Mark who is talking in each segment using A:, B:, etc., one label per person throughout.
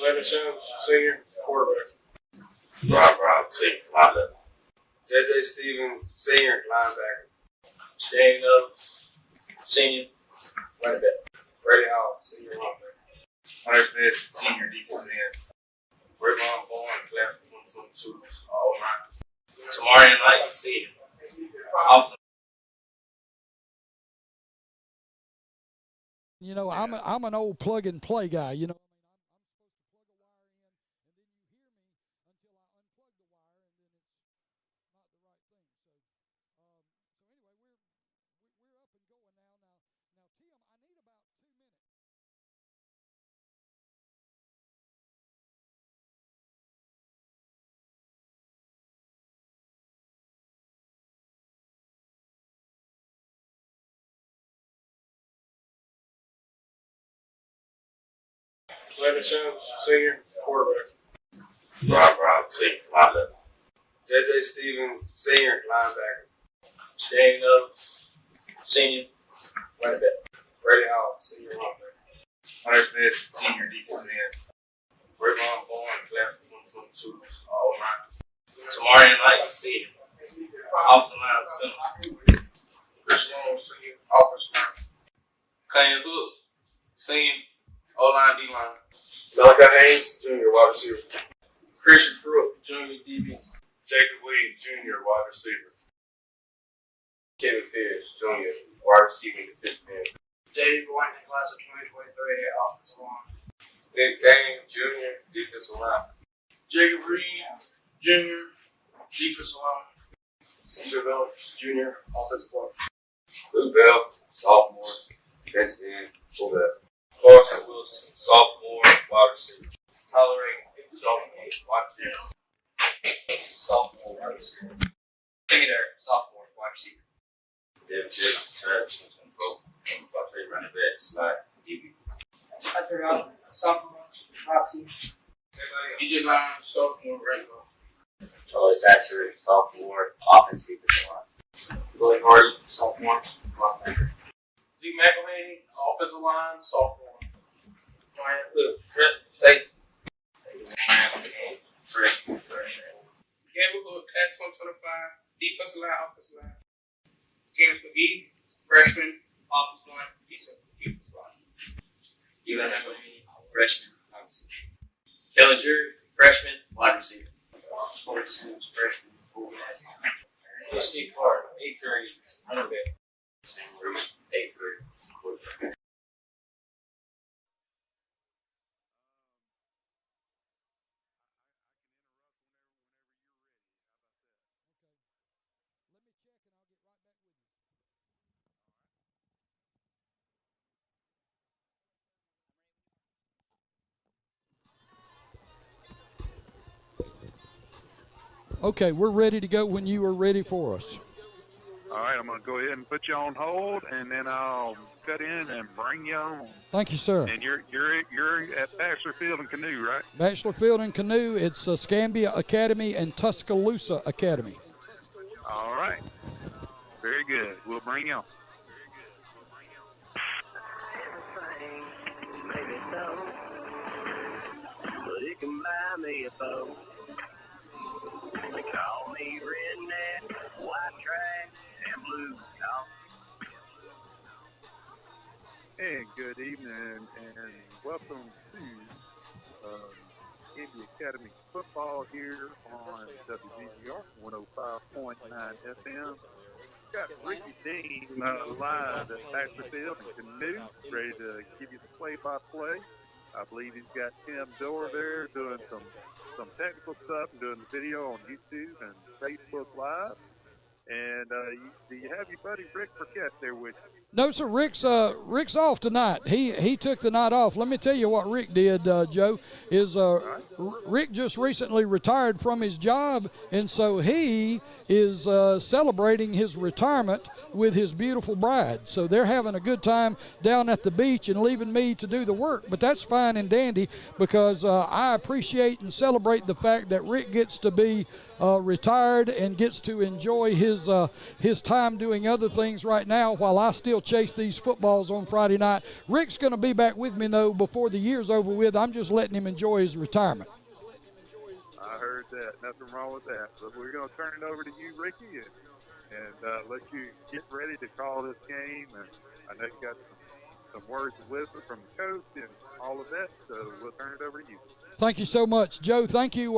A: Landon Sims, senior, quarterback.
B: Rob Brown, senior, linebacker.
C: J.J. Stevens, senior, linebacker.
A: Dane Nuttles, senior, running back.
C: Brady Hall, senior, linebacker.
B: Hunter Smith, senior, defensive end.
A: Raymond Bourne, class of 2022, all line.
B: Tamarian Knight, senior. Offensive.
D: You know, I'm an old plug and play guy. You know.
A: Landon Sims, senior, quarterback.
B: Rob Brown, senior, linebacker.
C: J.J. Stevens, senior, linebacker.
A: Dane Nuttles, senior, running back.
C: Brady Hall, senior, linebacker.
B: Hunter Smith, senior, defensive end.
A: Raymond Bourne, class of 2022, all line.
B: Tamarian Knight, senior. Offensive line, center.
C: Chris Long, senior, offensive line.
A: Kanye Hooks, senior, O-line, D-line.
C: Malachi Haynes, junior, wide receiver.
A: Christian Pruitt, junior, DB.
C: Jacob Williams, junior, wide receiver. Kevin Fish, junior, wide receiver, defensive end.
E: J.D. Boynton, class of 2023, offensive line.
C: Nick Kane, junior, defensive line.
A: Jacob Reed, junior, defensive line.
C: Cesar Bell, junior, offensive line. Luke Bell, sophomore, defensive end, fullback. Carson Wilson, sophomore, wide receiver.
A: Tyler Ray, sophomore, wide receiver.
C: Sophomore, wide receiver.
E: Secondary, sophomore, wide receiver.
B: Devin Jake, Travis, 2024. I play running back, slide, DB.
E: Hunter Mountain, sophomore, wide receiver.
A: EJ Line, sophomore, right guard.
F: Charlie Sasser, sophomore, offensive defensive line.
E: Billy Hardy, sophomore, linebacker.
A: Zeke McElhaney, offensive line, sophomore.
E: Ryan Hood, safety.
A: Gable Hood, class 2025, defensive line, offensive line. James McGee, freshman, offensive line, defensive line.
F: Eli McElhaney, freshman, wide receiver. Kellen Jury, freshman, wide receiver. Corey Sims, freshman, fullback.
A: Steve Clark, 8th grade, running back.
F: Sam Root, 8th grade, quarterback.
D: Okay, we're ready to go when you are ready for us.
G: All right, I'm going to go ahead and put you on hold, and then I'll cut in and bring you on.
D: Thank you, sir.
G: And you're at Bachelor Field and Canoe, right?
D: Bachelor Field and Canoe, it's Escambia Academy and Tuscaloosa Academy.
G: All right. Very good. We'll bring you on.
H: Maybe so, but it can buy me a boat. They call me redneck, white trash, and blue coffee.
G: Hey, good evening, and welcome to Escambia Academy football here on WGGR 105.9 FM. Got Ricky Dean live at Bachelor Field and Canoe, ready to give you the play-by-play. I believe he's got Tim Dorr there doing some technical stuff and doing the video on YouTube and Facebook Live. And do you have your buddy Rick Burkett there with you?
D: No, sir. Rick's off tonight. He took the night off. Let me tell you what Rick did, Joe. Rick just recently retired from his job, and so he is celebrating his retirement with his beautiful bride. So they're having a good time down at the beach and leaving me to do the work. But that's fine and dandy, because I appreciate and celebrate the fact that Rick gets to be retired and gets to enjoy his time doing other things right now while I still chase these footballs on Friday night. Rick's going to be back with me, though, before the year's over with. I'm just letting him enjoy his retirement.
G: I heard that. Nothing wrong with that. But we're going to turn it over to you, Ricky, and let you get ready to call this game. And I know you got some words of wisdom from the coach and all of that, so we'll turn it over to you.
D: Thank you so much, Joe. Thank you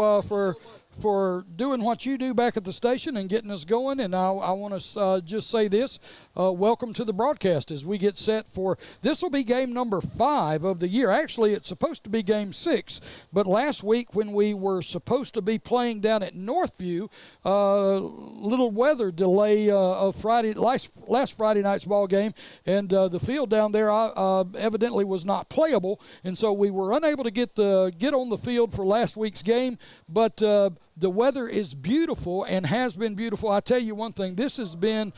D: for doing what you do back at the station and getting us going. And I want to just say this. Welcome to the broadcast as we get set for, this will be game number 5 of the year. Actually, it's supposed to be game 6, but last week when we were supposed to be playing down at Northview, little weather delay of last Friday night's ball game, and the field down there evidently was not playable, and so we were unable to get on the field for last week's game, but the weather is beautiful and has been beautiful. I tell you one thing, this has been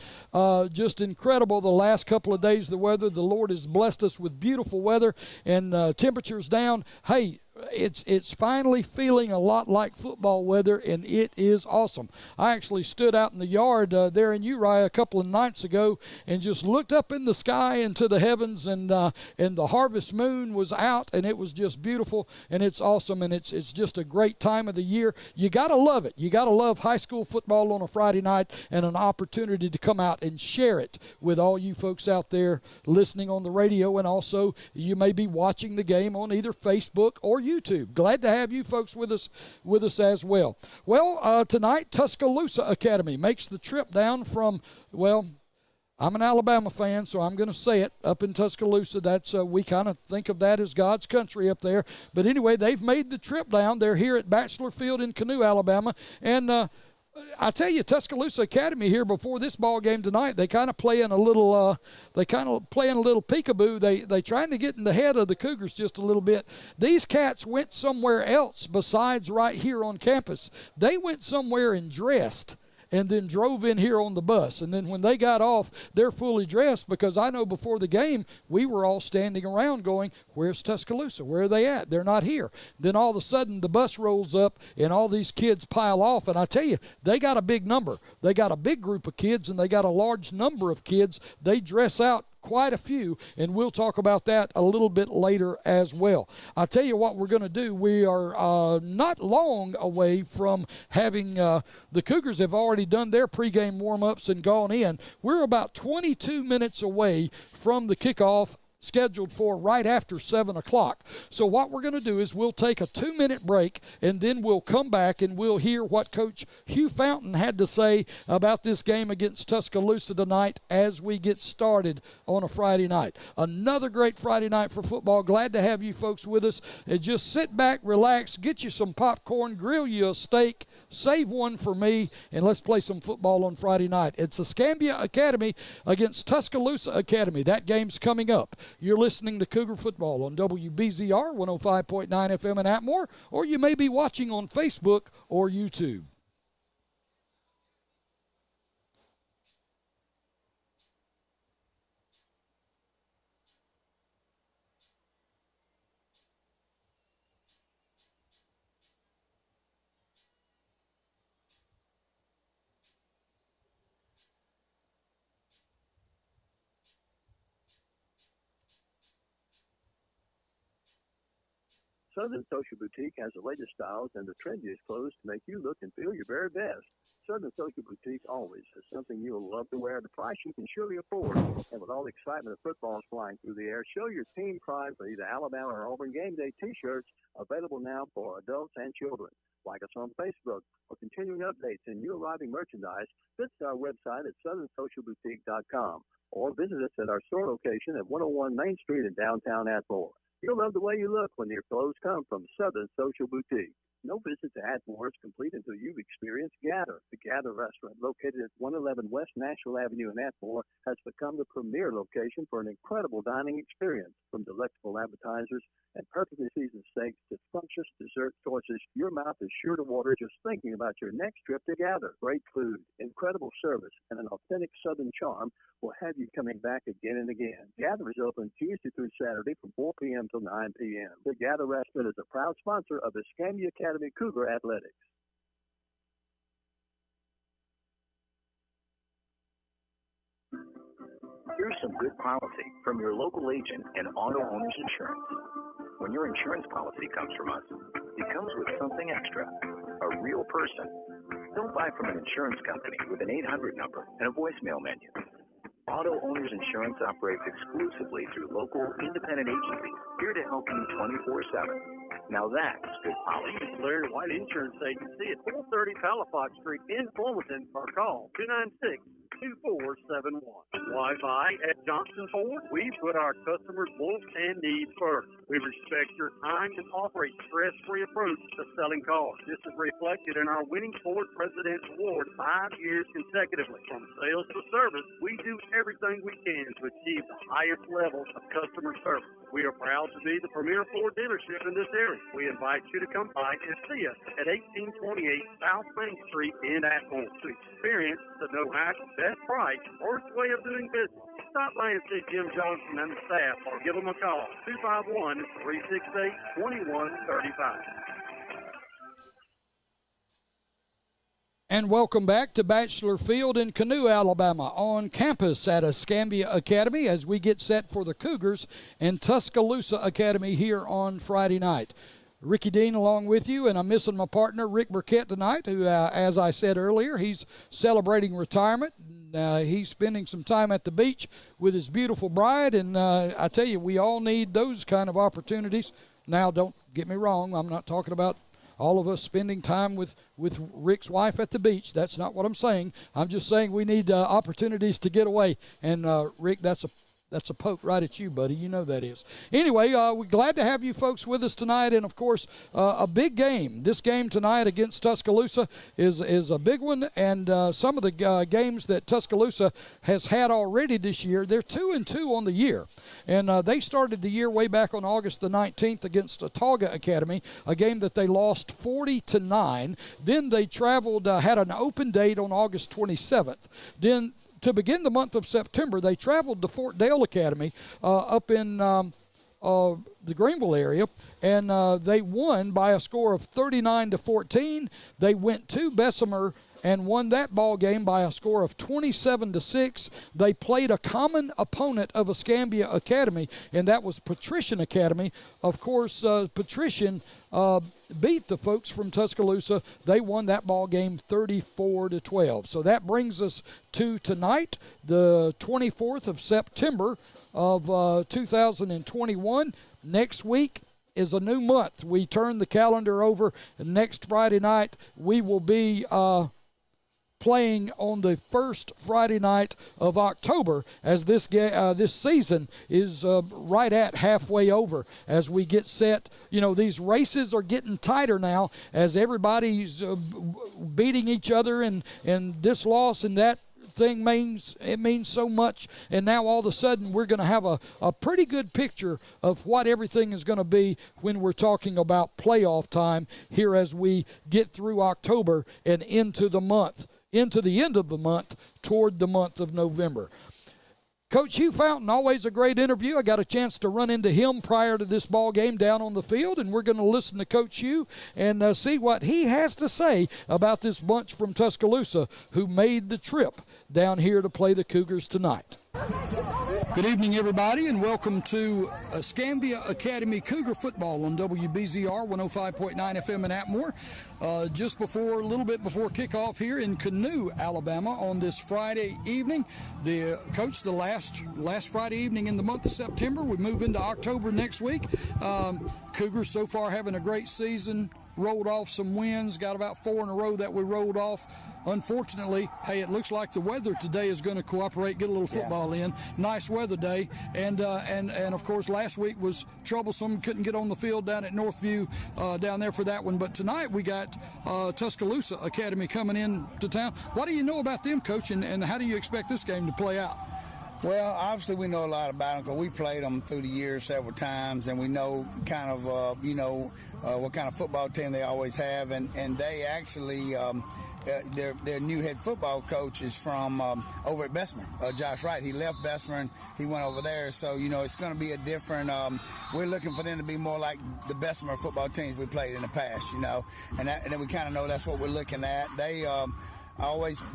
D: just incredible the last couple of days, the weather. The Lord has blessed us with beautiful weather and temperatures down. Hey, it's finally feeling a lot like football weather, and it is awesome. I actually stood out in the yard there in Uriah a couple of nights ago and just looked up in the sky into the heavens, and the harvest moon was out, and it was just beautiful, and it's awesome, and it's just a great time of the year. You got to love it. You got to love high school football on a Friday night, and an opportunity to come out and share it with all you folks out there listening on the radio, and also you may be watching the game on either Facebook or YouTube. Glad to have you folks with us as well. Well, tonight Tuscaloosa Academy makes the trip down from, well, I'm an Alabama fan, so I'm going to say it, up in Tuscaloosa. That's we kind of think of that as God's country up there. But anyway, they've made the trip down. They're here at Bachelor Field in Canoe, Alabama, and I tell you, Tuscaloosa Academy here before this ball game tonight, they kind of playing a little peekaboo. They trying to get in the head of the Cougars just a little bit. These cats went somewhere else besides right here on campus. They went somewhere and dressed, and then drove in here on the bus. And then when they got off, they're fully dressed, because I know before the game, we were all standing around going, where's Tuscaloosa? Where are they at? They're not here. Then all of a sudden, the bus rolls up, and all these kids pile off. And I tell you, they got a big number. They got a big group of kids, and they got a large number of kids. They dress out quite a few, and we'll talk about that a little bit later as well. I'll tell you what we're going to do. We are not long away from having the Cougars have already done their pregame warm-ups and gone in. We're about 22 minutes away from the kickoff, scheduled for right after 7 o'clock. So what we're going to do is we'll take a 2-minute break, and then we'll come back and we'll hear what Coach Hugh Fountain had to say about this game against Tuscaloosa tonight as we get started on a Friday night. Another great Friday night for football. Glad to have you folks with us. And just sit back, relax, get you some popcorn, grill you a steak, save one for me, and let's play some football on Friday night. It's Escambia Academy against Tuscaloosa Academy. That game's coming up. You're listening to Cougar Football on WBZR 105.9 FM in Atmore, or you may be watching on Facebook or YouTube.
I: Southern Social Boutique has the latest styles and the trendiest clothes to make you look and feel your very best. Southern Social Boutique always has something you'll love to wear at a price you can surely afford. And with all the excitement of football flying through the air, show your team pride with either Alabama or Auburn Game Day T-shirts, available now for adults and children. Like us on Facebook for continuing updates and new arriving merchandise. Visit our website at southernsocialboutique.com or visit us at our store location at 101 Main Street in downtown Atmore. You'll love the way you look when your clothes come from Southern Social Boutique. No visit to Atmore is complete until you've experienced Gather. The Gather restaurant, located at 111 West Nashville Avenue in Atmore, has become the premier location for an incredible dining experience. From delectable appetizers and perfectly seasoned steaks to scrumptious dessert choices, your mouth is sure to water just thinking about your next trip to Gather. Great food, incredible service, and an authentic Southern charm will have you coming back again and again. Gather is open Tuesday through Saturday from 4 p.m. till 9 p.m. The Gather restaurant is a proud sponsor of Escambia Academy Cougar Athletics.
H: Here's some good policy from your local agent and Auto Owners Insurance. When your insurance policy comes from us, it comes with something extra, a real person. Don't buy from an insurance company with an 800 number and a voicemail menu. Auto Owners Insurance operates exclusively through local independent agencies here to help you 24/7. Now that's good policy.
J: Larry White Insurance Agency at 430 Palafox Street in Wilmington, or call 296-2471. Wi-Fi at Johnson Ford. We put our customers' wants and needs first. We respect your time and offer a stress-free approach to selling cars. This is reflected in our winning Ford President's Award 5 years consecutively. From sales to service, we do everything we can to achieve the highest levels of customer service. We are proud to be the premier Ford dealership in this area. We invite you to come by and see us at 1828 South Main Street in Atmore. To experience the no-hack, best price, worst way of doing business, stop by and see Jim Johnson and the staff or give them a call, 251-368-2135.
D: And welcome back to Bachelor Field in Canoe, Alabama, on campus at Escambia Academy as we get set for the Cougars and Tuscaloosa Academy here on Friday night. Ricky Dean along with you, and I'm missing my partner, Rick Burkett, tonight, who, as I said earlier, he's celebrating retirement. He's spending some time at the beach with his beautiful bride, and I tell you, we all need those kind of opportunities. Now, don't get me wrong. I'm not talking about all of us spending time with Rick's wife at the beach. That's not what I'm saying. I'm just saying we need opportunities to get away. And, Rick, that's a poke right at you, buddy. You know that is. Anyway, we're glad to have you folks with us tonight. And, of course, a big game. This game tonight against Tuscaloosa is a big one. And some of the games that Tuscaloosa has had already this year, they're 2-2 on the year. And they started the year way back on August the 19th against Talga Academy, a game that they lost 40-9. Then they traveled, had an open date on August 27th. Then to begin the month of September, they traveled to Fort Dale Academy up in the Greenville area, and they won by a score of 39-14. They went to Bessemer and won that ball game by a score of 27-6. They played a common opponent of Escambia Academy, and that was Patrician Academy. Of course, Patrician beat the folks from Tuscaloosa. They won that ball game 34-12. So that brings us to tonight, the 24th of September of 2021. Next week is a new month. We turn the calendar over. Next Friday night, we will be playing on the first Friday night of October, as this season is right at halfway over as we get set. You know, these races are getting tighter now as everybody's beating each other, and this loss and that thing means so much, and now all of a sudden we're going to have a pretty good picture of what everything is going to be when we're talking about playoff time here as we get through October and into the end of the month toward the month of November. Coach Hugh Fountain, always a great interview. I got a chance to run into him prior to this ball game down on the field, and we're going to listen to Coach Hugh and see what he has to say about this bunch from Tuscaloosa who made the trip down here to play the Cougars tonight. Good evening, everybody, and welcome to Escambia Academy Cougar football on WBZR 105.9 FM in Atmore. A little bit before kickoff here in Canoe, Alabama, on this Friday evening. The last Friday evening in the month of September. We move into October next week. Cougars so far having a great season. Rolled off some wins. Got about 4 in a row that we rolled off. unfortunately, hey, it looks like the weather today is going to cooperate, get a little football in. Nice weather day. And of course, last week was troublesome. Couldn't get on the field down at Northview down there for that one. But tonight we got Tuscaloosa Academy coming in to town. What do you know about them, Coach, and how do you expect this game to play out?
K: Well, obviously we know a lot about them because we played them through the years several times, and we know kind of, what kind of football team they always have. And they actually, their new head football coach is from over at Bessemer, Josh Wright. He left Bessemer and he went over there. So, it's going to be a different, we're looking for them to be more like the Bessemer football teams we played in the past, and then we kind of know that's what we're looking at.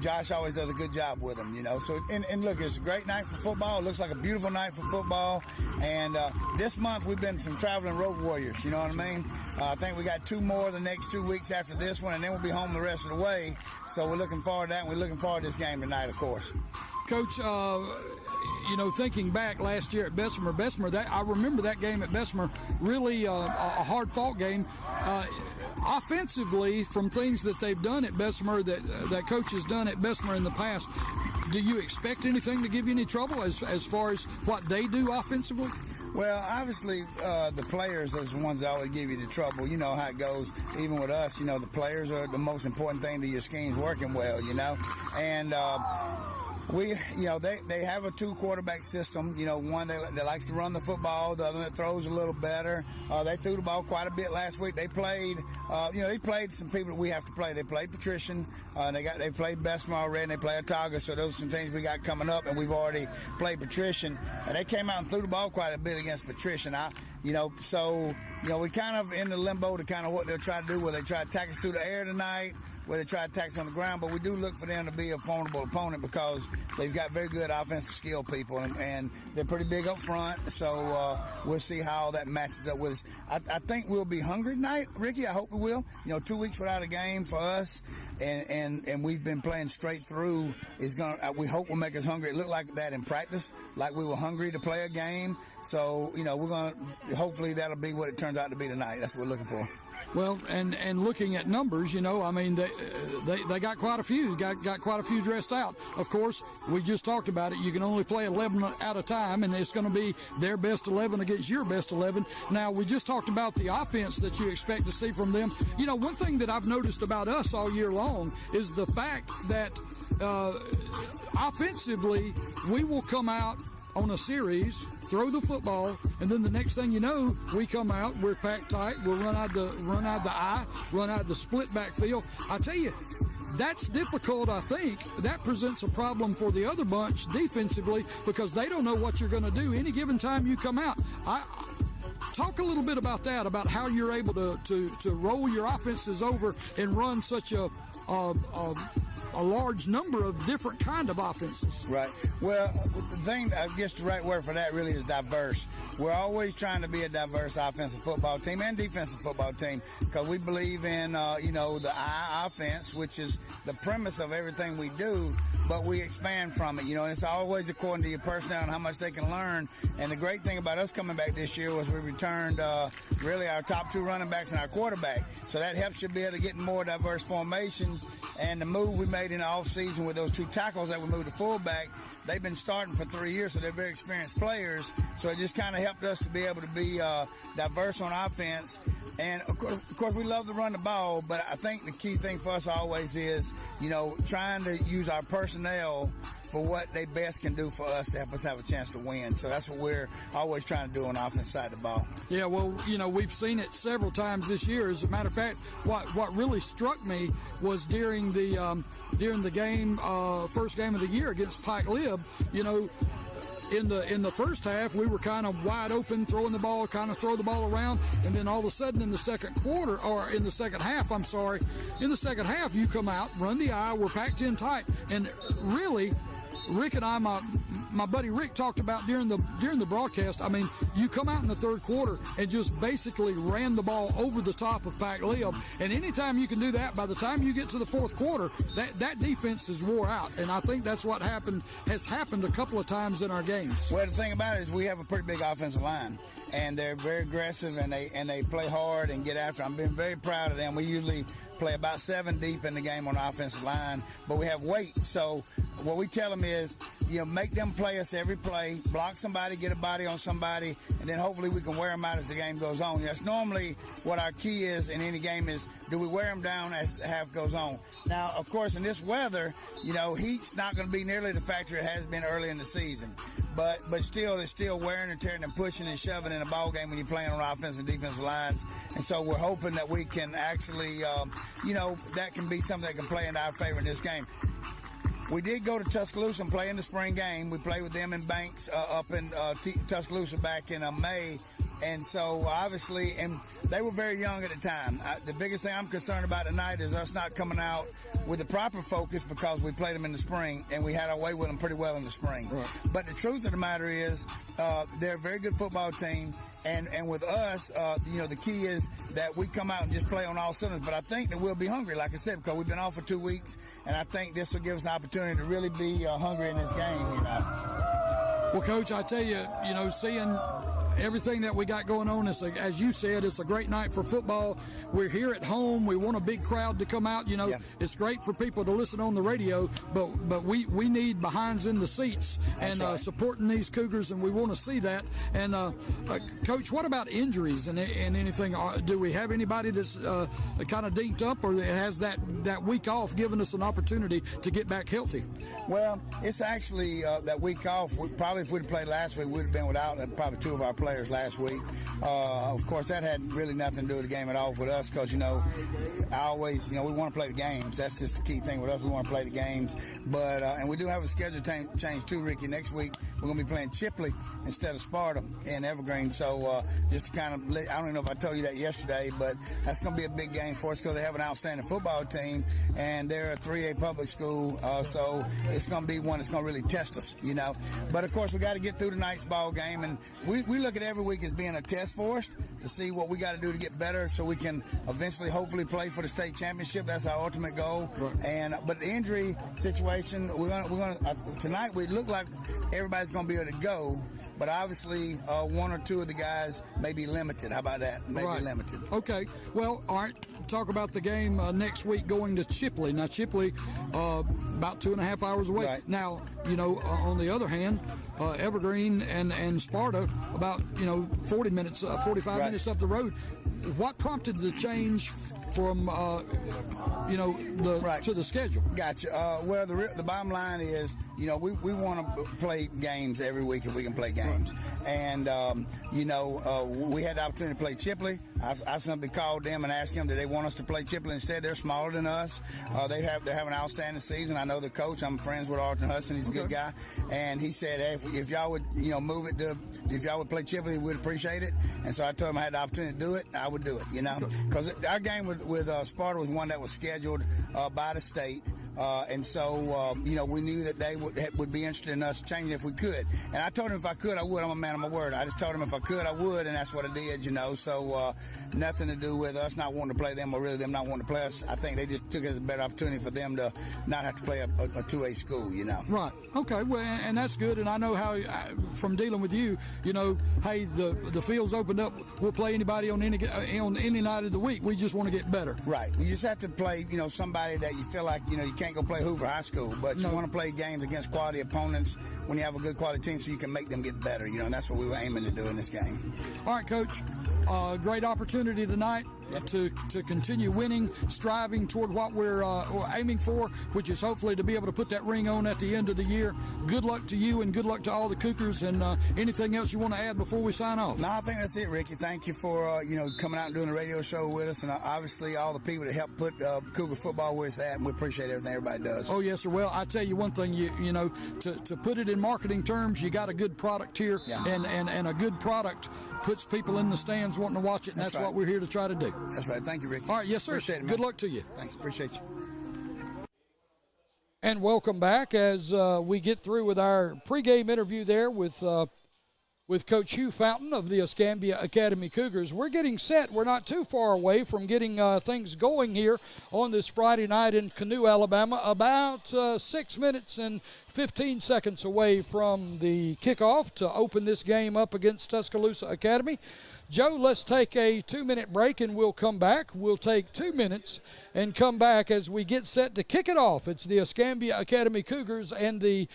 K: Josh always does a good job with them, So, and look, it's a great night for football. It looks like a beautiful night for football. And this month we've been some traveling road warriors, you know what I mean? I think we got 2 more the next 2 weeks after this one, and then we'll be home the rest of the way. So we're looking forward to that, and we're looking forward to this game tonight, of course.
D: Coach, thinking back last year at Bessemer, I remember that game at Bessemer, really a hard-fought game. Offensively, from things that they've done at Bessemer, that Coach has done at Bessemer in the past, do you expect anything to give you any trouble as far as what they do offensively?
K: Well, obviously, the players are the ones that always give you the trouble. You know how it goes. Even with us, the players are the most important thing to your schemes working well, And they have a 2 quarterback system. One that likes to run the football, the other that throws a little better. They threw the ball quite a bit last week. They played, they played some people that we have to play. They played Patrician. They played Bessemer already, and they play Otaga. So those are some things we got coming up, and we've already played Patrician. And they came out and threw the ball quite a bit against Patrician. We kind of in the limbo to kind of what they're trying to do, where they try to attack us through the air tonight, where they try to attack us on the ground, but we do look for them to be a formidable opponent because they've got very good offensive skill people, and they're pretty big up front, so we'll see how that matches up with us. I think we'll be hungry tonight, Ricky. I hope we will. 2 weeks without a game for us, and we've been playing straight through. We hope will make us hungry. It looked like that in practice, like we were hungry to play a game. So, we're going to, hopefully that'll be what it turns out to be tonight. That's what we're looking for.
D: Well, and looking at numbers, they got quite a few, got quite a few dressed out. Of course, we just talked about it. You can only play 11 at a time, and it's going to be their best 11 against your best 11. Now, we just talked about the offense that you expect to see from them. One thing that I've noticed about us all year long is the fact that offensively, we will come out on a series, throw the football, and then the next thing you know, we come out, we're packed tight, we'll run out the I, run out the split backfield. I tell you, that's difficult. I think that presents a problem for the other bunch defensively because they don't know what you're going to do any given time you come out. Talk a little bit about that, about how you're able to roll your offenses over and run such a large number of different kind of offenses.
K: Right. Well, the thing, I guess the right word for that really is diverse. We're always trying to be a diverse offensive football team and defensive football team because we believe in, the I offense, which is the premise of everything we do, but we expand from it, and it's always according to your personnel and how much they can learn. And the great thing about us coming back this year was we returned really our top 2 running backs and our quarterback. So that helps you be able to get more diverse formations. And the move we made in the offseason with those 2 tackles that we moved to fullback, they've been starting for 3 years, so they're very experienced players. So it just kind of helped us to be able to be diverse on offense. And, of course, we love to run the ball, but I think the key thing for us always is, trying to use our personnel for what they best can do for us to help us have a chance to win. So that's what we're always trying to do on the offense side of the ball.
D: Yeah, well, we've seen it several times this year. As a matter of fact, what really struck me was during the game, first game of the year against Pike Lib, in the first half, we were kind of wide open, throwing the ball, kind of throw the ball around, and then all of a sudden in the second half, you come out, run the I, we're packed in tight, and really, Rick and I, my buddy Rick talked about during the broadcast. I mean, you come out in the third quarter and just basically ran the ball over the top of Pac Lib, and anytime you can do that, by the time you get to the fourth quarter, that defense is wore out, and I think that's what has happened a couple of times in our games.
K: Well, the thing about it is we have a pretty big offensive line, and they're very aggressive, and they play hard and get after. I've been very proud of them. We usually play about 7 deep in the game on the offensive line, but we have weight. So what we tell them is, make them play us every play, block somebody, get a body on somebody, and then hopefully we can wear them out as the game goes on. That's normally what our key is in any game is, do we wear them down as the half goes on? Now, of course, in this weather, heat's not going to be nearly the factor it has been early in the season. But still, it's still wearing and tearing and pushing and shoving in a ball game when you're playing on offensive and defensive lines. And so we're hoping that we can actually, that can be something that can play in our favor in this game. We did go to Tuscaloosa and play in the spring game. We played with them in Banks up in Tuscaloosa back in May. And so, obviously, and they were very young at the time. The biggest thing I'm concerned about tonight is us not coming out with the proper focus because we played them in the spring, and we had our way with them pretty well in the spring. Right. But the truth of the matter is they're a very good football team. And with us, the key is that we come out and just play on all cylinders. But I think that we'll be hungry, like I said, because we've been off for 2 weeks. And I think this will give us an opportunity to really be hungry in this game,
D: Well, Coach, I tell you, seeing everything that we got going on, as you said, it's a great night for football. We're here at home. We want a big crowd to come out. It's great for people to listen on the radio, but we need behinds in the seats and supporting these Cougars, and we want to see that. And Coach, what about injuries and anything? Do we have anybody that's kind of dinked up, or has that week off given us an opportunity to get back healthy?
K: Well, it's actually that week off. Probably if we'd have played last week, we'd have been without probably 2 of our players last week. Of course, that had really nothing to do with the game at all with us because, I always, we want to play the games. That's just the key thing with us. We want to play the games. But, and we do have a schedule change too, Ricky. Next week, we're going to be playing Chipley instead of Sparta in Evergreen. So just to kind of, I don't even know if I told you that yesterday, but that's going to be a big game for us because they have an outstanding football team and they're a 3A public school. So it's going to be one that's going to really test us, But, of course, we got to get through tonight's ball game. And we look at every week as being a test for us to see what we got to do to get better so we can eventually, hopefully, play for the state championship. That's our ultimate goal. Right. But the injury situation, we're gonna tonight we look like everybody's gonna be able to go. But obviously, 1 or 2 of the guys may be limited. How about that? Maybe limited.
D: Okay. Well, all right. Talk about the game next week going to Chipley. Now, Chipley, about 2.5 hours away. Right. Now, on the other hand, Evergreen and Sparta, about 40 minutes, 45 minutes up the road. What prompted the change from to the schedule? Gotcha.
K: Well, the bottom line is, we want to play games every week if we can play games. And, we had the opportunity to play Chipley. I simply called them and asked them, do they want us to play Chipley instead? They're smaller than us. They have an outstanding season. I know the coach. I'm friends with Arthur Hudson. He's a good guy. And he said, hey, if y'all would, move it to, if y'all would play Chipley, we'd appreciate it. And so I told him I had the opportunity to do it. I would do it, because our game with Sparta was one that was scheduled by the state. And so, we knew that they would be interested in us changing if we could. And I told him if I could, I would. I'm a man of my word. I just told him if I could, I would, and that's what I did, So nothing to do with us not wanting to play them or really them not wanting to play us. I think they just took it as a better opportunity for them to not have to play a 2A school,
D: Right. Okay. Well, and that's good. And I know how, from dealing with you, hey, the field's opened up. We'll play anybody on any night of the week. We just want to get better.
K: Right. You just have to play, somebody that you feel like, you can't go play Hoover High School, but you want to play games against quality opponents when you have a good quality team so you can make them get better, and that's what we were aiming to do in this game.
D: All right, Coach. Great opportunity tonight to continue winning, striving toward what we're aiming for, which is hopefully to be able to put that ring on at the end of the year. Good luck to you and good luck to all the Cougars. And anything else you want to add before we sign off?
K: No, I think that's it, Ricky. Thank you for coming out and doing the radio show with us, and obviously all the people that helped put Cougar football where it's at, and we appreciate everything everybody does.
D: Oh yes, sir. Well, I tell you one thing, to put it in marketing terms, you got a good product here, and a good product puts people in the stands wanting to watch it, and that's what we're here to try to do.
K: That's right. Thank you, Ricky.
D: All right, yes, sir.
K: Appreciate it, man.
D: Good luck to you.
K: Thanks. Appreciate you.
D: And welcome back as we get through with our pregame interview there with with Coach Hugh Fountain of the Escambia Academy Cougars. We're getting set. We're not too far away from getting things going here on this Friday night in Canoe, Alabama. About 6 minutes and 15 seconds away from the kickoff to open this game up against Tuscaloosa Academy. Joe, let's take a 2-minute break and we'll come back. We'll take 2 minutes and come back as we get set to kick it off. It's the Escambia Academy Cougars and the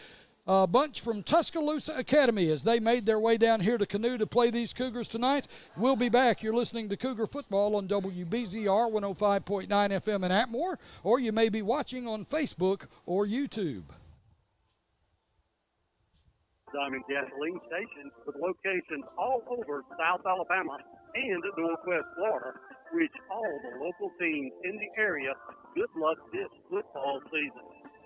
D: bunch from Tuscaloosa Academy as they made their way down here to Canoe to play these Cougars tonight. We'll be back. You're listening to Cougar Football on WBZR 105.9 FM in Atmore, or you may be watching on Facebook or YouTube.
J: Diamond Gasoline Station with locations all over South Alabama and Northwest Florida. Wish all the local teams in the area good luck this football season.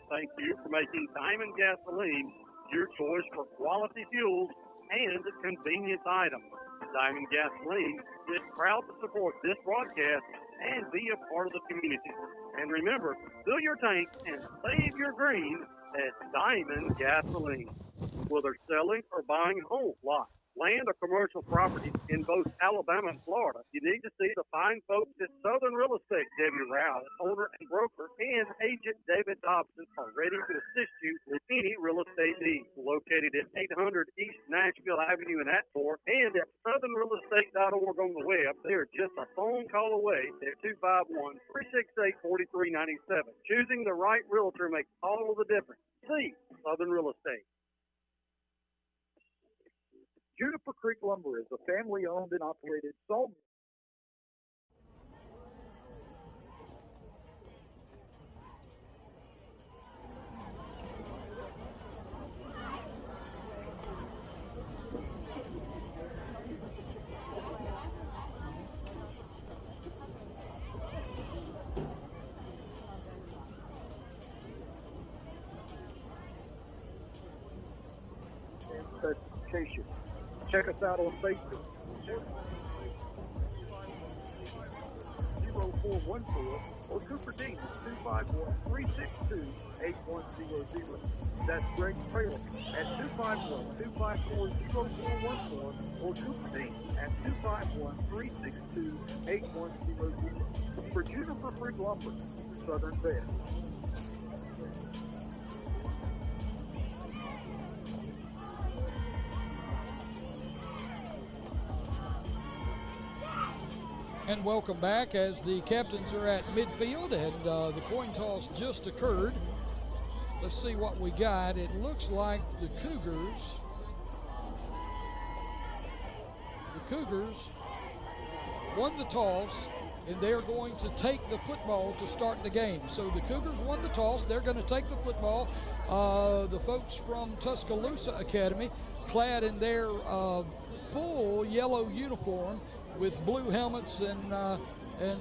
J: Thank you for making Diamond Gasoline your choice for quality fuels and convenience items. Diamond Gasoline is proud to support this broadcast and be a part of the community. And remember, fill your tank and save your green at Diamond Gasoline. Whether selling or buying whole lots, land, or commercial property in both Alabama and Florida, you need to see the fine folks at Southern Real Estate. Debbie Rouse, owner and broker, and agent David Dobson are ready to assist you with any real estate needs. Located at 800 East Nashville Avenue in Atmore and at southernrealestate.org on the web, they are just a phone call away at 251-368-4397. Choosing the right realtor makes all of the difference. See Southern Real Estate.
L: Juniper Creek Lumber is a family-owned and operated salt mill. Specification. Check us out on Facebook. 0414 or Cooper Dean 251-362-8100. That's Greg Traylor at 251-254-0414 or Cooper Dean at 251-362-8100. For Juniper Creek Lumber, Southern Best.
D: And welcome back as the captains are at midfield and the coin toss just occurred. Let's see what we got. It looks like the Cougars won the toss and they're going to take the football to start the game. So the Cougars won the toss. They're going to take the football. The folks from Tuscaloosa Academy, clad in their full yellow uniform, with blue helmets and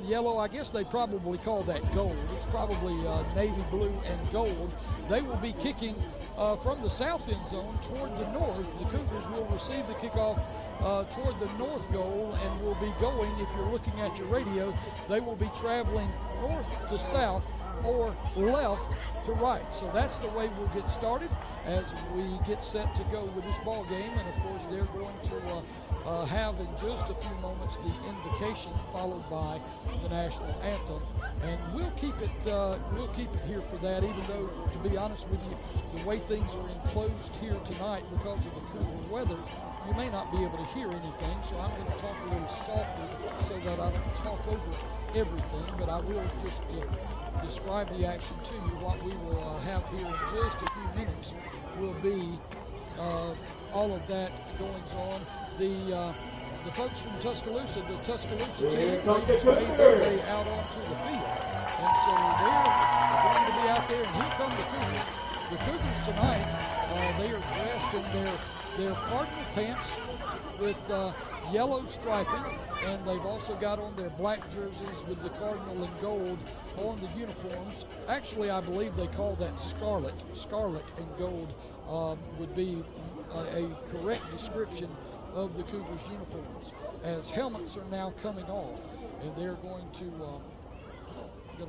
D: yellow. I guess they probably call that gold. It's probably navy blue and gold. They will be kicking from the south end zone toward the north. The Cougars will receive the kickoff toward the north goal and will be going, if you're looking at your radio, they will be traveling north to south or left to right. So that's the way we'll get started as we get set to go with this ball game. And of course they're going to have in just a few moments the invocation followed by the national anthem, and we'll keep it here for that, even though, to be honest with you, the way things are enclosed here tonight because of the cooler weather, you may not be able to hear anything, so I'm going to talk a little softer so that I don't talk over everything, but I will just describe the action to you. What we will have here in just a few minutes will be all of that goings on. The folks from Tuscaloosa, the Tuscaloosa team, they just made their way out onto the field. And so they're going to be out there, and here come the Cougars. The Cougars tonight, they are dressed in their cardinal pants with yellow striping, and they've also got on their black jerseys with the cardinal and gold on the uniforms. Actually, I believe they call that scarlet. Scarlet and gold would be a correct description of the Cougars uniforms, as helmets are now coming off, and they're going to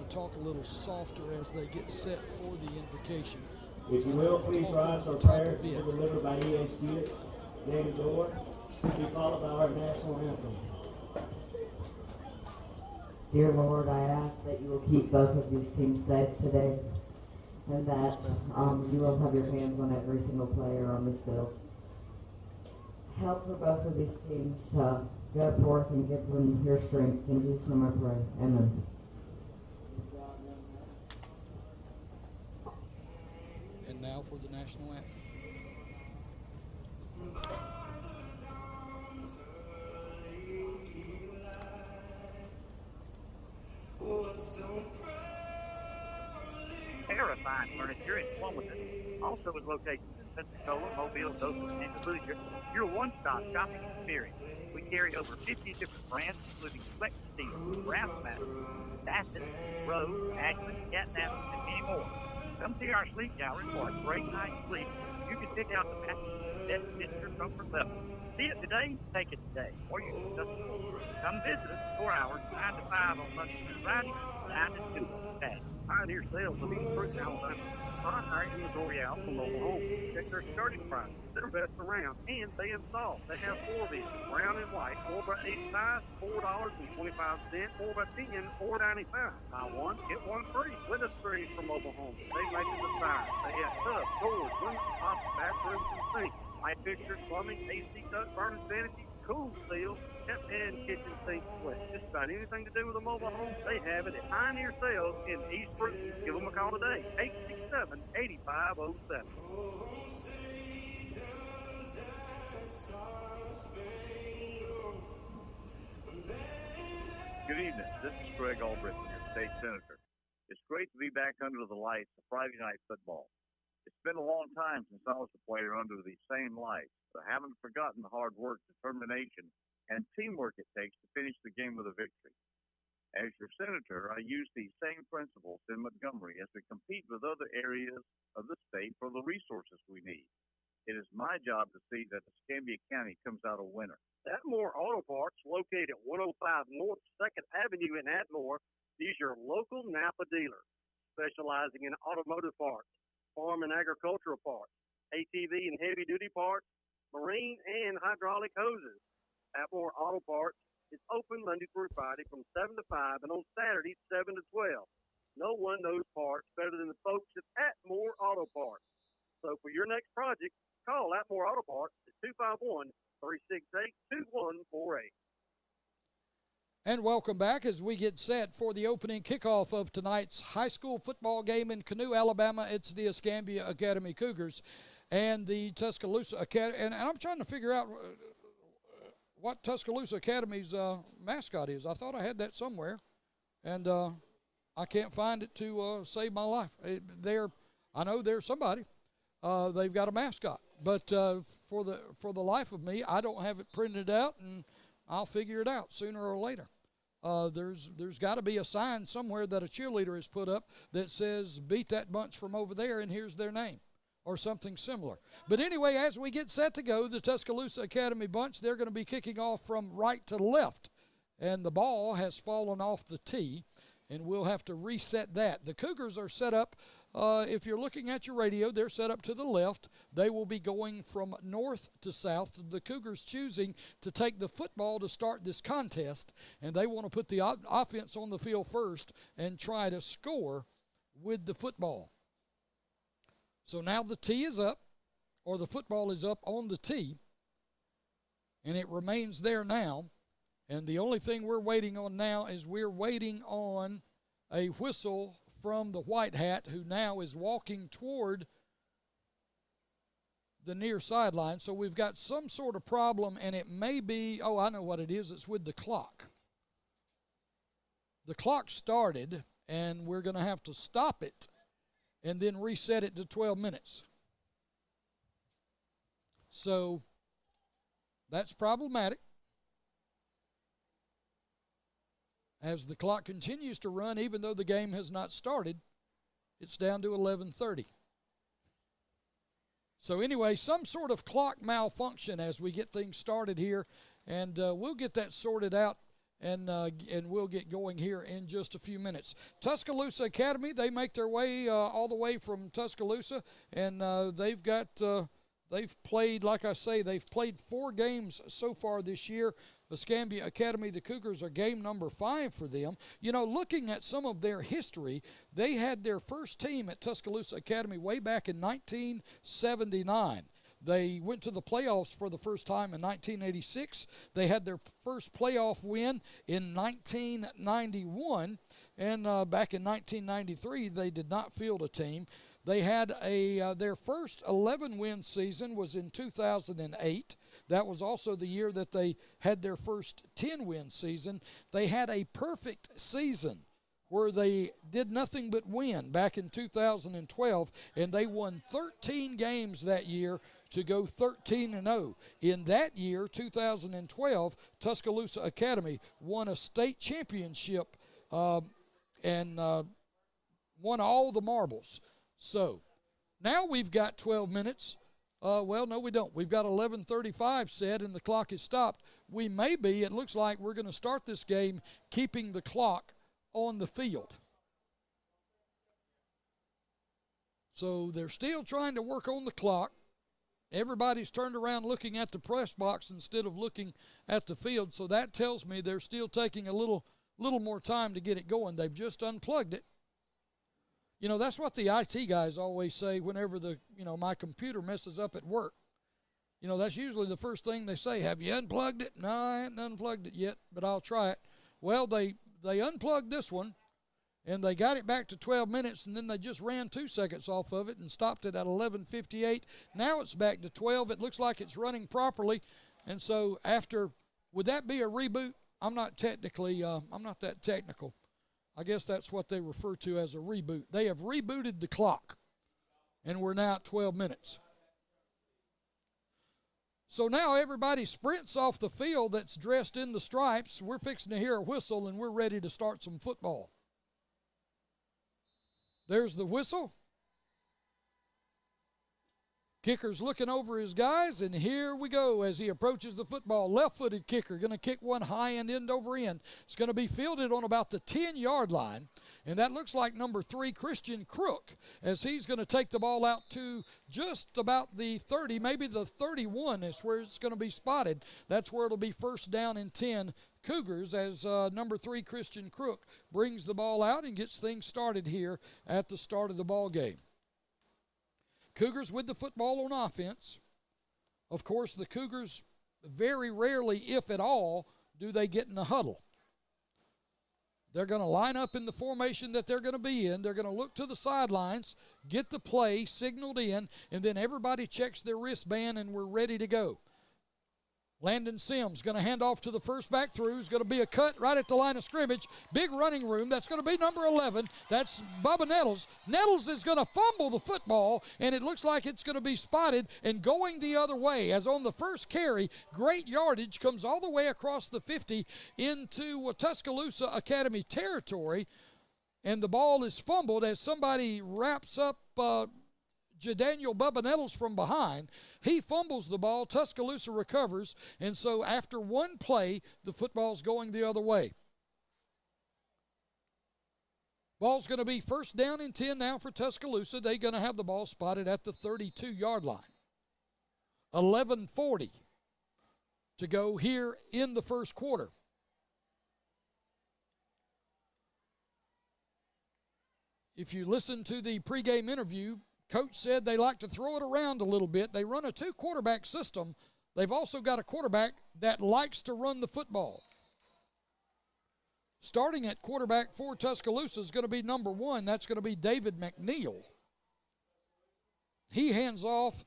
D: talk a little softer as they get set for the invocation.
M: If you will, please rise for prayer delivered by E.A. Student. Named Lord, to be followed by our national anthem.
N: Dear Lord, I ask that you will keep both of these teams safe today, and that you will have your hands on every single player on this field. Help for both of these teams to go forth and give them your strength. In Jesus' name I pray. Amen.
D: And now for the national anthem.
J: Terrifying Furniture in Wilmington also with locations in Pensacola, Mobile, Dothan, and Tuscaloosa. Your one-stop shopping experience. We carry over 50 different brands, including Flex Steel, Brass Matter, Bassett, Rose, Ashland, Catnap, and many more. Come see our sleep gallery for a great night's sleep. You can pick out the mattress that fits your comfort level. See it today, take it today. Or you can just come visit us 4 hours, 9 to 5 on Monday through Friday, 9 to 2 on Saturday. Pioneer Sales of East Fruit, Alabama. Contact inventory out from mobile home. Check their starting prices. They're best around, and they install. They have 4 of these, brown and white, 4x8 size, $4.25, 4x10, $4.95. Buy one, get one free. With a screen for mobile homes. They make it the size. They have tubs, doors, windows, pots, bathrooms, and sinks. Light fixtures, plumbing, AC duct, furnace, vanity, cool seal, and kitchen sink split. Just about anything to do with a mobile home, they have it at Pioneer Sales in East Fruit. Give them a call today, 867-8507.
O: Good evening. This is Greg Albrecht, your state senator. It's great to be back under the lights of Friday night football. It's been a long time since I was a player under these same lights, but I haven't forgotten the hard work, determination, and teamwork it takes to finish the game with a victory. As your senator, I use these same principles in Montgomery as we compete with other areas of the state for the resources we need. It is my job to see that Escambia County comes out a winner.
J: Atmore Auto Parts, located at 105 North 2nd Avenue in Atmore, is your local Napa dealer, specializing in automotive parts, farm and agricultural parts, ATV and heavy-duty parts, marine and hydraulic hoses. Atmore Auto Parts is open Monday through Friday from 7 to 5 and on Saturdays 7 to 12. No one knows parts better than the folks at Atmore Auto Parts. So for your next project, call Atmore Auto Parts at 251-368-2148.
D: And welcome back as we get set for the opening kickoff of tonight's high school football game in Canoe, Alabama. It's the Escambia Academy Cougars and the Tuscaloosa Academy. And I'm trying to figure out what Tuscaloosa Academy's mascot is. I thought I had that somewhere, and I can't find it to save my life. I know they're somebody. They've got a mascot, but for the life of me, I don't have it printed out, and I'll figure it out sooner or later. There's got to be a sign somewhere that a cheerleader has put up that says beat that bunch from over there and here's their name or something similar. But anyway, as we get set to go, the Tuscaloosa Academy bunch, they're going to be kicking off from right to left. And the ball has fallen off the tee, and we'll have to reset that. The Cougars are set up, if you're looking at your radio, they're set up to the left. They will be going from north to south. The Cougars choosing to take the football to start this contest, and they want to put the offense on the field first and try to score with the football. So now the tee is up, or the football is up on the tee, and it remains there now. And the only thing we're waiting on now is we're waiting on a whistle from the white hat, who now is walking toward the near sideline. So we've got some sort of problem, and it may be, oh, I know what it is. It's with the clock. The clock started, and we're going to have to stop it and then reset it to 12 minutes. So that's problematic. As the clock continues to run, even though the game has not started, it's down to 11:30. So anyway, some sort of clock malfunction as we get things started here, and we'll get that sorted out, and we'll get going here in just a few minutes. Tuscaloosa Academy, they make their way all the way from Tuscaloosa, and they've got they've played, like I say, they've played 4 games so far this year. Escambia Academy, the Cougars are game number 5 for them. You know, looking at some of their history, they had their first team at Tuscaloosa Academy way back in 1979. They went to the playoffs for the first time in 1986. They had their first playoff win in 1991. And back in 1993, they did not field a team. They had their first 11-win season was in 2008. That was also the year that they had their first 10-win season. They had a perfect season where they did nothing but win back in 2012, and they won 13 games that year to go 13-0. In that year, 2012, Tuscaloosa Academy won a state championship and won all the marbles. So now we've got 12 minutes. Well, no, we don't. We've got 11:35 set, and the clock is stopped. We may be, it looks like we're going to start this game keeping the clock on the field. So they're still trying to work on the clock. Everybody's turned around looking at the press box instead of looking at the field, so that tells me they're still taking a little more time to get it going. They've just unplugged it. You know, that's what the IT guys always say whenever my computer messes up at work. You know, that's usually the first thing they say. Have you unplugged it? No, I haven't unplugged it yet, but I'll try it. Well, they unplugged this one, and they got it back to 12 minutes, and then they just ran 2 seconds off of it and stopped it at 11:58. Now it's back to 12. It looks like it's running properly, and so would that be a reboot? I'm not that technical. I guess that's what they refer to as a reboot. They have rebooted the clock, and we're now at 12 minutes. So now everybody sprints off the field that's dressed in the stripes. We're fixing to hear a whistle, and we're ready to start some football. There's the whistle. Kicker's looking over his guys, and here we go as he approaches the football. Left-footed kicker, going to kick one high and end over end. It's going to be fielded on about the 10-yard line, and that looks like number 3, Christian Crook, as he's going to take the ball out to just about the 30, maybe the 31 is where it's going to be spotted. That's where it'll be first down and 10 Cougars as number 3, Christian Crook, brings the ball out and gets things started here at the start of the ball game. Cougars with the football on offense. Of course, the Cougars very rarely, if at all, do they get in a huddle. They're going to line up in the formation that they're going to be in. They're going to look to the sidelines, get the play signaled in, and then everybody checks their wristband and we're ready to go. Landon Sims going to hand off to the first back through. It's going to be a cut right at the line of scrimmage. Big running room. That's going to be number 11. That's Bubba Nettles. Nettles is going to fumble the football, and it looks like it's going to be spotted and going the other way. As on the first carry, great yardage, comes all the way across the 50 into Tuscaloosa Academy territory, and the ball is fumbled as somebody wraps up Jadaniel Bubba Nettles from behind. He fumbles the ball. Tuscaloosa recovers. And so after one play, the football's going the other way. Ball's going to be first down and 10 now for Tuscaloosa. They're going to have the ball spotted at the 32-yard line. 11:40 to go here in the first quarter. If you listen to the pregame interview, Coach said they like to throw it around a little bit. They run a 2-quarterback system. They've also got a quarterback that likes to run the football. Starting at quarterback for Tuscaloosa is going to be number 1. That's going to be David McNeil. He hands off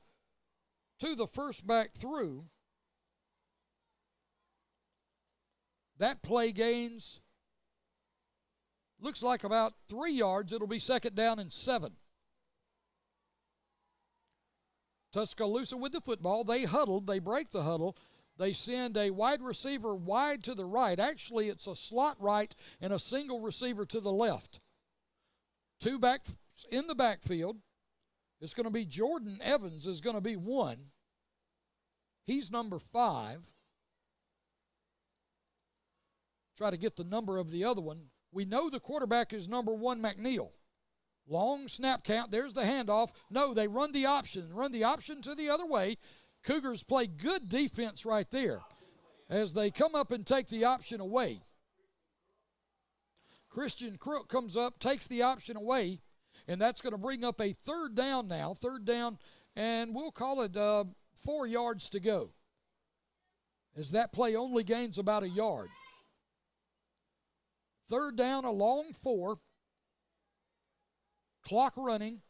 D: to the first back through. That play gains, looks like about 3 yards. It'll be second down and 7. Tuscaloosa with the football. They huddled. They break the huddle. They send a wide receiver wide to the right. Actually, it's a slot right and a single receiver to the left. 2 back in the backfield. It's going to be Jordan Evans is going to be 1. He's number 5. Try to get the number of the other one. We know the quarterback is number 1, McNeil. Long snap count. There's the handoff. No, they run the option to the other way. Cougars play good defense right there as they come up and take the option away. Christian Crook comes up, takes the option away, and that's going to bring up a third down now. Third down, and we'll call it 4 yards to go, as that play only gains about a yard. Third down, a long 4. Clock running.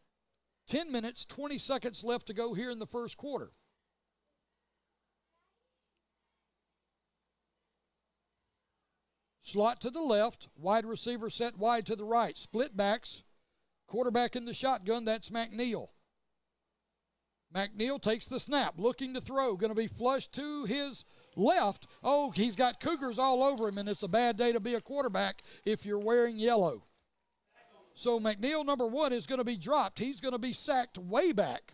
D: 10 minutes, 20 seconds left to go here in the first quarter. Slot to the left. Wide receiver set wide to the right. Split backs. Quarterback in the shotgun, that's McNeil. McNeil takes the snap, looking to throw. Going to be flushed to his left. Oh, he's got Cougars all over him, and it's a bad day to be a quarterback if you're wearing yellow. So McNeil, number 1, is going to be dropped. He's going to be sacked way back.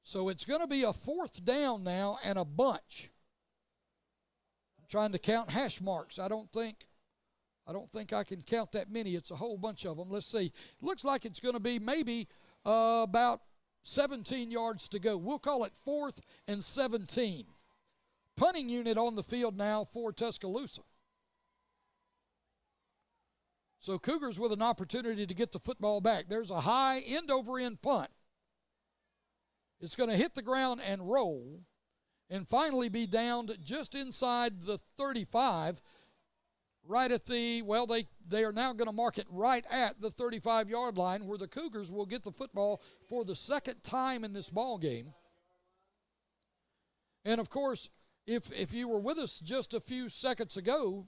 D: So it's going to be a 4th down now and a bunch. I'm trying to count hash marks. I don't think I can count that many. It's a whole bunch of them. Let's see. It looks like it's going to be maybe about 17 yards to go. We'll call it 4th and 17. Punting unit on the field now for Tuscaloosa. So Cougars with an opportunity to get the football back. There's a high end-over-end punt. It's going to hit the ground and roll and finally be downed just inside the 35, right at the, well, they are now going to mark it right at the 35-yard line, where the Cougars will get the football for the second time in this ball game. And, of course, if you were with us just a few seconds ago,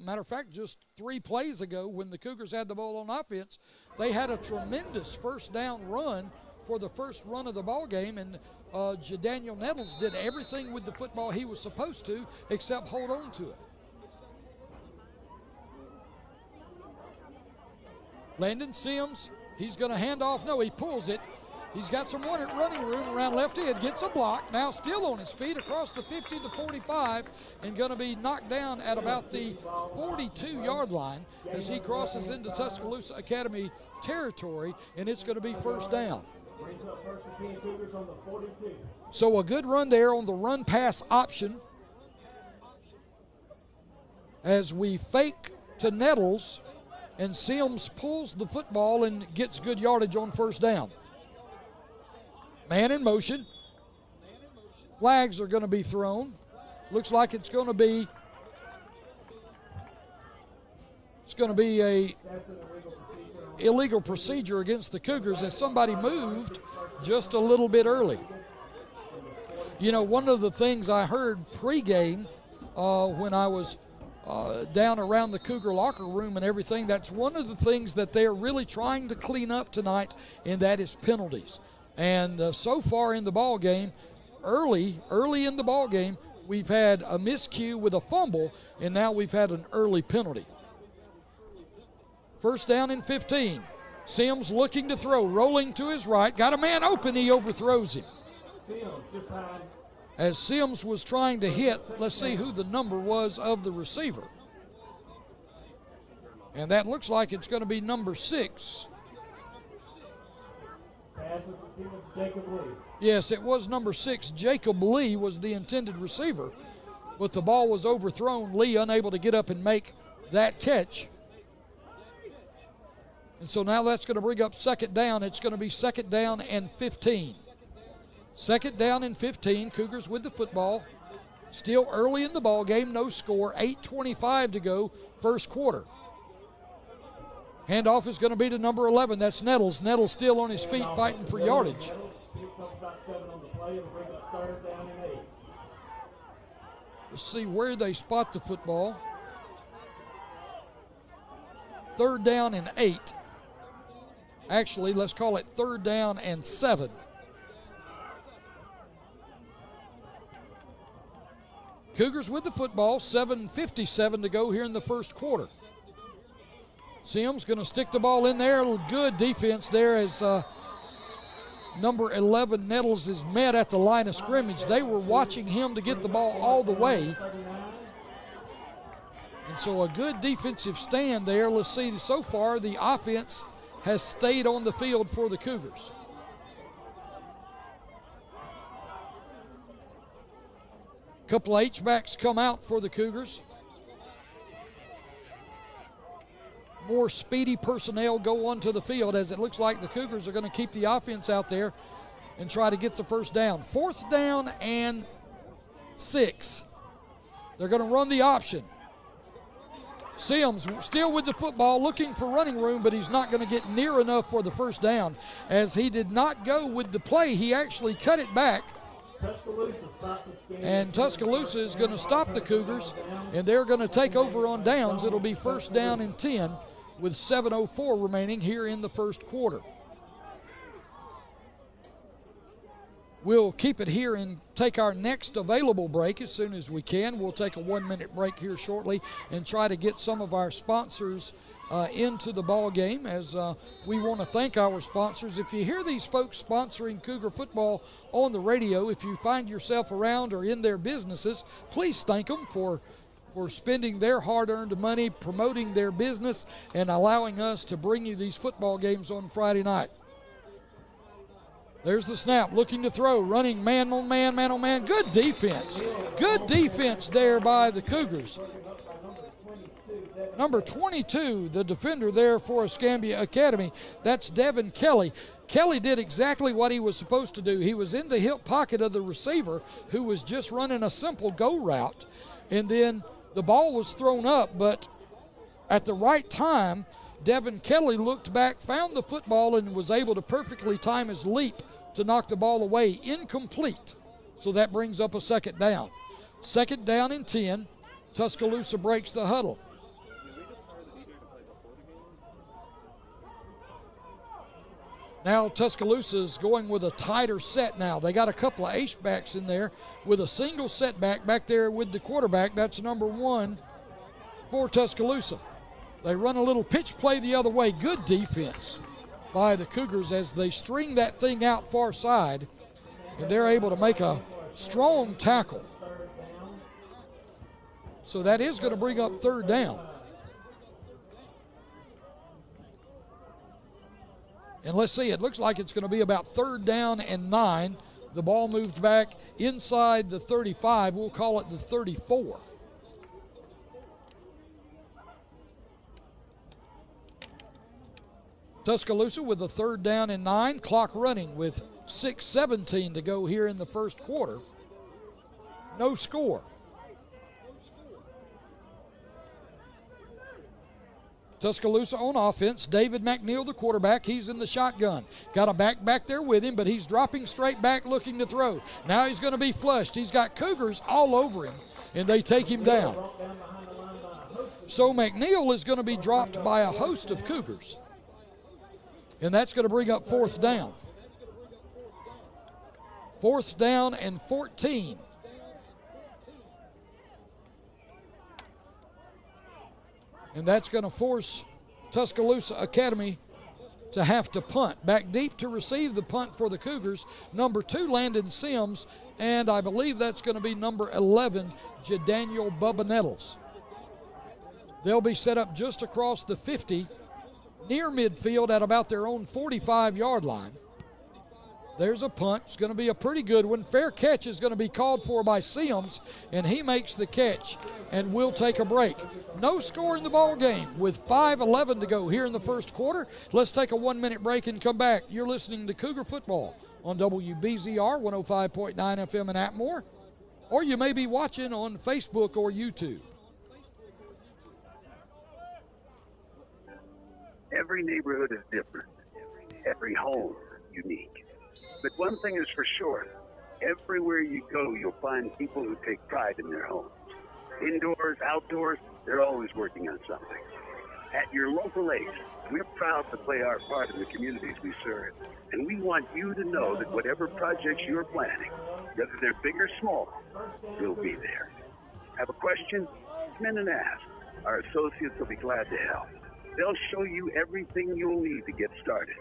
D: matter of fact, just 3 plays ago when the Cougars had the ball on offense, they had a tremendous first down run for the first run of the ball game, and Jadaniel Nettles did everything with the football he was supposed to except hold on to it. Landon Sims, he's going to hand off. No, he pulls it. He's got some running room around left head, gets a block, now still on his feet across the 50 to 45, and going to be knocked down at about the 42-yard line as he crosses into Tuscaloosa Academy territory, and it's going to be first down. So a good run there on the run-pass option as we fake to Nettles, and Sims pulls the football and gets good yardage on first down. Man in motion. Flags are going to be thrown. Looks like it's going to be a illegal procedure against the Cougars as somebody moved just a little bit early. You know, one of the things I heard pregame when I was down around the Cougar locker room and everything, that's one of the things that they're really trying to clean up tonight, and that is penalties. And so far in the ball game, early in the ball game, we've had a miscue with a fumble, and now we've had an early penalty. First down and 15. Sims looking to throw, rolling to his right. Got a man open, he overthrows him. As Sims was trying to hit, let's see who the number was of the receiver. And that looks like it's going to be number 6. Yes, it was number 6. Jacob Lee was the intended receiver, but the ball was overthrown. Lee unable to get up and make that catch. And so now that's going to bring up second down. It's going to be second down and 15. Second down and 15. Cougars with the football. Still early in the ball game, no score. 8:25 to go, first quarter. Handoff is going to be to number 11. That's Nettles. Nettles still on his feet fighting for yardage. Let's see where they spot the football. Third down and 8. Actually, let's call it third down and 7. Cougars with the football, 7:57 to go here in the first quarter. Sims going to stick the ball in there. Good defense there as number 11 Nettles is met at the line of scrimmage. They were watching him to get the ball all the way. And And so a good defensive stand there. Let's see, so far the offense has stayed on the field for the Cougars. Couple of H-backs come out for the Cougars. More speedy personnel go onto the field as it looks like the Cougars are going to keep the offense out there and try to get the first down. 4th down and 6. They're going to run the option. Sims still with the football, looking for running room, but he's not going to get near enough for the first down as he did not go with the play. He actually cut it back. And Tuscaloosa is going to stop the Cougars, and they're going to take over on downs. It'll be 1st down and 10 with 7:04 remaining here in the first quarter. We'll keep it here and take our next available break as soon as we can. We'll take a 1-minute break here shortly and try to get some of our sponsors into the ball game as we want to thank our sponsors. If you hear these folks sponsoring Cougar football on the radio, if you find yourself around or in their businesses, please thank them for spending their hard-earned money, promoting their business, and allowing us to bring you these football games on Friday night. There's the snap, looking to throw, running man on man, man on man. Good defense. Good defense there by the Cougars. Number 22, the defender there for Escambia Academy, that's Devin Kelly. Kelly did exactly what he was supposed to do. He was in the hip pocket of the receiver who was just running a simple go route, and then the ball was thrown up, but at the right time, Devin Kelly looked back, found the football, and was able to perfectly time his leap to knock the ball away. Incomplete. So that brings up a 2nd down. 2nd down and 10. Tuscaloosa breaks the huddle. Now Tuscaloosa is going with a tighter set now. They got a couple of H-backs in there with a single setback back there with the quarterback. That's number 1 for Tuscaloosa. They run a little pitch play the other way. Good defense by the Cougars as they string that thing out far side, and they're able to make a strong tackle. So that is going to bring up 3rd down. And let's see, it looks like it's going to be about 3rd down and 9. The ball moved back inside the 35. We'll call it the 34. Tuscaloosa with a 3rd down and 9. Clock running with 6:17 to go here in the first quarter. No score. Tuscaloosa on offense. David McNeil, the quarterback. He's in the shotgun. Got a back there with him, but he's dropping straight back looking to throw. Now he's going to be flushed. He's got Cougars all over him, and they take him down. So McNeil is going to be dropped by a host of Cougars. And that's going to bring up 4th down. 4th down and 14. And that's going to force Tuscaloosa Academy to have to punt. Back deep to receive the punt for the Cougars, number 2, Landon Sims, and I believe that's going to be number 11, Jadaniel Bubba Nettles. They'll be set up just across the 50, near midfield at about their own 45-yard line. There's a punt. It's going to be a pretty good one. Fair catch is going to be called for by Sims, and he makes the catch, and we'll take a break. No score in the ball game with 5:11 to go here in the first quarter. Let's take a 1-minute break and come back. You're listening to Cougar Football on WBZR 105.9 FM in Atmore, or you may be watching on Facebook or YouTube.
J: Every neighborhood is different. Every home unique. But one thing is for sure, everywhere you go, you'll find people who take pride in their homes. Indoors, outdoors, they're always working on something. At your local Ace, we're proud to play our part in the communities we serve. And we want you to know that whatever projects you're planning, whether they're big or small, we'll be there. Have a question? Come in and ask. Our associates will be glad to help. They'll show you everything you'll need to get started.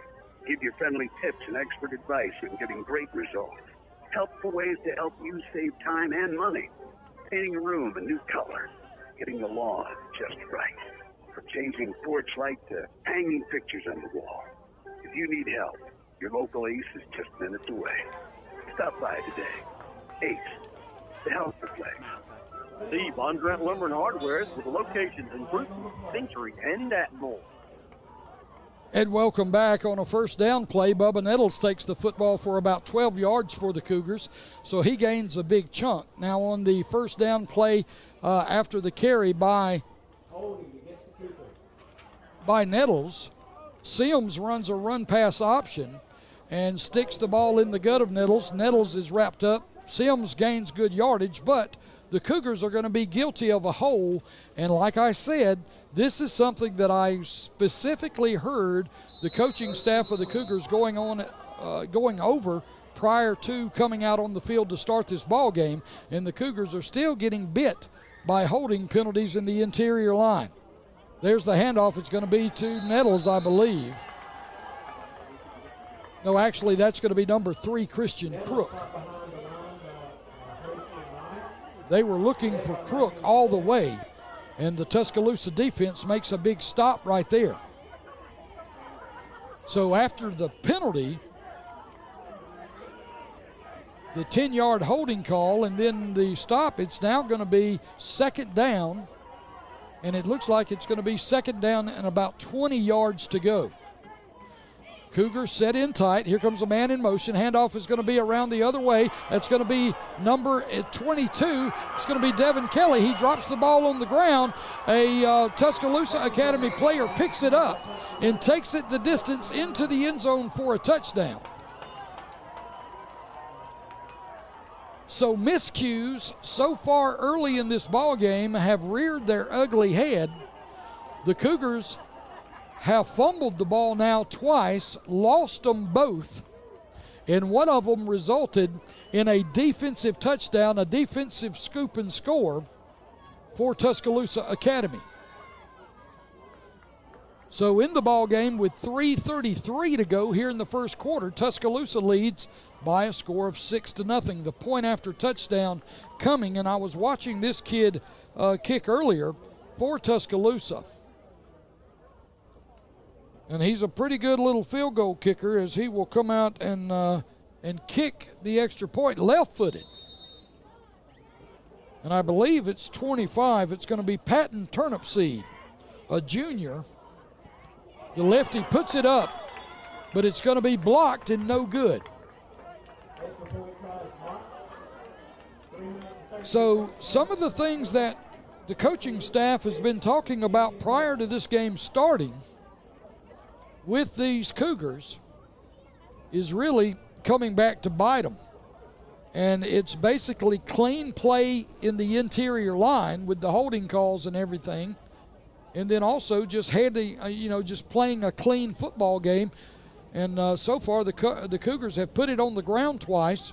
J: Give you friendly tips and expert advice on getting great results. Helpful ways to help you save time and money. Painting a room a new color. Getting the lawn,
L: just right. From changing porch light to hanging pictures on the wall. If you need help, your local Ace is just minutes away. Stop by today. Ace, the helpful place.
J: See Von Grant Lumber and Hardware with locations in Brewton, Century, and Atmore.
D: And welcome back. On a first down play, Bubba Nettles takes the football for about 12 yards for the Cougars, so he gains a big chunk. Now on the first down play after the carry by Nettles, Sims runs a run-pass option and sticks the ball in the gut of Nettles. Nettles is wrapped up. Sims gains good yardage, but the Cougars are going to be guilty of a hole, and like I said, this is something that I specifically heard the coaching staff of the Cougars going over prior to coming out on the field to start this ball game, and the Cougars are still getting bit by holding penalties in the interior line. There's the handoff. It's going to be to Nettles, I believe. No, actually, that's going to be number 3, Christian Crook. They were looking for Crook all the way, and the Tuscaloosa defense makes a big stop right there. So after the penalty, the 10-yard holding call, and then the stop, it's now going to be second down, and it looks like it's going to be second down and about 20 yards to go. Cougars set in tight. Here comes a man in motion. Handoff is going to be around the other way. That's going to be number 22. It's going to be Devin Kelly. He drops the ball on the ground. A Tuscaloosa Academy player picks it up and takes it the distance into the end zone for a touchdown. So miscues so far early in this ball game have reared their ugly head. The Cougars have fumbled the ball now twice, lost them both, and one of them resulted in a defensive touchdown, a defensive scoop and score for Tuscaloosa Academy. So in the ball game with 3:33 to go here in the first quarter, Tuscaloosa leads by a score of 6-0. The point after touchdown coming, and I was watching this kid kick earlier for Tuscaloosa. And he's a pretty good little field goal kicker, as he will come out and kick the extra point left-footed. And I believe it's 25. It's going to be Patton Turnipseed, a junior. The lefty puts it up, but it's going to be blocked and no good. So some of the things that the coaching staff has been talking about prior to this game starting with these Cougars is really coming back to bite them. And it's basically clean play in the interior line with the holding calls and everything. And then also just just playing a clean football game. And so far the Cougars have put it on the ground twice,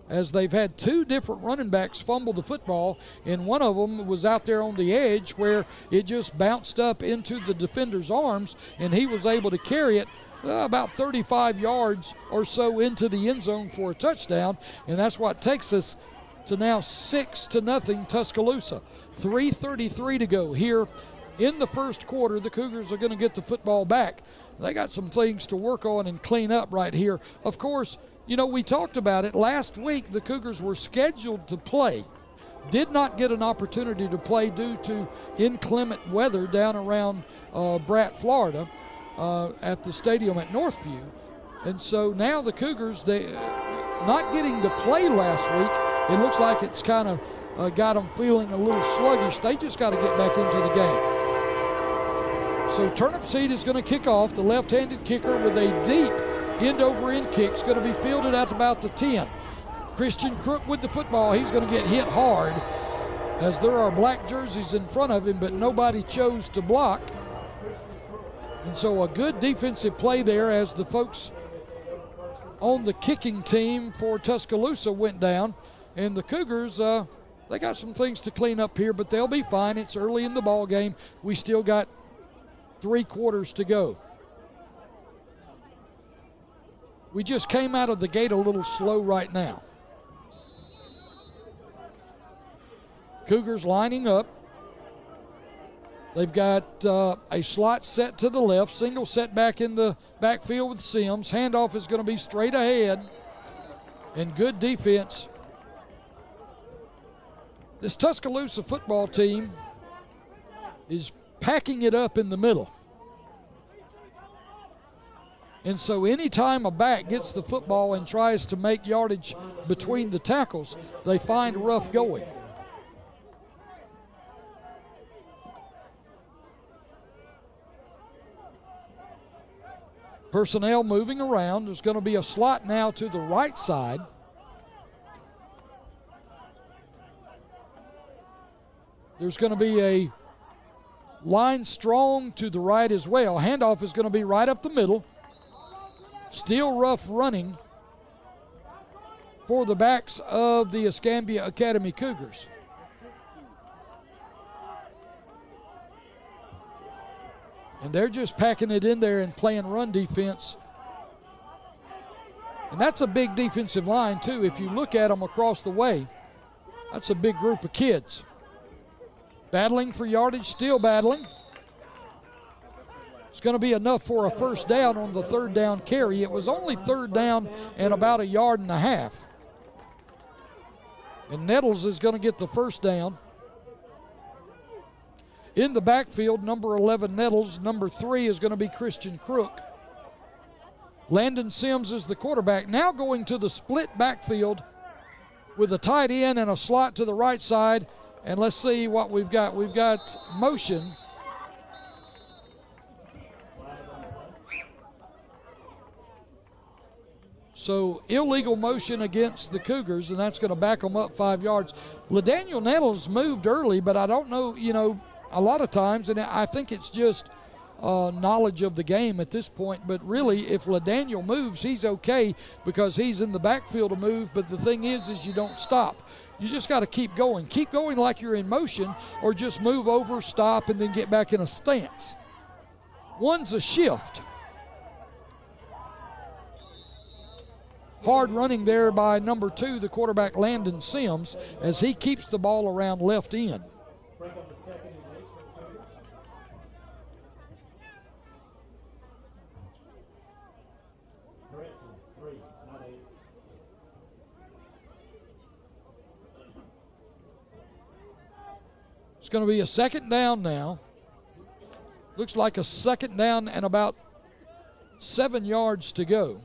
D: as they've had 2 different running backs fumble the football, and one of them was out there on the edge where it just bounced up into the defender's arms, and he was able to carry it about 35 yards or so into the end zone for a touchdown, and that's what takes us to now 6-0 Tuscaloosa. 3:33 to go here in the first quarter. The Cougars are going to get the football back. They got some things to work on and clean up right here. Of course, we talked about it. Last week, the Cougars were scheduled to play. Did not get an opportunity to play due to inclement weather down around Bratt, Florida, at the stadium at Northview. And so now the Cougars, they not getting to play last week, it looks like it's kind of got them feeling a little sluggish. They just got to get back into the game. So Turnipseed is going to kick off, the left-handed kicker with a deep end-over-end kick. Is going to be fielded at about the 10. Christian Crook with the football. He's going to get hit hard, as there are black jerseys in front of him, but nobody chose to block. And so a good defensive play there as the folks on the kicking team for Tuscaloosa went down. And the Cougars, they got some things to clean up here, but they'll be fine. It's early in the ball game. We still got 3 quarters to go. We just came out of the gate a little slow right now. Cougars lining up. They've got a slot set to the left, single set back in the backfield with Sims. Handoff is going to be straight ahead, and good defense. This Tuscaloosa football team is packing it up in the middle. And so anytime a back gets the football and tries to make yardage between the tackles, they find rough going. Personnel moving around. There's going to be a slot now to the right side. There's going to be a line strong to the right as well. Handoff is going to be right up the middle. Still rough running for the backs of the Escambia Academy Cougars. And they're just packing it in there and playing run defense. And that's a big defensive line, too. If you look at them across the way, that's a big group of kids. Battling for yardage, still battling. It's going to be enough for a first down on the third down carry. It was only third down and about 1.5 yards. And Nettles is going to get the first down. In the backfield, number 11 Nettles, number 3 is going to be Christian Crook. Landon Sims is the quarterback. Now going to the split backfield with a tight end and a slot to the right side. And let's see what we've got. We've got motion. So illegal motion against the Cougars, and that's going to back them up 5 yards. LaDaniel Nettles moved early, but I don't know, a lot of times, and I think it's just knowledge of the game at this point, but really if LaDaniel moves, he's okay because he's in the backfield to move, but the thing is you don't stop. You just got to keep going. Keep going like you're in motion, or just move over, stop, and then get back in a stance. One's a shift. Hard running there by number 2, the quarterback Landon Sims, as he keeps the ball around left end. It's going to be a second down now. Looks like a second down and about 7 yards to go.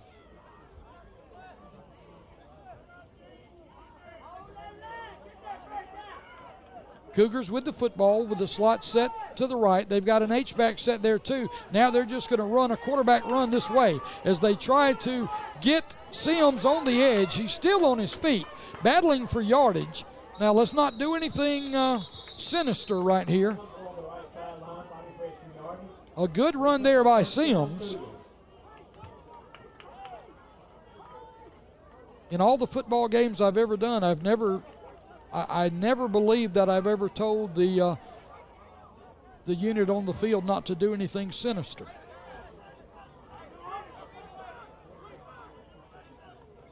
D: Cougars with the football with the slot set to the right. They've got an H-back set there too. Now they're just going to run a quarterback run this way as they try to get Sims on the edge. He's still on his feet, battling for yardage. Now let's not do anything sinister right here. A good run there by Sims. In all the football games I've ever done, I never believed that I've ever told the unit on the field not to do anything sinister.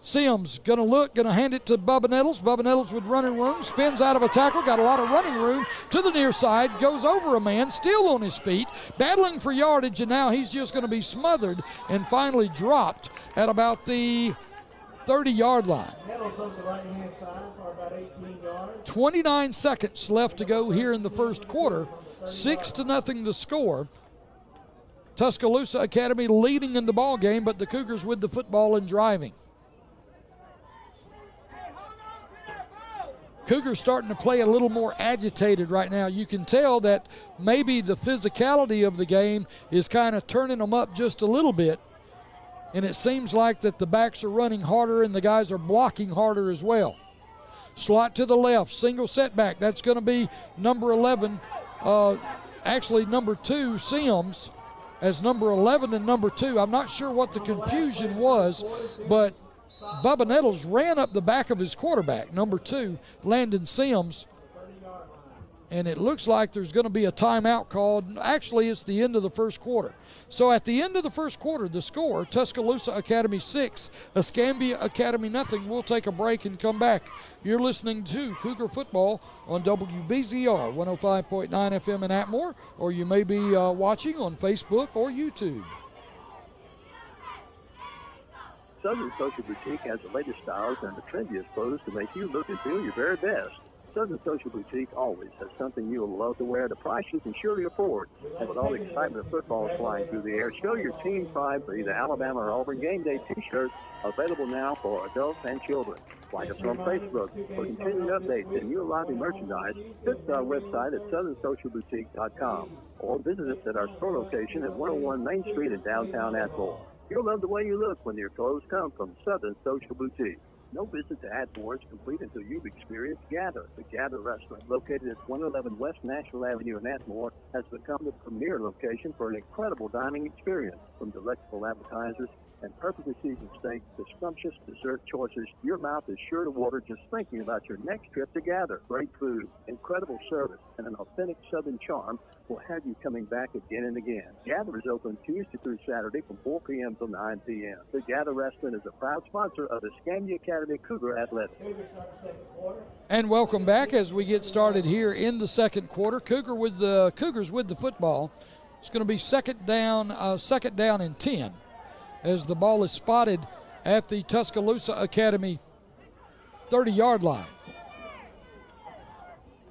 D: Sims going to hand it to Bubba Nettles. Bubba Nettles with running room, spins out of a tackle, got a lot of running room to the near side, goes over a man, still on his feet, battling for yardage, and now he's just going to be smothered and finally dropped at about the 30-yard line. 29 seconds left to go here in the first quarter. 6-0 the score. Tuscaloosa Academy leading in the ball game, but the Cougars with the football and driving. Cougars starting to play a little more agitated right now. You can tell that maybe the physicality of the game is kind of turning them up just a little bit. And it seems like that the backs are running harder and the guys are blocking harder as well. Slot to the left, single setback. That's going to be number 11, actually number 2, Sims, as number 11 and number 2. I'm not sure what the confusion was, but Bubba Nettles ran up the back of his quarterback, number 2, Landon Sims. And it looks like there's going to be a timeout called. Actually, it's the end of the first quarter. So at the end of the first quarter, the score, Tuscaloosa Academy 6, Escambia Academy nothing. We'll take a break and come back. You're listening to Cougar Football on WBZR 105.9 FM in Atmore, or you may be watching on Facebook or YouTube.
I: Southern Social Boutique has the latest styles and the trendiest clothes to make you look and feel your very best. Southern Social Boutique always has something you'll love to wear at a price you can surely afford. And with all the excitement of football flying through the air, show your team pride for either Alabama or Auburn game day t-shirts, available now for adults and children. Like us on Facebook for continued updates and new lively merchandise. Visit our website at southernsocialboutique.com or visit us at our store location at 101 Main Street in downtown Atmore. You'll love the way you look when your clothes come from Southern Social Boutique. No visit to Atmore is complete until you've experienced Gather. The Gather restaurant, located at 111 West National Avenue in Atmore, has become the premier location for an incredible dining experience. From delectable appetizers and perfectly seasoned steak to scrumptious dessert choices, your mouth is sure to water just thinking about your next trip to Gather. Great food, incredible service, and an authentic Southern charm will have you coming back again and again. Gather is open Tuesday through Saturday from 4 p.m. till 9 p.m. The Gather Restaurant is a proud sponsor of the Escambia Academy Cougar Athletics.
D: And welcome back as we get started here in the second quarter. Cougars with the football. It's going to be second down and 10 as the ball is spotted at the Tuscaloosa Academy 30-yard line.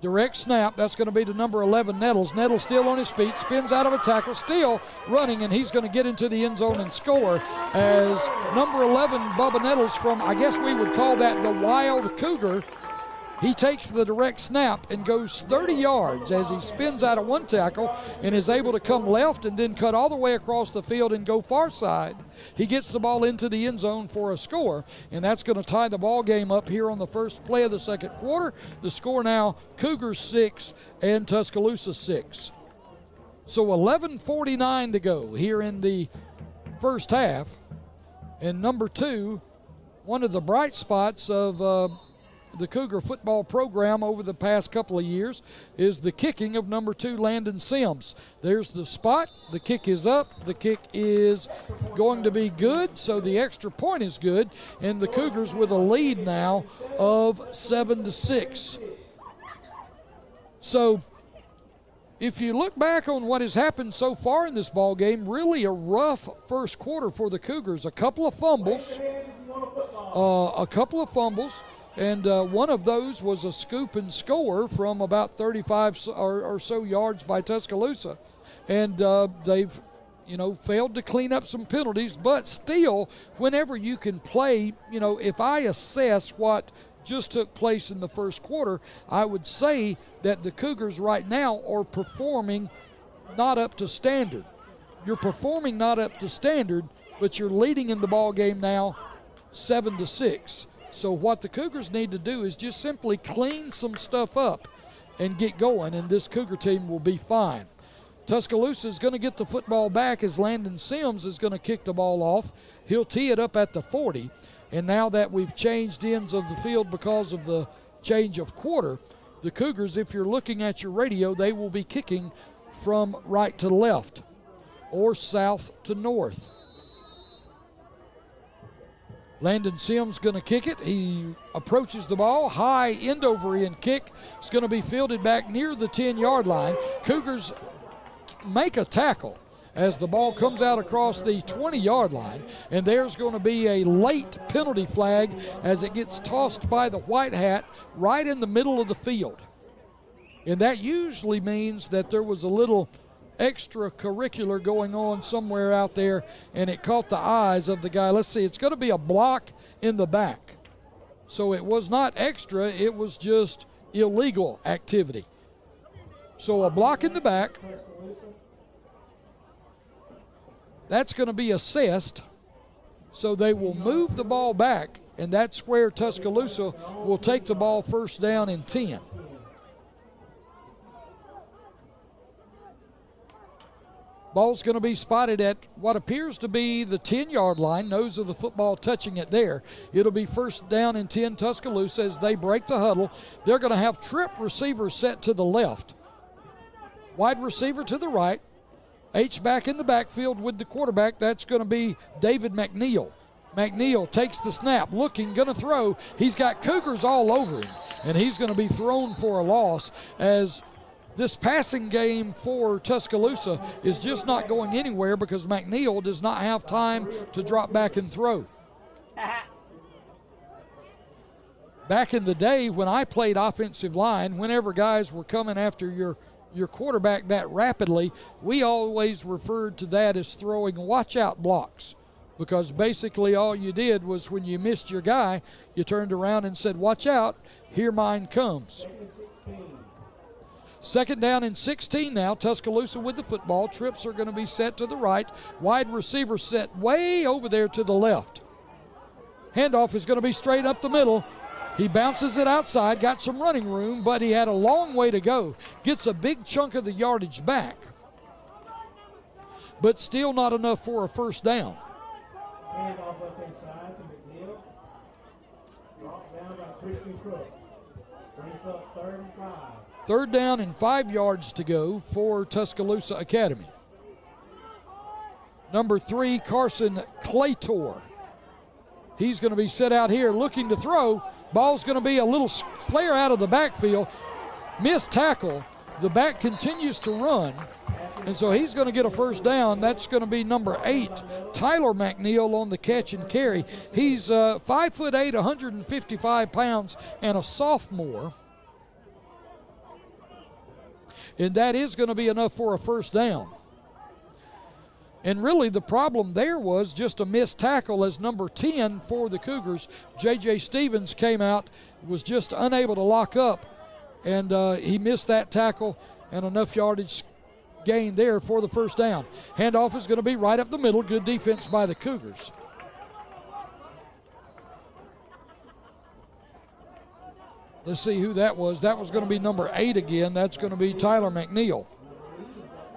D: Direct snap, that's going to be to number 11, Nettles. Nettles still on his feet, spins out of a tackle, still running, and he's going to get into the end zone and score as number 11, Bubba Nettles from, I guess we would call that the Wild Cougar. He takes the direct snap and goes 30 yards as he spins out of one tackle and is able to come left and then cut all the way across the field and go far side. He gets the ball into the end zone for a score, and that's going to tie the ball game up here on the first play of the second quarter. The score now, Cougars 6 and Tuscaloosa 6. So 11:49 to go here in the first half. And number 2, one of the bright spots of the Cougar football program over the past couple of years is the kicking of number 2, Landon Sims. There's the spot. The kick is up. The kick is going to be good, so the extra point is good, and the Cougars with a lead now of 7-6. So if you look back on what has happened so far in this ball game, really a rough first quarter for the Cougars. A couple of fumbles. And one of those was a scoop and score from about 35 or so yards by Tuscaloosa. And they've, failed to clean up some penalties. But still, whenever you can play, if I assess what just took place in the first quarter, I would say that the Cougars right now are performing not up to standard. You're performing not up to standard, but you're leading in the ball game now 7-6. So what the Cougars need to do is just simply clean some stuff up and get going, and this Cougar team will be fine. Tuscaloosa is going to get the football back as Landon Sims is going to kick the ball off. He'll tee it up at the 40, and now that we've changed ends of the field because of the change of quarter, the Cougars, if you're looking at your radio, they will be kicking from right to left or south to north. Landon Sims going to kick it. He approaches the ball. High end over end kick. It's going to be fielded back near the 10-yard line. Cougars make a tackle as the ball comes out across the 20-yard line. And there's going to be a late penalty flag as it gets tossed by the white hat right in the middle of the field. And that usually means that there was a little extracurricular going on somewhere out there, and it caught the eyes of the guy. Let's see, it's going to be a block in the back. So it was not extra, it was just illegal activity. So a block in the back. That's going to be assessed. So they will move the ball back, and that's where Tuscaloosa will take the ball first down and 10. Ball's going to be spotted at what appears to be the 10-yard line. Nose of the football touching it there. It'll be first down and 10 Tuscaloosa as they break the huddle. They're going to have trip receiver set to the left. Wide receiver to the right. H-back in the backfield with the quarterback. That's going to be David McNeil. McNeil takes the snap, looking, going to throw. He's got Cougars all over him, and he's going to be thrown for a loss, as this passing game for Tuscaloosa is just not going anywhere because McNeil does not have time to drop back and throw. Back in the day when I played offensive line, whenever guys were coming after your quarterback that rapidly, we always referred to that as throwing watch-out blocks, because basically all you did was when you missed your guy, you turned around and said, watch out, here mine comes. Second down and 16 now. Tuscaloosa with the football. Trips are going to be set to the right. Wide receiver set way over there to the left. Handoff is going to be straight up the middle. He bounces it outside, got some running room, but he had a long way to go. Gets a big chunk of the yardage back, but still not enough for a first down.
M: Hand off up inside to McNeil. Brought down by Christian Crook. Brings up 3rd and 5.
D: Third down and 5 yards to go for Tuscaloosa Academy. Number 3, Carson Claytor. He's going to be set out here looking to throw. Ball's going to be a little flare out of the backfield. Missed tackle. The back continues to run, and so he's going to get a first down. That's going to be number 8, Tyler McNeil, on the catch and carry. He's 5'8", 155 pounds, and a sophomore. And that is going to be enough for a first down. And really the problem there was just a missed tackle, as number 10 for the Cougars, J.J. Stevens, came out, was just unable to lock up, and he missed that tackle, and enough yardage gain there for the first down. Handoff is going to be right up the middle. Good defense by the Cougars. Let's see who that was. That was going to be number 8 again. That's going to be Tyler McNeil.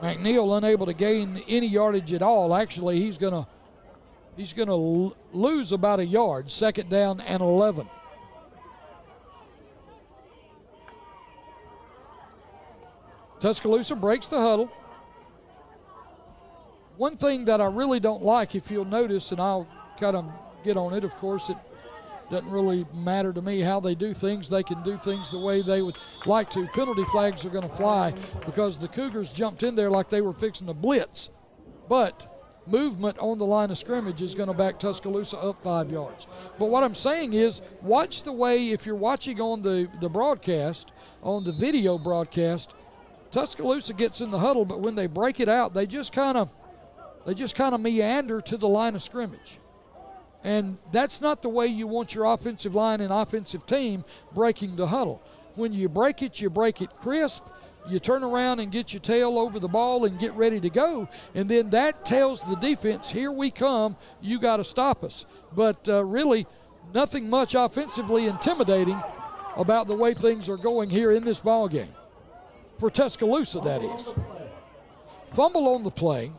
D: McNeil unable to gain any yardage at all. Actually, he's going to lose about a yard. Second down and 11. Tuscaloosa breaks the huddle. One thing that I really don't like, if you'll notice, and I'll kind of get on it, of course, it doesn't really matter to me how they do things. They can do things the way they would like to. Penalty flags are going to fly because the Cougars jumped in there like they were fixing to blitz. But movement on the line of scrimmage is going to back Tuscaloosa up 5 yards. But what I'm saying is, watch the way, if you're watching on the broadcast, on the video broadcast, Tuscaloosa gets in the huddle, but when they break it out, they just kind of meander to the line of scrimmage. And that's not the way you want your offensive line and offensive team breaking the huddle. When you break it crisp. You turn around and get your tail over the ball and get ready to go. And then that tells the defense, here we come, you got to stop us. But really, nothing much offensively intimidating about the way things are going here in this ball game. For Tuscaloosa, that is. Fumble on the play.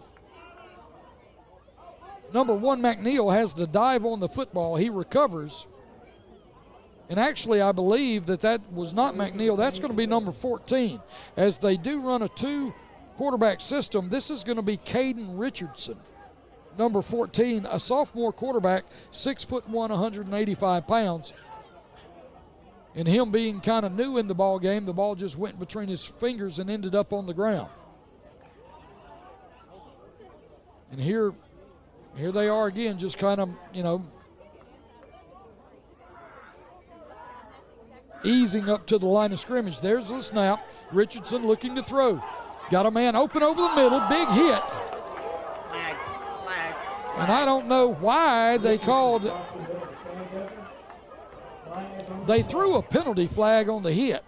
D: Number 1, McNeil, has to dive on the football. He recovers. And actually, I believe that was not McNeil. That's going to be number 14. As they do run a 2-quarterback system, this is going to be Caden Richardson, number 14, a sophomore quarterback, 6'1", 185 pounds. And him being kind of new in the ball game, the ball just went between his fingers and ended up on the ground. And here they are again, just kind of, easing up to the line of scrimmage. There's the snap. Richardson looking to throw. Got a man open over the middle. Big hit. And I don't know why they threw a penalty flag on the hit.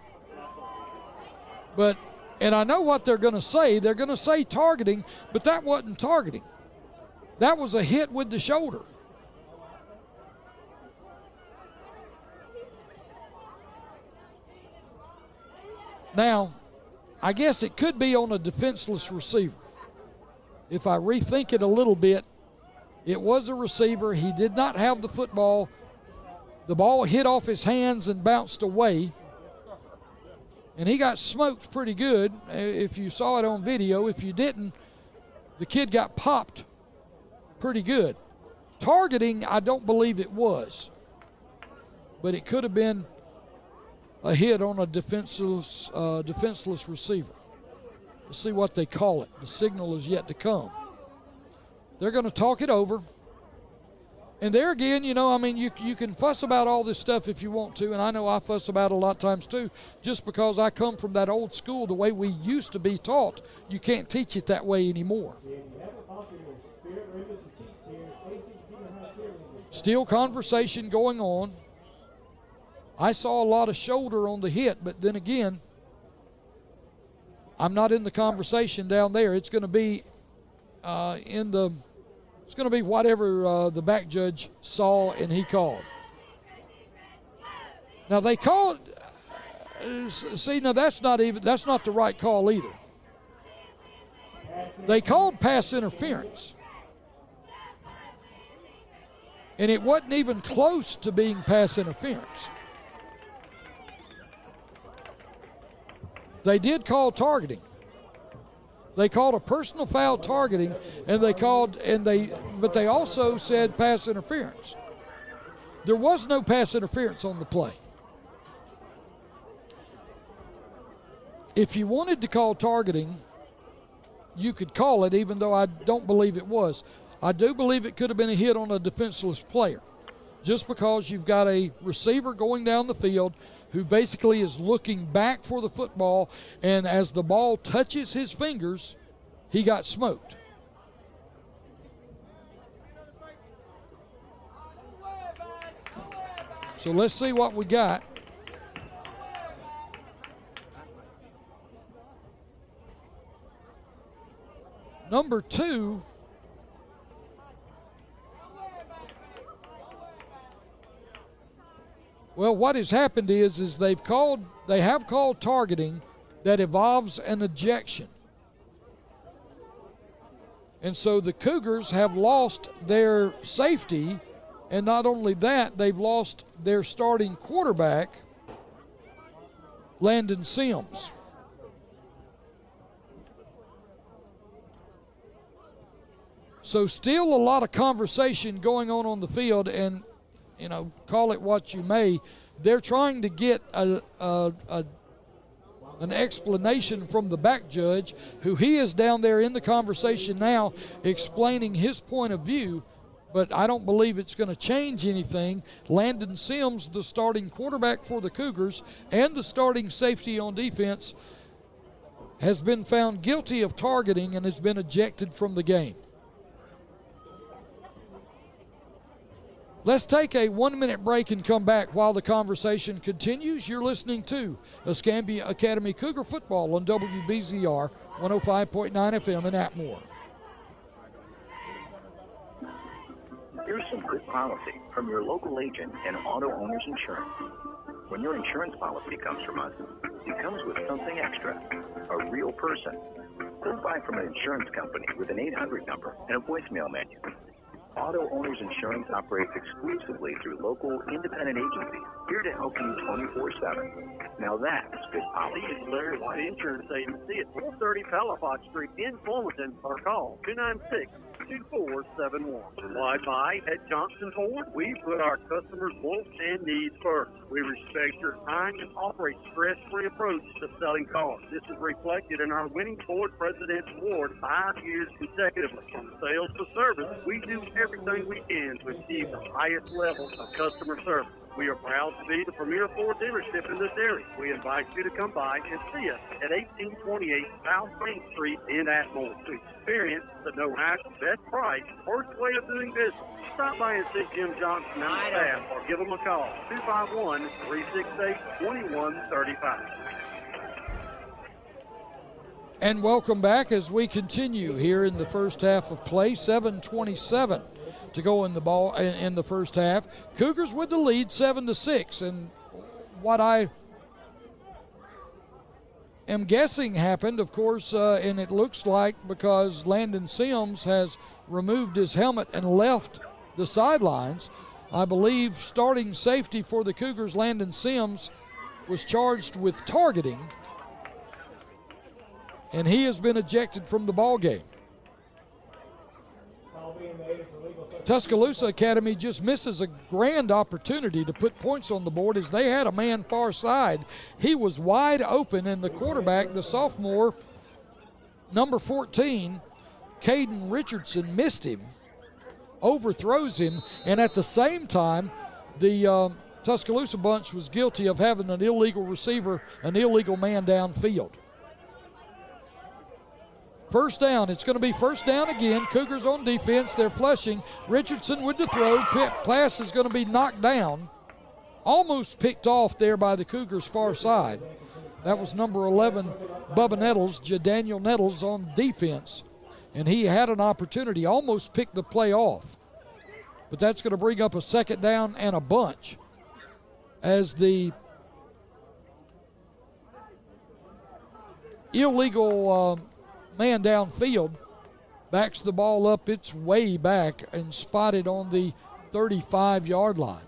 D: And I know what they're going to say. They're going to say targeting, but that wasn't targeting. That was a hit with the shoulder. Now, I guess it could be on a defenseless receiver. If I rethink it a little bit, it was a receiver. He did not have the football. The ball hit off his hands and bounced away. And he got smoked pretty good if you saw it on video. If you didn't, the kid got popped pretty good. Targeting, I don't believe it was. But it could have been a hit on a defenseless receiver. Let's see what they call it. The signal is yet to come. They're going to talk it over. And there again, you know, I mean, you can fuss about all this stuff if you want to, and I know I fuss about it a lot of times too, just because I come from that old school, the way we used to be taught. You can't teach it that way anymore. Still conversation going on. I saw a lot of shoulder on the hit, but then again, I'm not in the conversation down there. It's going to be it's going to be whatever the back judge saw and he called. Now they called. See, now that's not the right call either. They called pass interference, and it wasn't even close to being pass interference. They did call targeting. They called a personal foul targeting, but they also said pass interference. There was no pass interference on the play. If you wanted to call targeting, you could call it, even though I don't believe it was. I do believe it could have been a hit on a defenseless player, just because you've got a receiver going down the field who basically is looking back for the football, and as the ball touches his fingers, he got smoked. So let's see what we got. Number 2, well, what has happened is they have called targeting that involves an ejection. And so the Cougars have lost their safety, and not only that, they've lost their starting quarterback, Landon Sims. So still a lot of conversation going on the field, and you know, call it what you may, they're trying to get an explanation from the back judge, who he is down there in the conversation now explaining his point of view, but I don't believe it's going to change anything. Landon Sims, the starting quarterback for the Cougars and the starting safety on defense, has been found guilty of targeting and has been ejected from the game. Let's take a 1-minute break and come back while the conversation continues. You're listening to Escambia Academy Cougar Football on WBZR 105.9 FM in Atmore.
P: Here's some good policy from your local agent and Auto Owners Insurance. When your insurance policy comes from us, it comes with something extra, a real person. Go buy from an insurance company with an 800 number and a voicemail menu. Auto Owners Insurance operates exclusively through local independent agencies, here to help you 24/7. Now that's good policy.
J: It's Larry White Insurance Agency at 430 Palafox Street in Fullerton, or call 296-2471. Wi-Fi at Johnston Ford. We put our customers' wants and needs first. We respect your time and offer a stress-free approach to selling cars. This is reflected in our winning Ford President's Award 5 years consecutively. From sales to service, we do everything we can to achieve the highest level of customer service. We are proud to be the premier Ford dealership in this area. We invite you to come by and see us at 1828 South Main Street in Atmore. To experience the no-hack, best price, first way of doing business, stop by and see Jim Johnson and his staff, or give them a call, 251-368-2135.
D: And welcome back as we continue here in the first half of play. 7:27 to go in the first half. Cougars with the lead 7-6, and what I am guessing happened, of course, and it looks like because Landon Sims has removed his helmet and left the sidelines, I believe starting safety for the Cougars, Landon Sims, was charged with targeting, and he has been ejected from the ball game. Tuscaloosa Academy just misses a grand opportunity to put points on the board as they had a man far side. He was wide open, and the quarterback, the sophomore, number 14, Caden Richardson, missed him, overthrows him, and at the same time, the Tuscaloosa bunch was guilty of having an illegal receiver, an illegal man downfield. First down, it's going to be first down again. Cougars on defense, they're flushing. Richardson with the throw. Pass is going to be knocked down. Almost picked off there by the Cougars' far side. That was number 11, Bubba Nettles, Daniel Nettles on defense. And he had an opportunity, almost picked the play off. But that's going to bring up a second down and a bunch as the illegal man downfield backs the ball up. It's way back and spotted on the 35-yard line.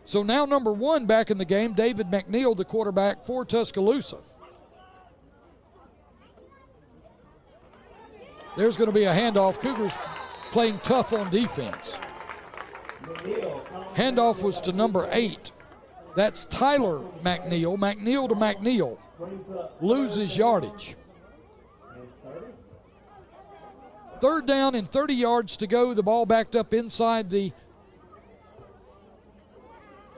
D: So now number 1 back in the game, David McNeil, the quarterback for Tuscaloosa. There's going to be a handoff. Cougars playing tough on defense. Handoff was to number 8. That's Tyler McNeil. McNeil to McNeil. Loses yardage. Third down and 30 yards to go. The ball backed up inside the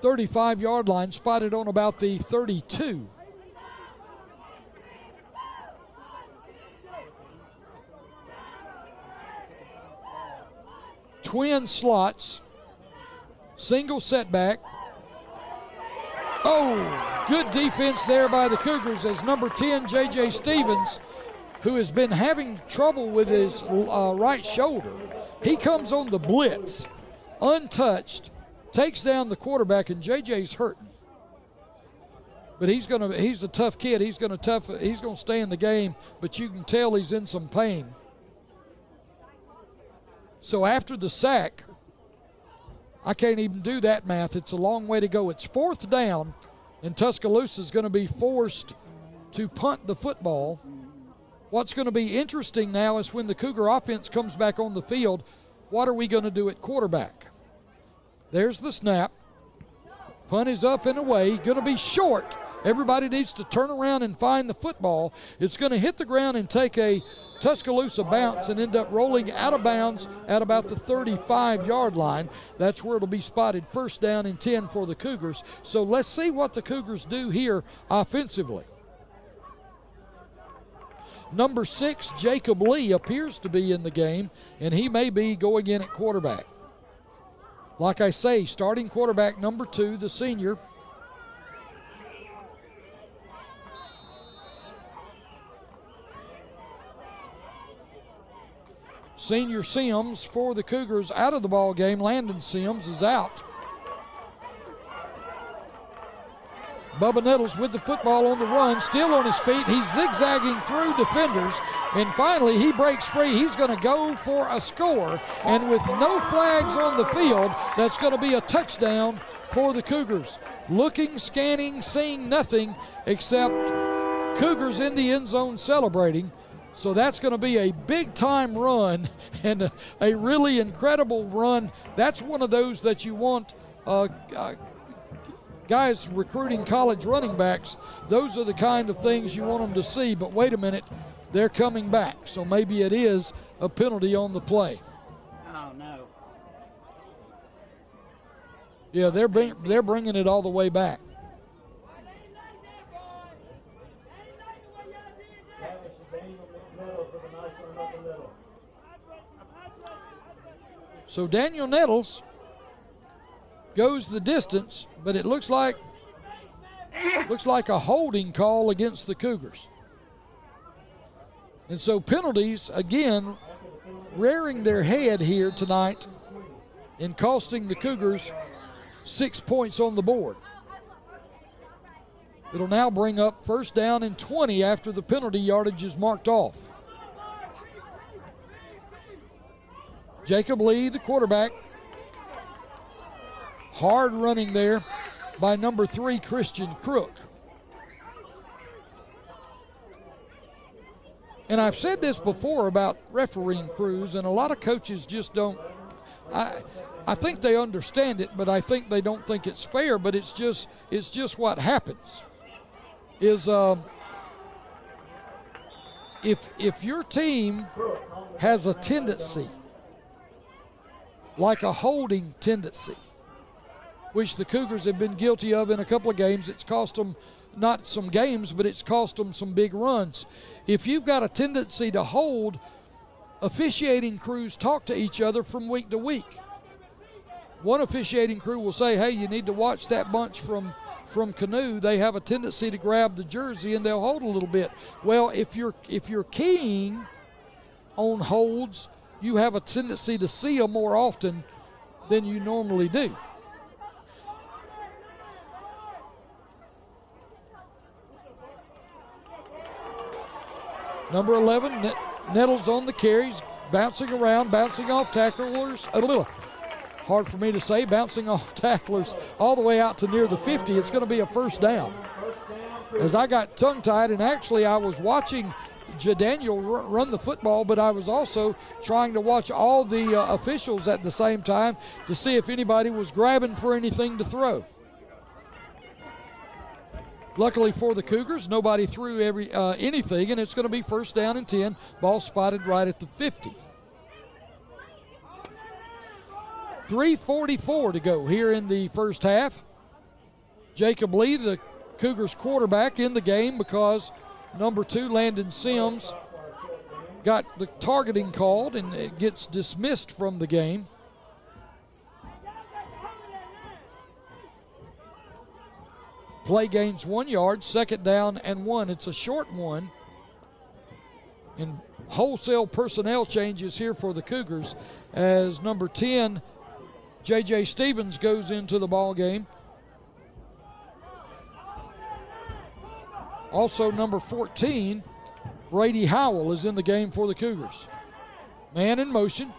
D: 35-yard line, spotted on about the 32. Twin slots. Single setback. Oh, good defense there by the Cougars as number 10, J.J. Stevens, who has been having trouble with his right shoulder. He comes on the blitz, untouched, takes down the quarterback, and J.J.'s hurting. But he's a tough kid. He's going to stay in the game, but you can tell he's in some pain. So after the sack, I can't even do that math. It's a long way to go. It's fourth down, and Tuscaloosa is going to be forced to punt the football. What's going to be interesting now is when the Cougar offense comes back on the field, what are we going to do at quarterback? There's the snap. Punt is up and away. Going to be short. Everybody needs to turn around and find the football. It's going to hit the ground and take a Tuscaloosa bounce and end up rolling out of bounds at about the 35-yard line. That's where it'll be spotted first down and 10 for the Cougars. So let's see what the Cougars do here offensively. Number 6, Jacob Lee, appears to be in the game, and he may be going in at quarterback. Like I say, starting quarterback number 2, the senior. Senior Sims for the Cougars out of the ball game. Landon Sims is out. Bubba Nettles with the football on the run, still on his feet. He's zigzagging through defenders, and finally he breaks free. He's going to go for a score, and with no flags on the field, that's going to be a touchdown for the Cougars. Looking, scanning, seeing nothing except Cougars in the end zone celebrating. So that's going to be a big-time run and a really incredible run. That's one of those that you want guys recruiting college running backs. Those are the kind of things you want them to see. But wait a minute, they're coming back. So maybe it is a penalty on the play.
Q: Oh, no.
D: Yeah, they're bringing it all the way back. So Daniel Nettles goes the distance, but it looks like a holding call against the Cougars. And so penalties, again, rearing their head here tonight and costing the Cougars 6 points on the board. It'll now bring up first down and 20 after the penalty yardage is marked off. Jacob Lee, the quarterback. Hard running there by number 3, Christian Crook. And I've said this before about refereeing crews, and a lot of coaches just don't. I think they understand it, but I think they don't think it's fair. But it's just what happens. Is if your team has a tendency, like a holding tendency, which the Cougars have been guilty of in a couple of games, it's cost them not some games, but it's cost them some big runs. If you've got a tendency to hold, officiating crews talk to each other from week to week. One officiating crew will say, hey, you need to watch that bunch from Canoe. They have a tendency to grab the jersey and they'll hold a little bit. Well, if you're keying on holds, you have a tendency to see them more often than you normally do. Number 11, Nettles on the carries, bouncing around, bouncing off tacklers. A little hard for me to say, bouncing off tacklers all the way out to near the 50. It's going to be a first down. As I got tongue-tied, and actually I was watching Jadaniel run the football, but I was also trying to watch all the officials at the same time to see if anybody was grabbing for anything to throw. Luckily for the Cougars, nobody threw anything, and it's going to be first down and 10. Ball spotted right at the 50. 3:44 to go here in the first half. Jacob Lee, the Cougars quarterback, in the game because number 2, Landon Sims, got the targeting called and it gets dismissed from the game. Play gains 1 yard, second down and 1. It's a short one. And wholesale personnel changes here for the Cougars as number 10, J.J. Stevens, goes into the ball game. Also number 14, Brady Howell, is in the game for the Cougars. Man in motion.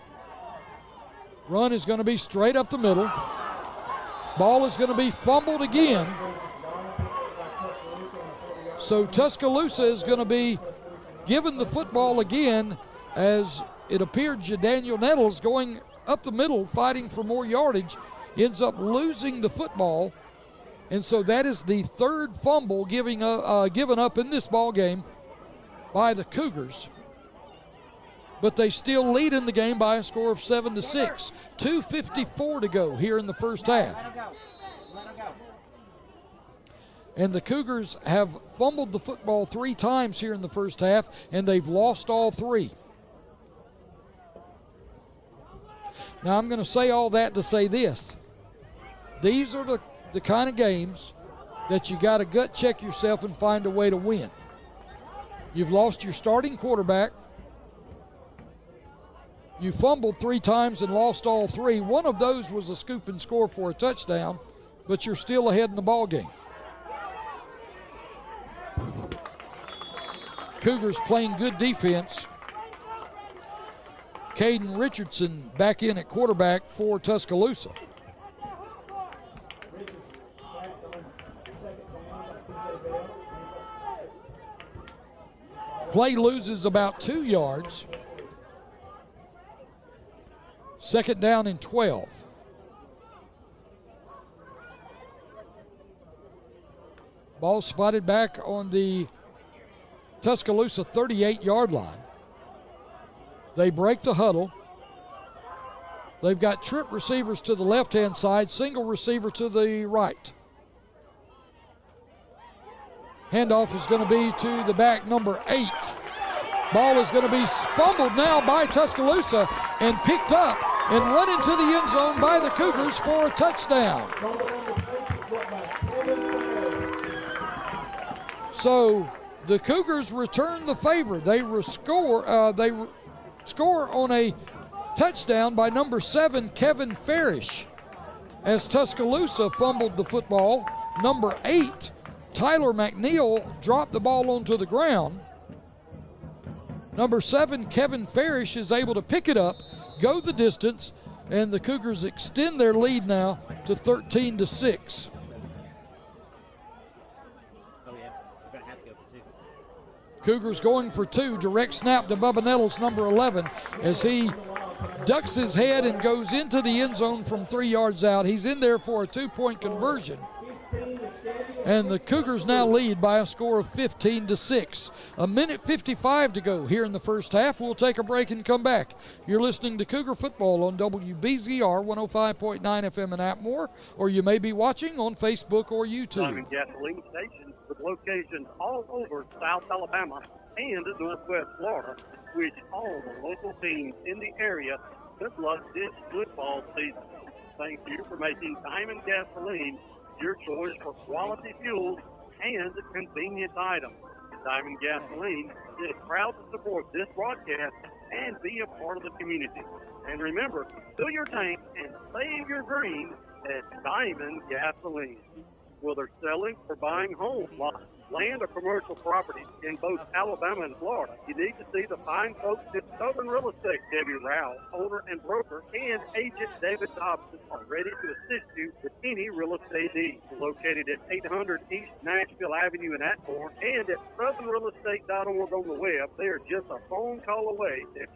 D: Run is going to be straight up the middle. Ball is going to be fumbled again. So Tuscaloosa is going to be given the football again, as it appeared Jadaniel Nettles, going up the middle, fighting for more yardage, ends up losing the football. And so that is the third fumble given up in this ball game by the Cougars. But they still lead in the game by a score of 7-6. 2:54 to go here in the first half. And the Cougars have fumbled the football 3 times here in the first half, and they've lost all 3. Now, I'm going to say all that to say this. These are the kind of games that you got to gut check yourself and find a way to win. You've lost your starting quarterback. You fumbled 3 times and lost all 3. One of those was a scoop and score for a touchdown, but you're still ahead in the ball game. Cougars playing good defense. Caden Richardson back in at quarterback for Tuscaloosa. Play loses about 2 yards. Second down and 12. Ball spotted back on the Tuscaloosa 38-yard line. They break the huddle. They've got trip receivers to the left-hand side, single receiver to the right. Handoff is going to be to the back, number 8. Ball is going to be fumbled now by Tuscaloosa and picked up and run into the end zone by the Cougars for a touchdown. So the Cougars return the favor. They score on a touchdown by number 7, Kevin Farish, as Tuscaloosa fumbled the football. Number 8, Tyler McNeil, dropped the ball onto the ground. Number 7, Kevin Farish, is able to pick it up, go the distance, and the Cougars extend their lead now to 13-6. Cougars going for 2. Direct snap to Bubba Nettles, number 11, as he ducks his head and goes into the end zone from 3 yards out. He's in there for a 2-point conversion. And the Cougars now lead by a score of 15-6. A minute 55 to go here in the first half. We'll take a break and come back. You're listening to Cougar Football on WBZR 105.9 FM in Atmore, or you may be watching on Facebook or YouTube.
J: Diamond Gasoline Station with locations all over South Alabama and Northwest Florida, which all the local teams in the area just love this football season. Thank you for making Diamond Gasoline your choice for quality fuel and convenience items. Diamond Gasoline is proud to support this broadcast and be a part of the community. And remember, fill your tank and save your dreams at Diamond Gasoline. Whether selling or buying homes, lots, land, or commercial property in both Alabama and Florida, you need to see the fine folks at Southern Real Estate. Debbie Rao, owner and broker, and agent David Dobson are ready to assist you with any real estate needs. Located at 800 East Nashville Avenue in Atmore and at southernrealestate.org on the web, they are just a phone call away at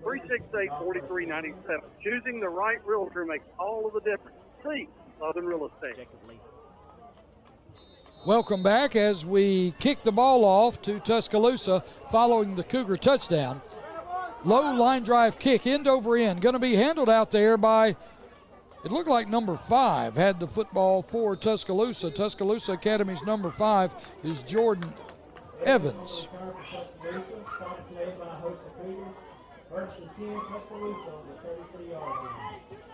J: 251-368-4397. Choosing the right realtor makes all of the difference. See Southern Real Estate.
D: Welcome back as we kick the ball off to Tuscaloosa following the Cougar touchdown. Low line drive kick, end over end. Going to be handled out there by, it looked like number 5 had the football for Tuscaloosa. Tuscaloosa Academy's number 5 is Jordan Evans.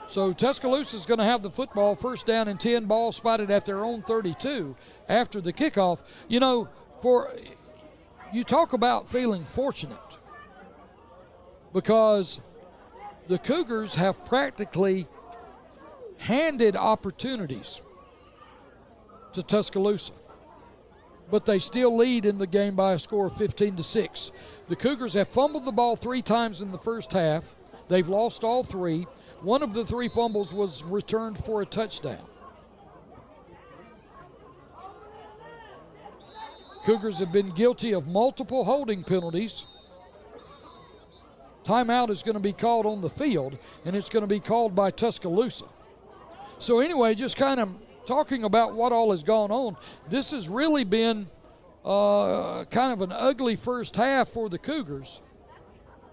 D: So Tuscaloosa's going to have the football, first down and 10, ball spotted at their own 32 after the kickoff. You know, you talk about feeling fortunate because the Cougars have practically handed opportunities to Tuscaloosa, but they still lead in the game by a score of 15-6. The Cougars have fumbled the ball 3 times in the first half. They've lost all 3. One of the 3 fumbles was returned for a touchdown. Cougars have been guilty of multiple holding penalties. Timeout is going to be called on the field, and it's going to be called by Tuscaloosa. So anyway, just kind of talking about what all has gone on, this has really been kind of an ugly first half for the Cougars.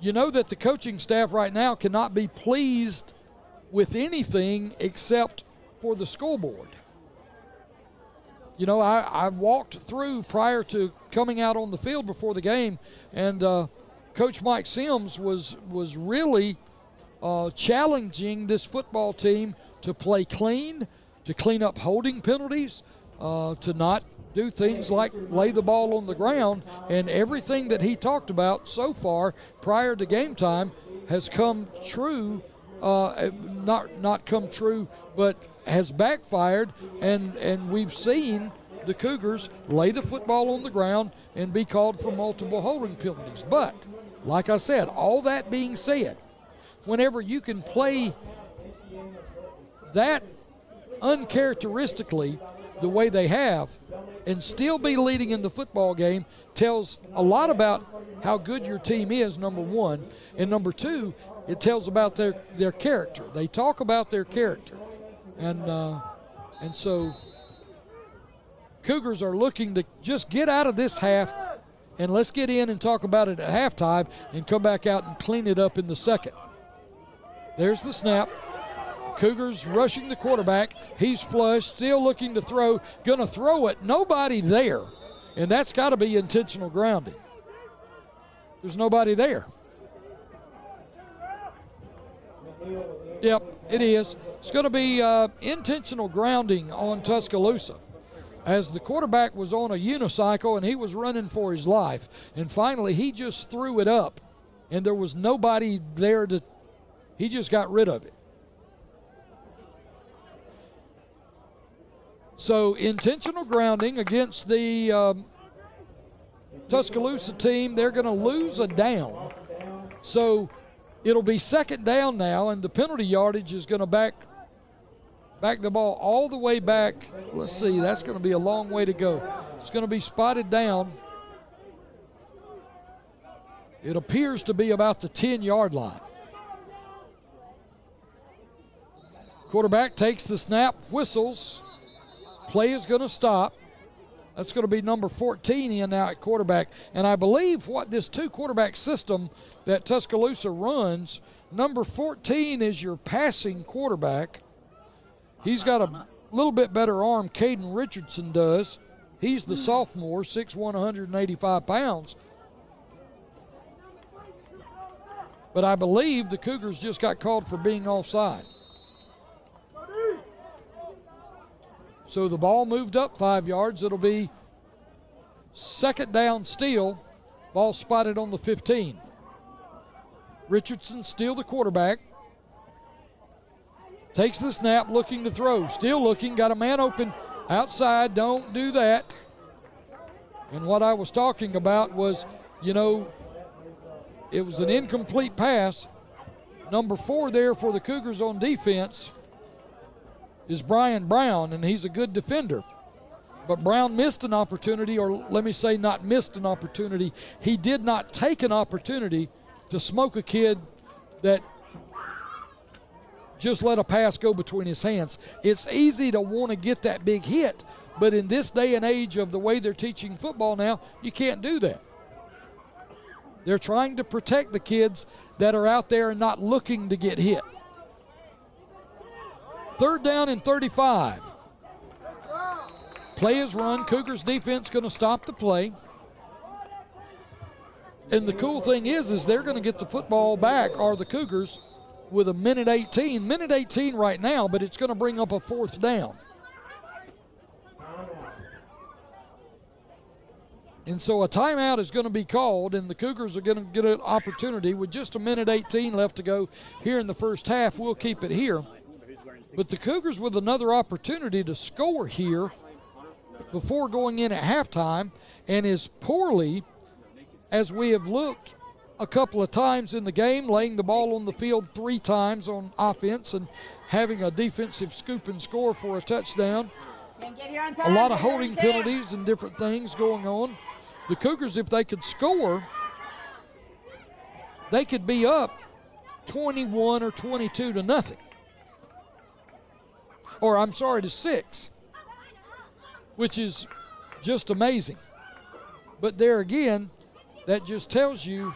D: You know that the coaching staff right now cannot be pleased with anything except for the scoreboard. You know, I walked through prior to coming out on the field before the game, and Coach Mike Sims was really challenging this football team to play clean, to clean up holding penalties, to not do things like lay the ball on the ground, and everything that he talked about so far prior to game time has come true, not come true, but has backfired, and we've seen the Cougars lay the football on the ground and be called for multiple holding penalties. But, like I said, all that being said, whenever you can play that uncharacteristically the way they have and still be leading in the football game tells a lot about how good your team is, number one. And number two, it tells about their character. They talk about their character. And so Cougars are looking to just get out of this half, and let's get in and talk about it at halftime and come back out and clean it up in the second. There's the snap. Cougars rushing the quarterback. He's flushed, still looking to throw, going to throw it. Nobody there, and that's got to be intentional grounding. There's nobody there. Yep, it is. It's going to be intentional grounding on Tuscaloosa, as the quarterback was on a unicycle and he was running for his life. And finally, he just threw it up, and there was nobody there he just got rid of it. So intentional grounding against the Tuscaloosa team. They're going to lose a down. So it'll be second down now, and the penalty yardage is going to back the ball all the way back. Let's see, that's going to be a long way to go. It's going to be spotted down It appears to be about the 10-yard line. Quarterback takes the snap, whistles. Play is going to stop. That's going to be number 14 in now at quarterback. And I believe what this two-quarterback system that Tuscaloosa runs, number 14 is your passing quarterback. He's got a little bit better arm, Caden Richardson does. He's the sophomore, 6'1", 185 pounds. But I believe the Cougars just got called for being offside. So the ball moved up 5 yards. It'll be second down still. Ball spotted on the 15. Richardson still the quarterback. Takes the snap, looking to throw. Still looking, got a man open outside. Don't do that. And what I was talking about was, it was an incomplete pass. Number 4 there for the Cougars on defense is Brian Brown, and he's a good defender. But Brown missed an opportunity, or let me say not missed an opportunity. He did not take an opportunity to smoke a kid that just let a pass go between his hands. It's easy to want to get that big hit, but in this day and age of the way they're teaching football now, you can't do that. They're trying to protect the kids that are out there and not looking to get hit. Third down and 35. Play is run. Cougars defense going to stop the play. And the cool thing is they're going to get the football back, or the Cougars, with a minute 18. Minute 18 right now, but it's going to bring up a fourth down. And so a timeout is going to be called, and the Cougars are going to get an opportunity with just a minute 18 left to go here in the first half. We'll keep it here. But the Cougars with another opportunity to score here before going in at halftime, and as poorly as we have looked a couple of times in the game, laying the ball on the field 3 times on offense and having a defensive scoop and score for a touchdown. A lot of holding penalties and different things going on. The Cougars, if they could score, they could be up 21 or 22 to nothing. Or I'm sorry, to 6, which is just amazing. But there again, that just tells you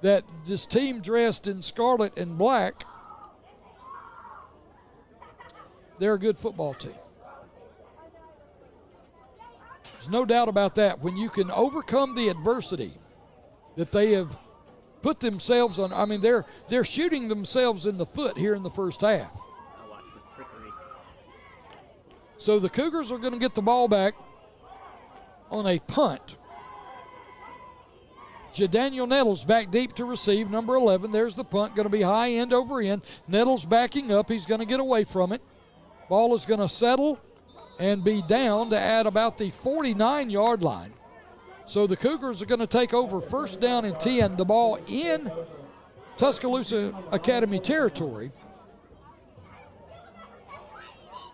D: that this team dressed in scarlet and black, they're a good football team. There's no doubt about that. When you can overcome the adversity that they have put themselves on, I mean, they're shooting themselves in the foot here in the first half. So the Cougars are going to get the ball back on a punt. Jadaniel Nettles back deep to receive, number 11. There's the punt, going to be high end over end. Nettles backing up. He's going to get away from it. Ball is going to settle and be down to at about the 49-yard line. So the Cougars are going to take over first down and 10. The ball in Tuscaloosa Academy territory.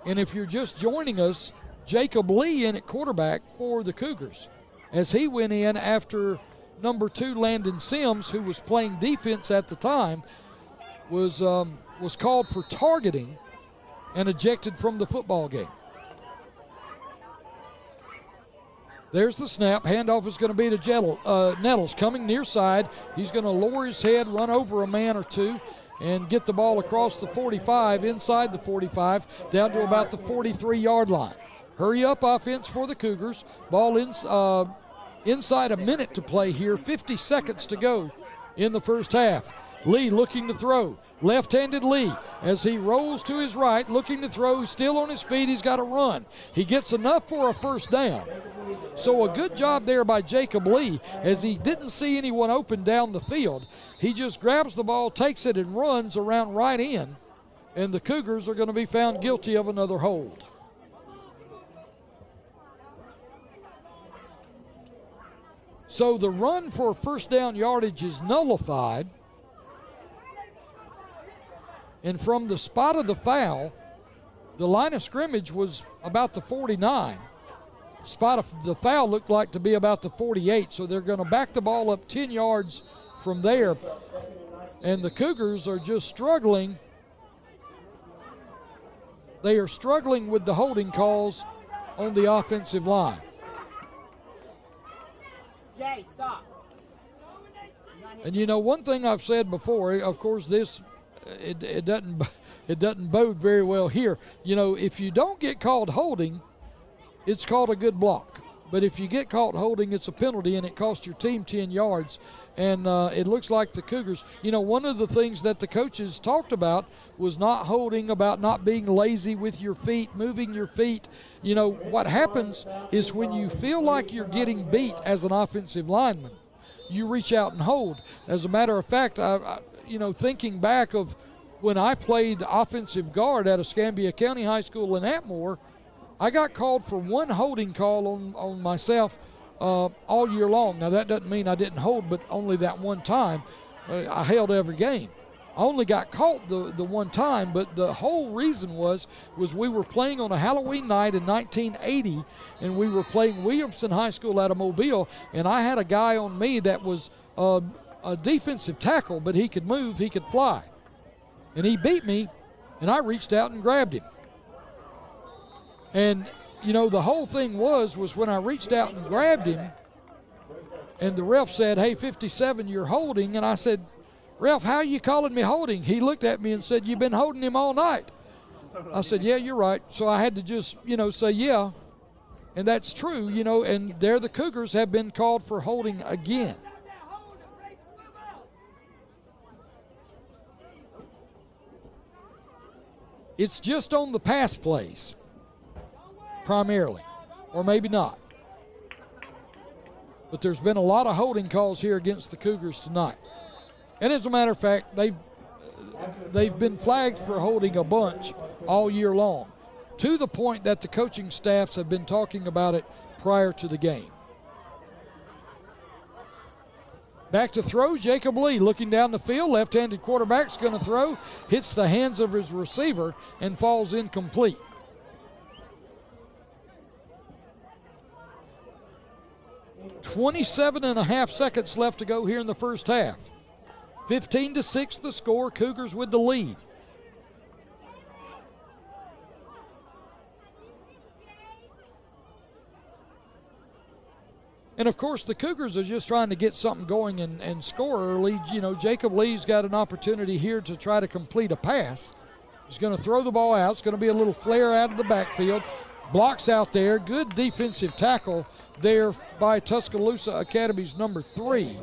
D: And if you're just joining us, Jacob Lee in at quarterback for the Cougars, as he went in after number 2 Landon Sims, who was playing defense at the time, was called for targeting and ejected from the football game. There's the snap. Handoff is going to be to Nettles coming near side. He's going to lower his head, run over a man or two, and get the ball across the 45, inside the 45, down to about the 43-yard line. Hurry up offense for the Cougars. Ball inside a minute to play here, 50 seconds to go in the first half. Lee looking to throw. Left-handed Lee as he rolls to his right, looking to throw. He's still on his feet. He's got to run. He gets enough for a first down. So a good job there by Jacob Lee, as he didn't see anyone open down the field. He just grabs the ball, takes it, and runs around right in, and the Cougars are going to be found guilty of another hold. So the run for first down yardage is nullified. And from the spot of the foul, the line of scrimmage was about the 49. Spot of the foul looked like to be about the 48, so they're going to back the ball up 10 yards from there. And the Cougars are just struggling. They are struggling with the holding calls on the offensive line.
Q: Jay, stop.
D: And you know, one thing I've said before, of course, it doesn't bode very well here. You know, if you don't get called holding, it's called a good block. But if you get caught holding, it's a penalty, and it costs your team 10 yards. And it looks like the Cougars, you know, one of the things that the coaches talked about was not holding, about not being lazy with your feet, moving your feet. You know, what happens is when you feel like you're getting beat as an offensive lineman, you reach out and hold. As a matter of fact, you know, thinking back of when I played offensive guard at Escambia County High School in Atmore, I got called for one holding call on myself all year long. Now, that doesn't mean I didn't hold, but only that one time. I held every game. I only got caught the one time, but the whole reason was we were playing on a Halloween night in 1980, and we were playing Williamson High School out of Mobile, and I had a guy on me that was a defensive tackle, but he could move, he could fly. And he beat me, and I reached out and grabbed him. And, you know, the whole thing was when I reached out and grabbed him, and the ref said, "Hey, 57, you're holding." And I said, "Ref, how are you calling me holding?" He looked at me and said, "You've been holding him all night." I said, "Yeah, you're right." So I had to just, you know, say, yeah. And that's true, you know, and there the Cougars have been called for holding again. It's just on the pass plays, primarily, or maybe not. But there's been a lot of holding calls here against the Cougars tonight. And as a matter of fact, they've been flagged for holding a bunch all year long, to the point that the coaching staffs have been talking about it prior to the game. Back to throw, Jacob Lee looking down the field. Left-handed quarterback's going to throw, hits the hands of his receiver, and falls incomplete. .27.5 seconds left to go here in the first half. 15-6 the score, Cougars with the lead. And, of course, the Cougars are just trying to get something going and score early. You know, Jacob Lee's got an opportunity here to try to complete a pass. He's going to throw the ball out. It's going to be a little flare out of the backfield. Blocks out there. Good defensive tackle there by Tuscaloosa Academy's number 3.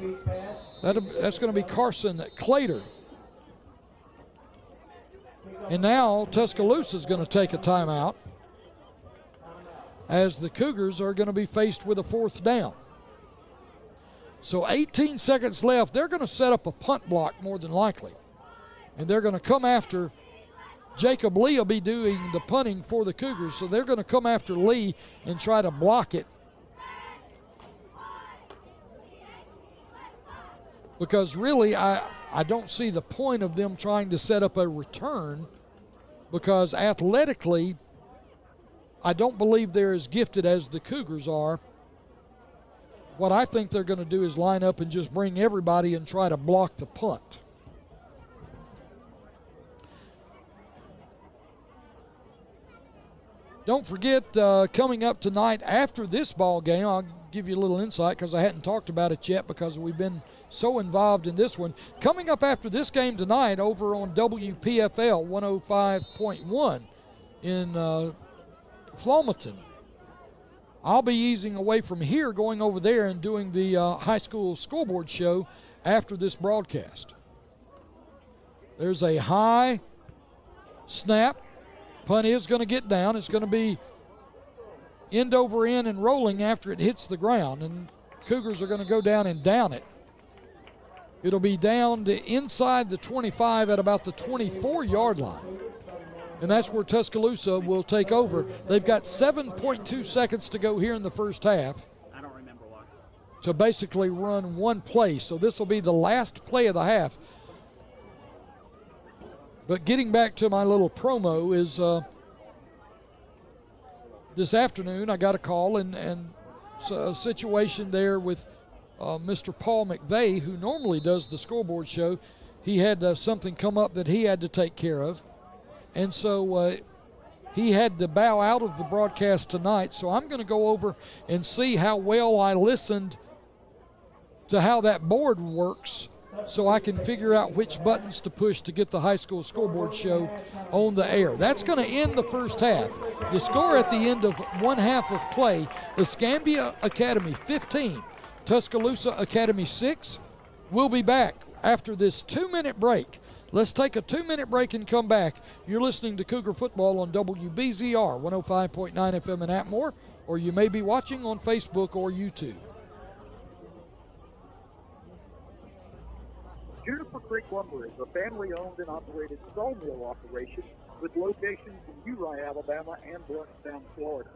D: That's going to be Carson Clater. And now Tuscaloosa's going to take a timeout as the Cougars are going to be faced with a 4th down. So 18 seconds left. They're going to set up a punt block more than likely. And they're going to come after Jacob Lee will be doing the punting for the Cougars. So they're going to come after Lee and try to block it. Because really, I don't see the point of them trying to set up a return, because athletically, I don't believe they're as gifted as the Cougars are. What I think they're going to do is line up and just bring everybody and try to block the punt. Don't forget, coming up tonight after this ball game, I'll give you a little insight because I hadn't talked about it yet because we've been so involved in this one. Coming up after this game tonight over on WPFL 105.1 in Flomaton. I'll be easing away from here, going over there and doing the high school scoreboard show after this broadcast. There's a high snap. Punt is going to get down. It's going to be end over end and rolling after it hits the ground, and Cougars are going to go down and down it. It'll be down to inside the 25 at about the 24-yard line. And that's where Tuscaloosa will take over. They've got 7.2 seconds to go here in the first half.
Q: I don't remember why.
D: To basically run one play. So this will be the last play of the half. But getting back to my little promo is this afternoon I got a call and a situation there with Mr. Paul McVeigh, who normally does the scoreboard show, he had something come up that he had to take care of. And so he had to bow out of the broadcast tonight. So I'm going to go over and see how well I listened to how that board works, so I can figure out which buttons to push to get the high school scoreboard show on the air. That's going to end the first half. The score at the end of one half of play, Escambia Academy 15, Tuscaloosa Academy 6. We'll be back after this 2-minute break. Let's take a 2-minute break and come back. You're listening to Cougar Football on WBZR 105.9 FM in Atmore, or you may be watching on Facebook or YouTube.
J: Juniper Creek Lumber is a family-owned and operated sawmill operation with locations in Uri, Alabama, and Bluntstown, Florida.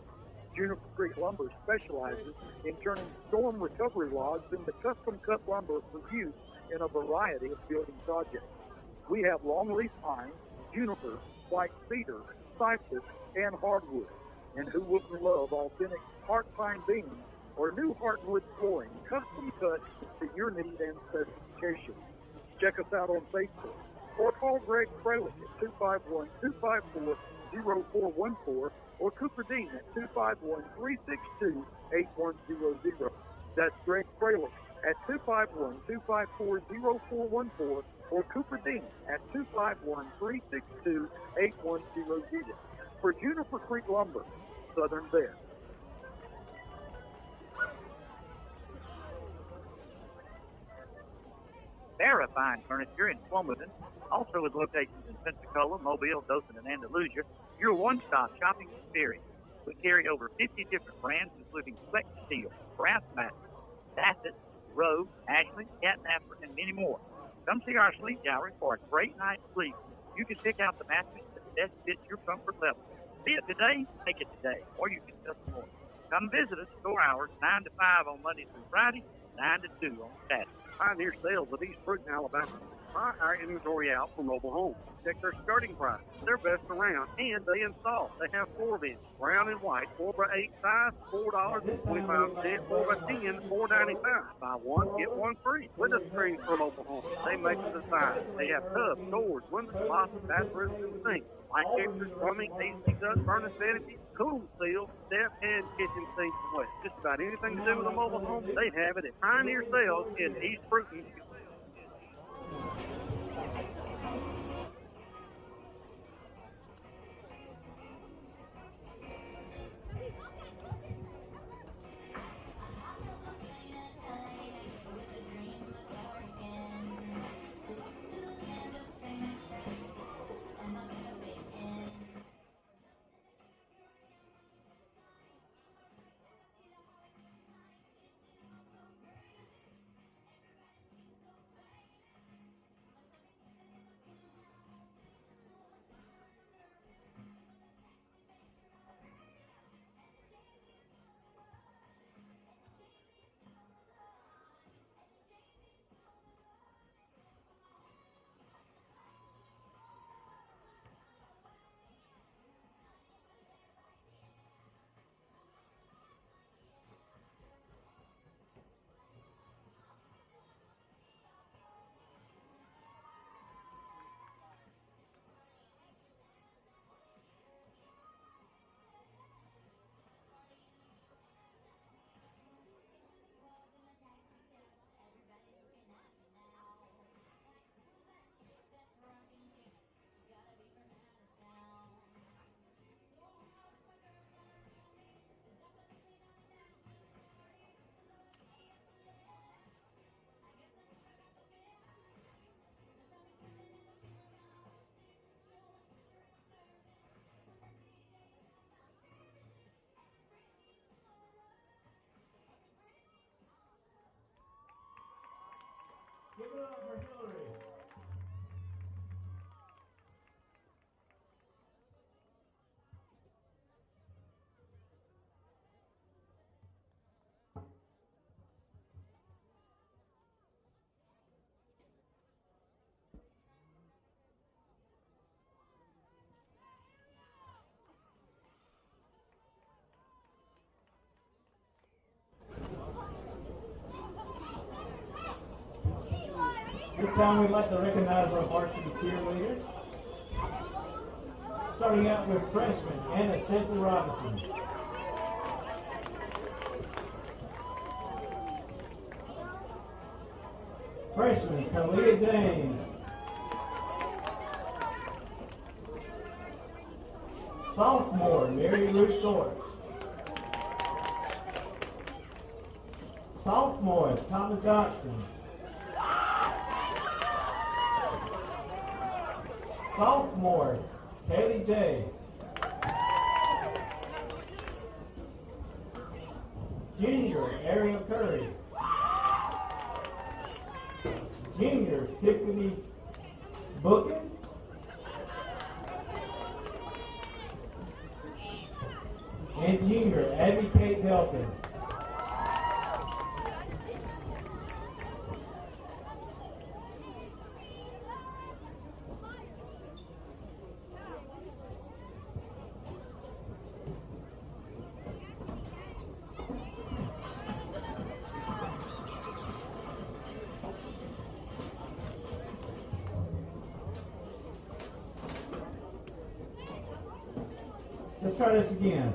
J: Juniper Creek Lumber specializes in turning storm recovery logs into custom-cut lumber for use in a variety of building projects. We have longleaf pine, juniper, white cedar, cypress, and hardwood. And who wouldn't love authentic heart pine beams or new hardwood flooring, custom cut to your need and specifications? Check us out on Facebook or call Greg Kralik at 251-254-0414 or Cooper Dean at 251-362-8100. That's Greg Kralik at 251-254-0414 or Cooper Dean at 251-362-8100. For Juniper Creek Lumber, Southern Best.
O: Barra Fine Furniture in Wilmington, also with locations in Pensacola, Mobile, Dothan, and Andalusia, your one-stop shopping experience. We carry over 50 different brands, including Flex Steel, Brass Mattress, Bassett, Rogue, Ashley, Catnapper, and many more. Come see our sleep gallery for a great night's sleep. You can pick out the mattress that best fits your comfort level. See it today, make it today, or you can just more. Come visit us, store hours, 9 to 5 on Monday through Friday, 9 to 2 on Saturday.
J: Pioneer Sales of East Fruiton, Alabama. Try our inventory out for mobile homes. Check their starting price. They're best around, and they install. They have floor vents, brown and white, 4x8 size, $4.25, 4x10, $4.95. Buy one, get one free. Window screens for mobile homes. They make the design. They have tubs, doors, windows, closets, bathrooms, and sinks. Light fixtures, plumbing, AC duct, furnace vanity, cool seal, step, and kitchen sinks as well. Just about anything to do with a mobile home, they have it at Pioneer Sales in East Fruiton.
M: Give it up for Hillary. this time, we'd like to recognize our varsity cheerleaders. Starting out with freshman Anna Tessa Robinson. Freshman Kalia James. Sophomore Mary Ruth Short. Sophomore Thomas Johnston. Sophomore Kaylee J. Junior Ariel Curry. Junior Tiffany Bookin. And junior Abby Kate Helton. Let's try this again.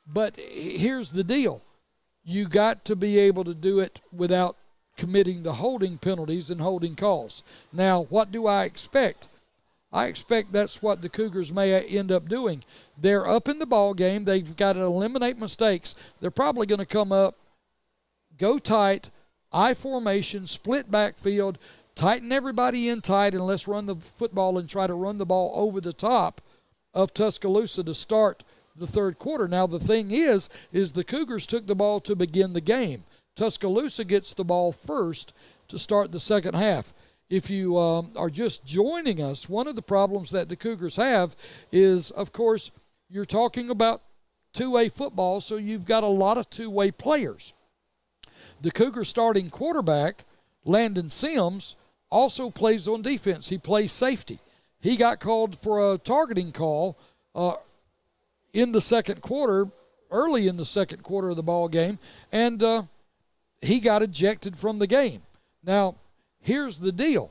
D: But here's the deal. You got to be able to do it without committing the holding penalties and holding calls. Now, what do I expect? I expect that's what the Cougars may end up doing. They're up in the ball game. They've got to eliminate mistakes. They're probably going to come up, go tight, I formation, split backfield, tighten everybody in tight, and let's run the football and try to run the ball over the top of Tuscaloosa to start the third quarter. Now, the thing is the Cougars took the ball to begin the game. Tuscaloosa gets the ball first to start the second half. If you are just joining us, one of the problems that the Cougars have is, of course, you're talking about two-way football, so you've got a lot of two-way players. The Cougars starting quarterback, Landon Sims, also plays on defense. He plays safety. He got called for a targeting call in the second quarter, early in the second quarter of the ball game, and he got ejected from the game. Now, here's the deal,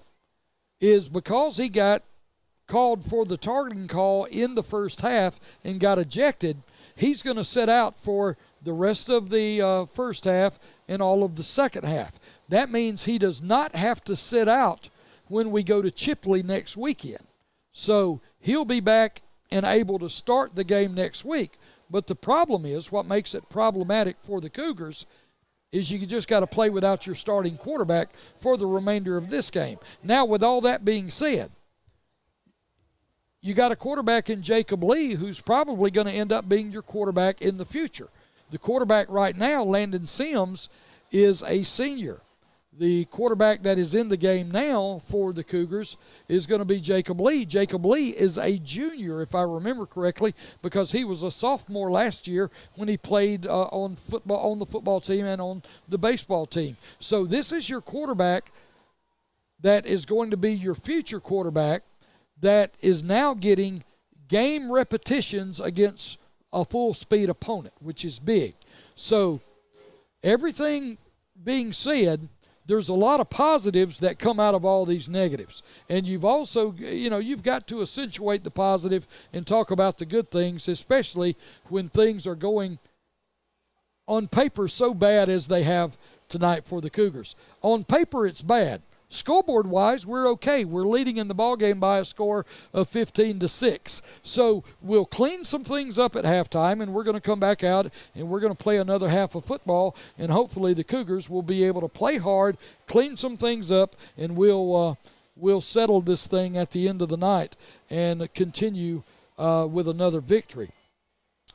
D: is because he got called for the targeting call in the first half and got ejected, he's going to sit out for the rest of the first half and all of the second half. That means he does not have to sit out when we go to Chipley next weekend. So he'll be back and able to start the game next week. But the problem is, what makes it problematic for the Cougars is you just got to play without your starting quarterback for the remainder of this game. Now, with all that being said, you got a quarterback in Jacob Lee who's probably going to end up being your quarterback in the future. The quarterback right now, Landon Sims, is a senior. The quarterback that is in the game now for the Cougars is going to be Jacob Lee. Jacob Lee is a junior, if I remember correctly, because he was a sophomore last year when he played on the football team and on the baseball team. So this is your quarterback that is going to be your future quarterback that is now getting game repetitions against a full-speed opponent, which is big. So everything being said, there's a lot of positives that come out of all these negatives. And you've also, you've got to accentuate the positive and talk about the good things, especially when things are going on paper so bad as they have tonight for the Cougars. On paper, it's bad. Scoreboard-wise, we're okay. We're leading in the ballgame by a score of 15-6. So we'll clean some things up at halftime, and we're going to come back out, and we're going to play another half of football, and hopefully the Cougars will be able to play hard, clean some things up, and we'll settle this thing at the end of the night and continue with another victory.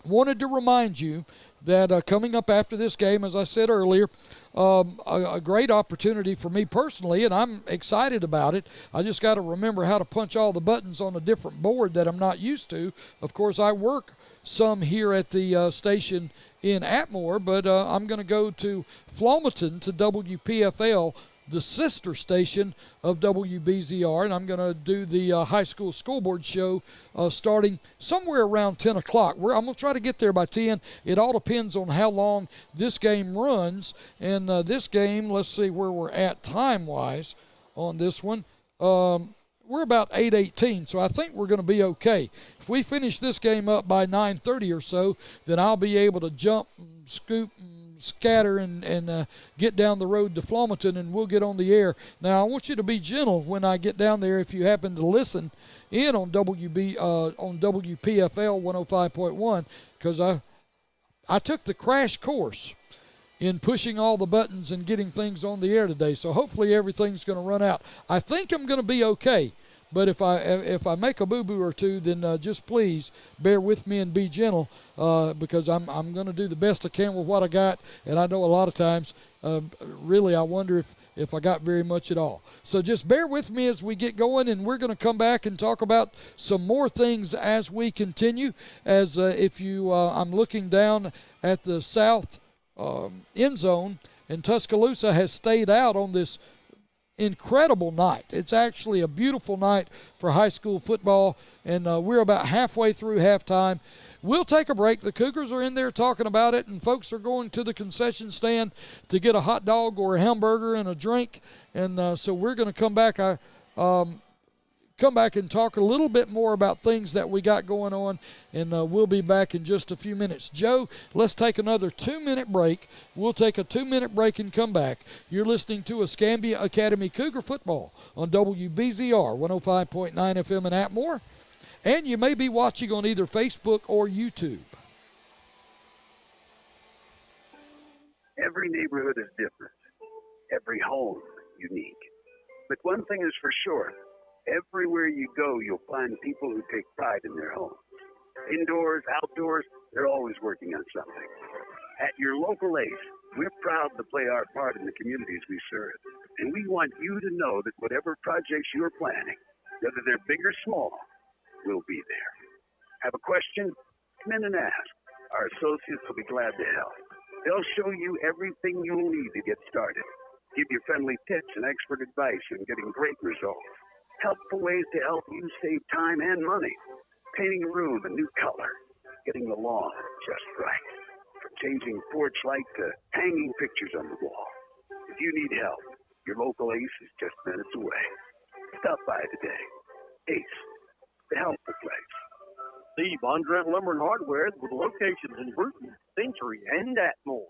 D: Wanted to remind you that coming up after this game, as I said earlier, a great opportunity for me personally, and I'm excited about it. I just got to remember how to punch all the buttons on a different board that I'm not used to. Of course, I work some here at the station in Atmore, but I'm going to go to Flomaton to WPFL, the sister station of WBZR, and I'm going to do the high school scoreboard show starting somewhere around 10 o'clock. I'm going to try to get there by 10. It all depends on how long this game runs, and this game, let's see where we're at time-wise on this one. We're about 8:18, so I think we're going to be okay. If we finish this game up by 9:30 or so, then I'll be able to jump and scoop and scatter and get down the road to Flomaton, and we'll get on the air. Now, I want you to be gentle when I get down there if you happen to listen in on WPFL 105.1, because I took the crash course in pushing all the buttons and getting things on the air today, so hopefully everything's going to run out. I think I'm going to be okay. But if I make a boo-boo or two, then just please bear with me and be gentle because I'm going to do the best I can with what I got. And I know a lot of times, really, I wonder if I got very much at all. So just bear with me as we get going, and we're going to come back and talk about some more things as we continue. As I'm looking down at the south end zone, and Tuscaloosa has stayed out on this incredible night. It's actually a beautiful night for high school football, and we're about halfway through halftime. We'll take a break. The Cougars are in there talking about it, and folks are going to the concession stand to get a hot dog or a hamburger and a drink, and so we're going to come back. Come back and talk a little bit more about things that we got going on, and we'll be back in just a few minutes. Joe, let's take another 2-minute break. We'll take a 2-minute break and come back. You're listening to Escambia Academy Cougar Football on WBZR 105.9 FM in Atmore, and you may be watching on either Facebook or YouTube.
L: Every neighborhood is different. Every home unique. But one thing is for sure. Everywhere you go, you'll find people who take pride in their homes. Indoors, outdoors, they're always working on something. At your local ACE, we're proud to play our part in the communities we serve. And we want you to know that whatever projects you're planning, whether they're big or small, we'll be there. Have a question? Come in and ask. Our associates will be glad to help. They'll show you everything you'll need to get started. Give you friendly tips and expert advice on getting great results. Helpful ways to help you save time and money. Painting a room a new color. Getting the lawn just right. From changing porch light to hanging pictures on the wall. If you need help, your local ACE is just minutes away. Stop by today. ACE, the helpful place.
J: The Bondurant Lumber and Hardware with locations in Bruton, Century, and Atmore.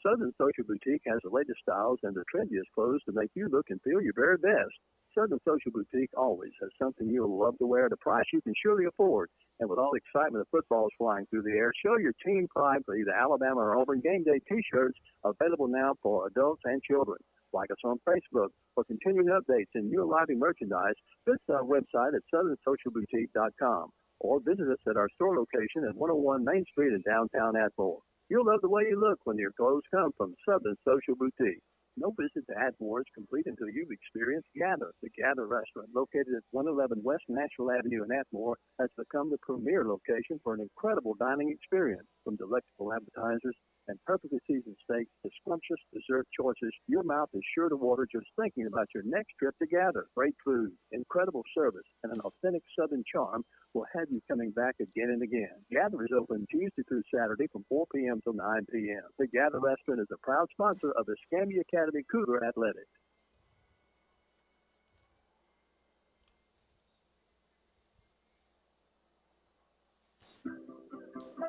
I: Southern Social Boutique has the latest styles and the trendiest clothes to make you look and feel your very best. Southern Social Boutique always has something you'll love to wear at a price you can surely afford. And with all the excitement of footballs flying through the air, show your team pride for either Alabama or Auburn game day T-shirts available now for adults and children. Like us on Facebook. For continuing updates and new arriving merchandise, visit our website at southernsocialboutique.com or visit us at our store location at 101 Main Street in downtown Atmore. You'll love the way you look when your clothes come from Southern Social Boutique. No visit to Atmore is complete until you've experienced Gather. The Gather restaurant, located at 111 West Natural Avenue in Atmore, has become the premier location for an incredible dining experience. From delectable appetizers and perfectly seasoned steaks to scrumptious dessert choices, your mouth is sure to water just thinking about your next trip to Gather. Great food, incredible service, and an authentic Southern charm will have you coming back again and again. Gather is open Tuesday through Saturday from 4 p.m. till 9 p.m. The Gather restaurant is a proud sponsor of Escambia Academy Cougar Athletics.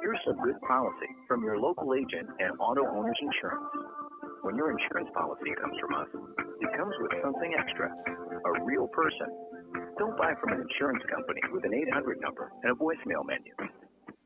P: Here's some good policy from your local agent and Auto Owners Insurance. When your insurance policy comes from us, it comes with something extra, a real person. Don't buy from an insurance company with an 800 number and a voicemail menu.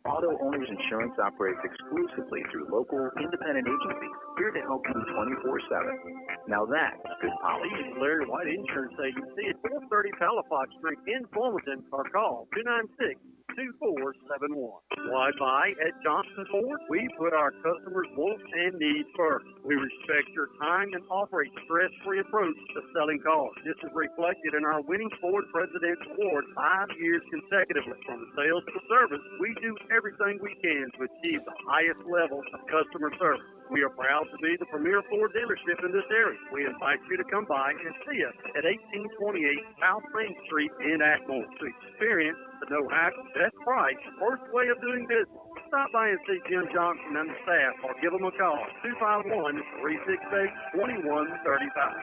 P: Auto Owners Insurance operates exclusively through local independent agencies, here to help you 24/7. Now that's good policy.
J: Larry White Insurance Agency at 430 Palafox Street in Fullerton, or call 296-2471. Wi-Fi at Johnson Ford. We put our customers' wants and needs first. We respect your time and offer a stress-free approach to selling cars. This is reflected in our winning Ford President's Award 5 years consecutively. From the sales to the service, we do everything we can to achieve the highest level of customer service. We are proud to be the premier Ford dealership in this area. We invite you to come by and see us at 1828 South Main Street in Ackmore. To experience the no-hack, best price, first way of doing business, stop by and see Jim Johnson and the staff, or give them a call, 251-368-2135.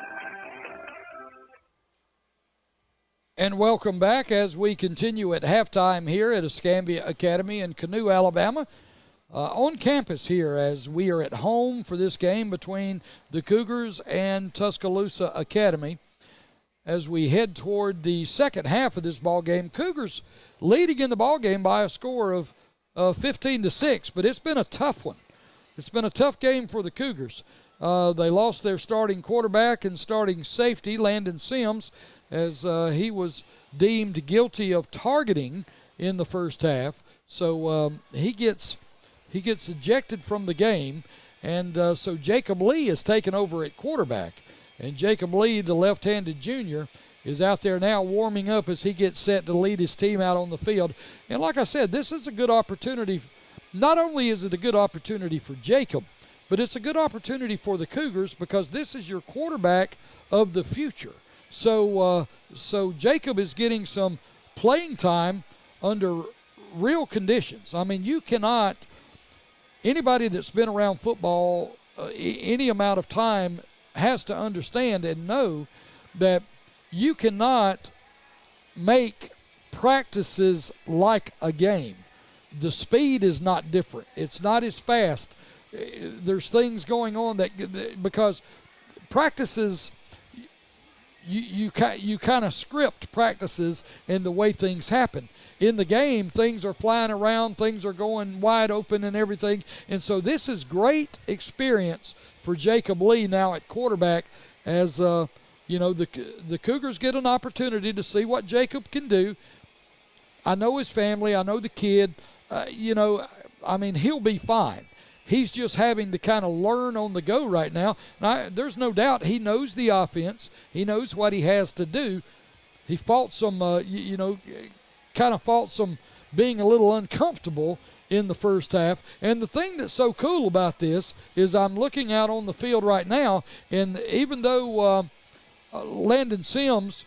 D: And welcome back as we continue at halftime here at Escambia Academy in Canoe, Alabama. On campus here as we are at home for this game between the Cougars and Tuscaloosa Academy. As we head toward the second half of this ball game, Cougars leading in the ball game by a score of 15-6, but it's been a tough one. It's been a tough game for the Cougars. They lost their starting quarterback and starting safety, Landon Sims, as he was deemed guilty of targeting in the first half. So he gets ejected from the game, and so Jacob Lee is taken over at quarterback. And Jacob Lee, the left-handed junior, is out there now warming up as he gets set to lead his team out on the field. And like I said, this is a good opportunity. Not only is it a good opportunity for Jacob, but it's a good opportunity for the Cougars because this is your quarterback of the future. So Jacob is getting some playing time under real conditions. I mean, you cannot – anybody that's been around football any amount of time has to understand and know that you cannot make practices like a game. The speed is not different. It's not as fast. There's things going on that because practices, you kind of script practices and the way things happen. In the game, things are flying around, things are going wide open and everything. And so this is great experience for Jacob Lee now at quarterback as, the Cougars get an opportunity to see what Jacob can do. I know his family. I know the kid. He'll be fine. He's just having to kind of learn on the go right now. There's no doubt he knows the offense. He knows what he has to do. He fought some, kind of fought some being a little uncomfortable in the first half. And the thing that's so cool about this is I'm looking out on the field right now, and even though Landon Sims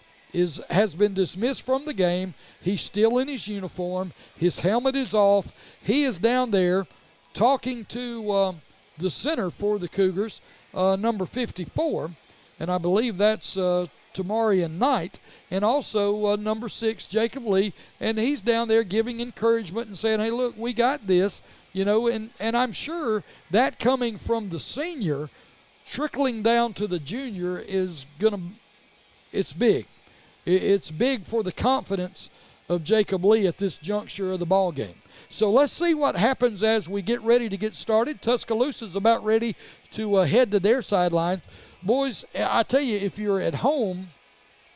D: has been dismissed from the game, he's still in his uniform. His helmet is off. He is down there talking to the center for the Cougars, number 54, and I believe that's Tamarian Knight, and also number 6, Jacob Lee, and he's down there giving encouragement and saying, hey, look, we got this, and I'm sure that coming from the senior, trickling down to the junior it's big. It's big for the confidence of Jacob Lee at this juncture of the ball game. So let's see what happens as we get ready to get started. Tuscaloosa's about ready to head to their sidelines. Boys, I tell you, if you're at home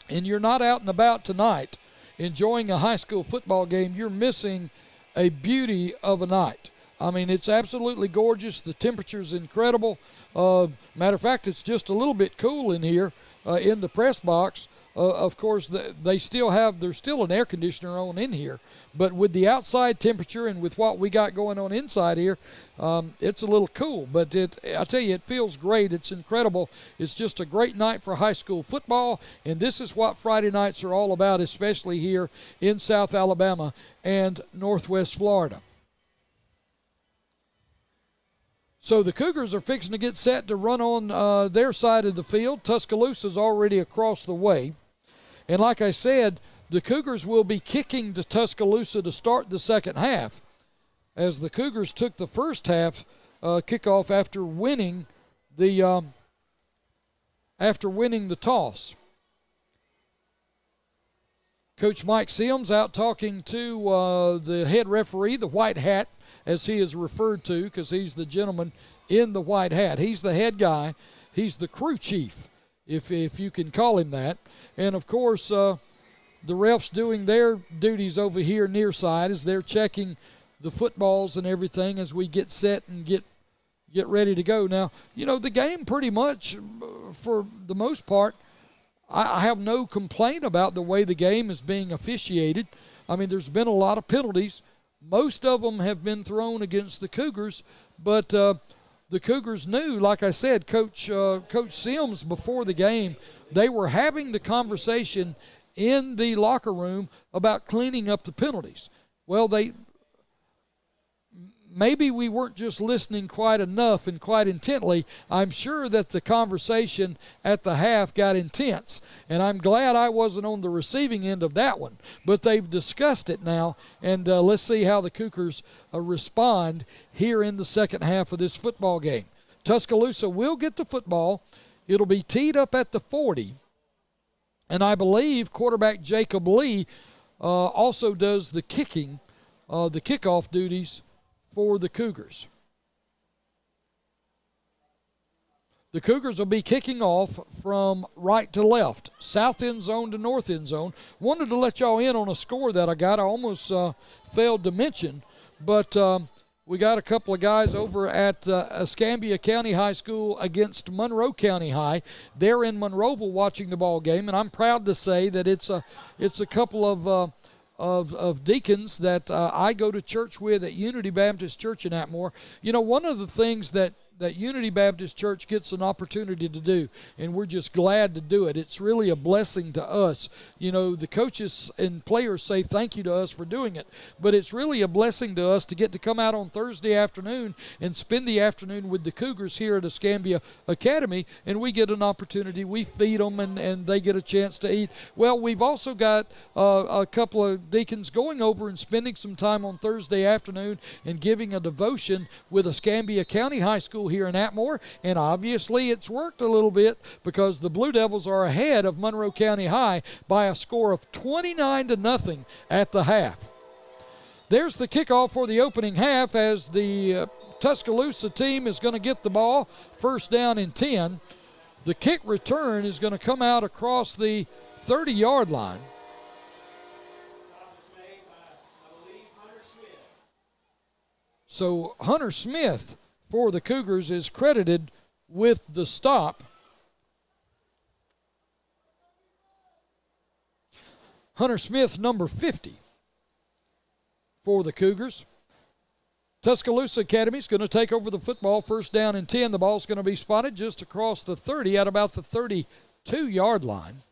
D: and you're not out and about tonight enjoying a high school football game, you're missing a beauty of a night. I mean, it's absolutely gorgeous. The temperature's incredible. Matter of fact, it's just a little bit cool in here in the press box. Of course, there's still an air conditioner on in here. But with the outside temperature and with what we got going on inside here, it's a little cool. But I tell you, it feels great. It's incredible. It's just a great night for high school football, and this is what Friday nights are all about, especially here in South Alabama and Northwest Florida. So the Cougars are fixing to get set to run on their side of the field. Tuscaloosa's already across the way. And like I said, the Cougars will be kicking to Tuscaloosa to start the second half. as the Cougars took the first half kickoff after winning the toss. Coach Mike Sims out talking to the head referee, the white hat, as he is referred to, because he's the gentleman in the white hat. He's the head guy. He's the crew chief, if you can call him that. And, of course, the refs doing their duties over here near side as they're checking the footballs and everything as we get set and get ready to go. Now, you know, the game pretty much, for the most part, I have no complaint about the way the game is being officiated. I mean, there's been a lot of penalties. Most of them have been thrown against the Cougars, but the Cougars knew, like I said, Coach Sims, before the game, they were having the conversation in the locker room about cleaning up the penalties. Well, maybe we weren't just listening quite enough and quite intently. I'm sure that the conversation at the half got intense, and I'm glad I wasn't on the receiving end of that one. But they've discussed it now, and let's see how the Cougars respond here in the second half of this football game. Tuscaloosa will get the football. It'll be teed up at the 40, and I believe quarterback Jacob Lee also does the kickoff duties for the Cougars. The Cougars will be kicking off from right to left, south end zone to north end zone. Wanted to let y'all in on a score that I got. I almost failed to mention, but we got a couple of guys over at Escambia County High School against Monroe County High. They're in Monroeville watching the ball game, and I'm proud to say that it's a couple of deacons that I go to church with at Unity Baptist Church in Atmore. You know, one of the things that Unity Baptist Church gets an opportunity to do, and we're just glad to do it. It's really a blessing to us. You know, the coaches and players say thank you to us for doing it, but it's really a blessing to us to get to come out on Thursday afternoon and spend the afternoon with the Cougars here at Escambia Academy, and we get an opportunity. We feed them, and they get a chance to eat. Well, we've also got a couple of deacons going over and spending some time on Thursday afternoon and giving a devotion with Escambia County High School here in Atmore, and obviously it's worked a little bit because the Blue Devils are ahead of Monroe County High by a score of 29-0 at the half. There's the kickoff for the opening half as the Tuscaloosa team is going to get the ball, first down and 10. The kick return is going to come out across the 30-yard line. So Hunter Smith for the Cougars is credited with the stop. Hunter Smith, number 50 for the Cougars. Tuscaloosa Academy is going to take over the football, first down and 10. The ball's going to be spotted just across the 30 at about the 32-yard line.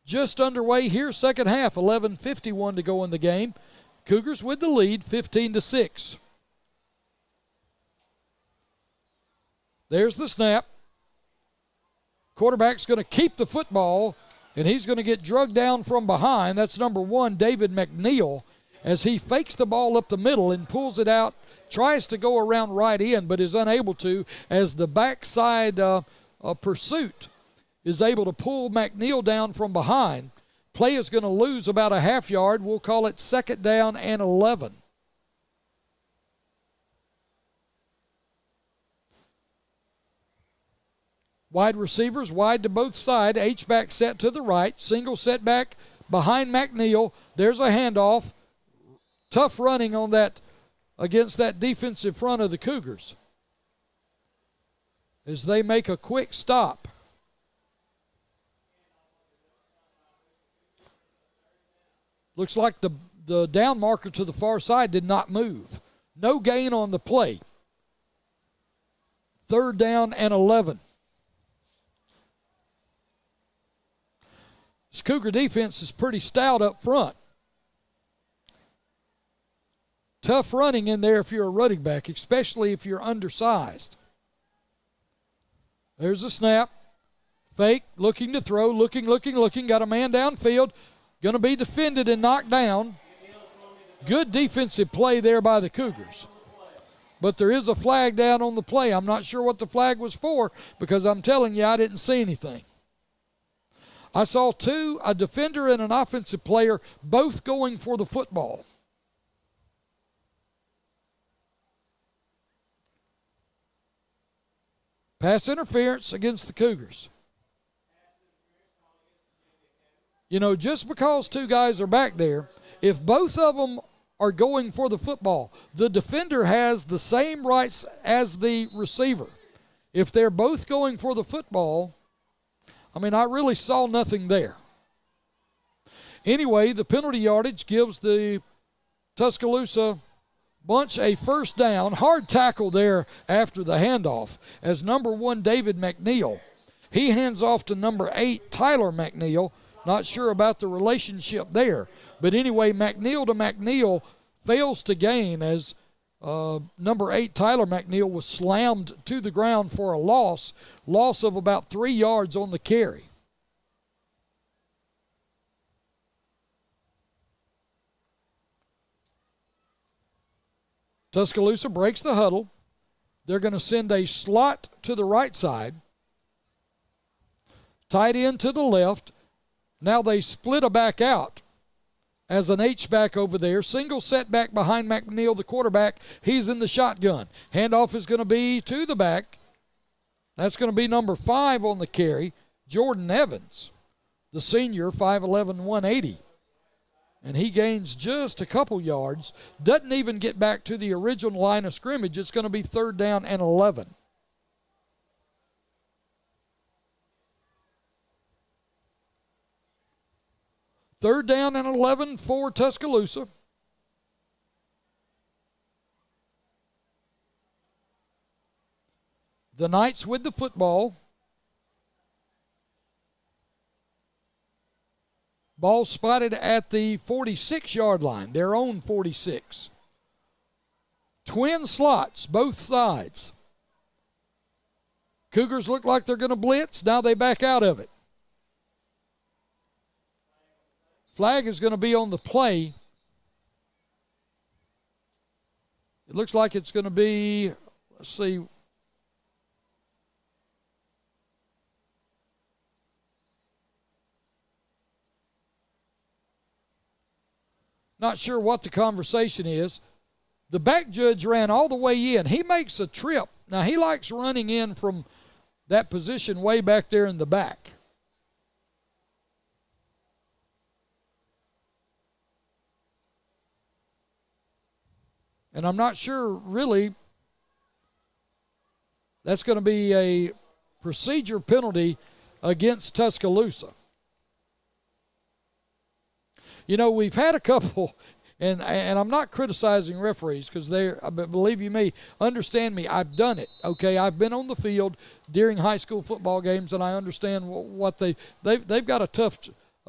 D: Just underway here, second half, 11:51 to go in the game. Cougars with the lead, 15-6. There's the snap. Quarterback's going to keep the football, and he's going to get drugged down from behind. That's number 1, David McNeil, as he fakes the ball up the middle and pulls it out, tries to go around right in, but is unable to, as the backside pursuit is able to pull McNeil down from behind. Play is going to lose about a half yard. We'll call it second down and 11. Wide receivers wide to both sides. H-back set to the right. Single setback behind McNeil. There's a handoff. Tough running on that against that defensive front of the Cougars as they make a quick stop. Looks like the down marker to the far side did not move. No gain on the play. Third down and 11. This Cougar defense is pretty stout up front. Tough running in there if you're a running back, especially if you're undersized. There's a snap. Fake, looking to throw, looking. Got a man downfield. Going to be defended and knocked down. Good defensive play there by the Cougars. But there is a flag down on the play. I'm not sure what the flag was for because I'm telling you I didn't see anything. I saw two, a defender and an offensive player, both going for the football. Pass interference against the Cougars. You know, just because two guys are back there, if both of them are going for the football, the defender has the same rights as the receiver. If they're both going for the football, I mean, I really saw nothing there. Anyway, the penalty yardage gives the Tuscaloosa bunch a first down. Hard tackle there after the handoff as number 1, David McNeil. He hands off to number 8, Tyler McNeil. Not sure about the relationship there. But anyway, McNeil to McNeil fails to gain as number 8, Tyler McNeil, was slammed to the ground for a loss of about 3 yards on the carry. Tuscaloosa breaks the huddle. They're going to send a slot to the right side. Tight end to the left. Now they split a back out as an H-back over there. Single setback behind McNeil, the quarterback. He's in the shotgun. Handoff is going to be to the back. That's going to be number 5 on the carry, Jordan Evans, the senior, 5'11", 180. And he gains just a couple yards. Doesn't even get back to the original line of scrimmage. It's going to be 3rd down and 11. Third down and 11 for Tuscaloosa. The Knights with the football. Ball spotted at the 46-yard line, their own 46. Twin slots, both sides. Cougars look like they're going to blitz. Now they back out of it. Flag is going to be on the play. It looks like it's going to be, let's see. Not sure what the conversation is. The back judge ran all the way in. He makes a trip. Now, he likes running in from that position way back there in the back. And I'm not sure, really, that's going to be a procedure penalty against Tuscaloosa. You know, we've had a couple, and I'm not criticizing referees because believe you me, understand me, I've done it, okay? I've been on the field during high school football games, and I understand what they've got a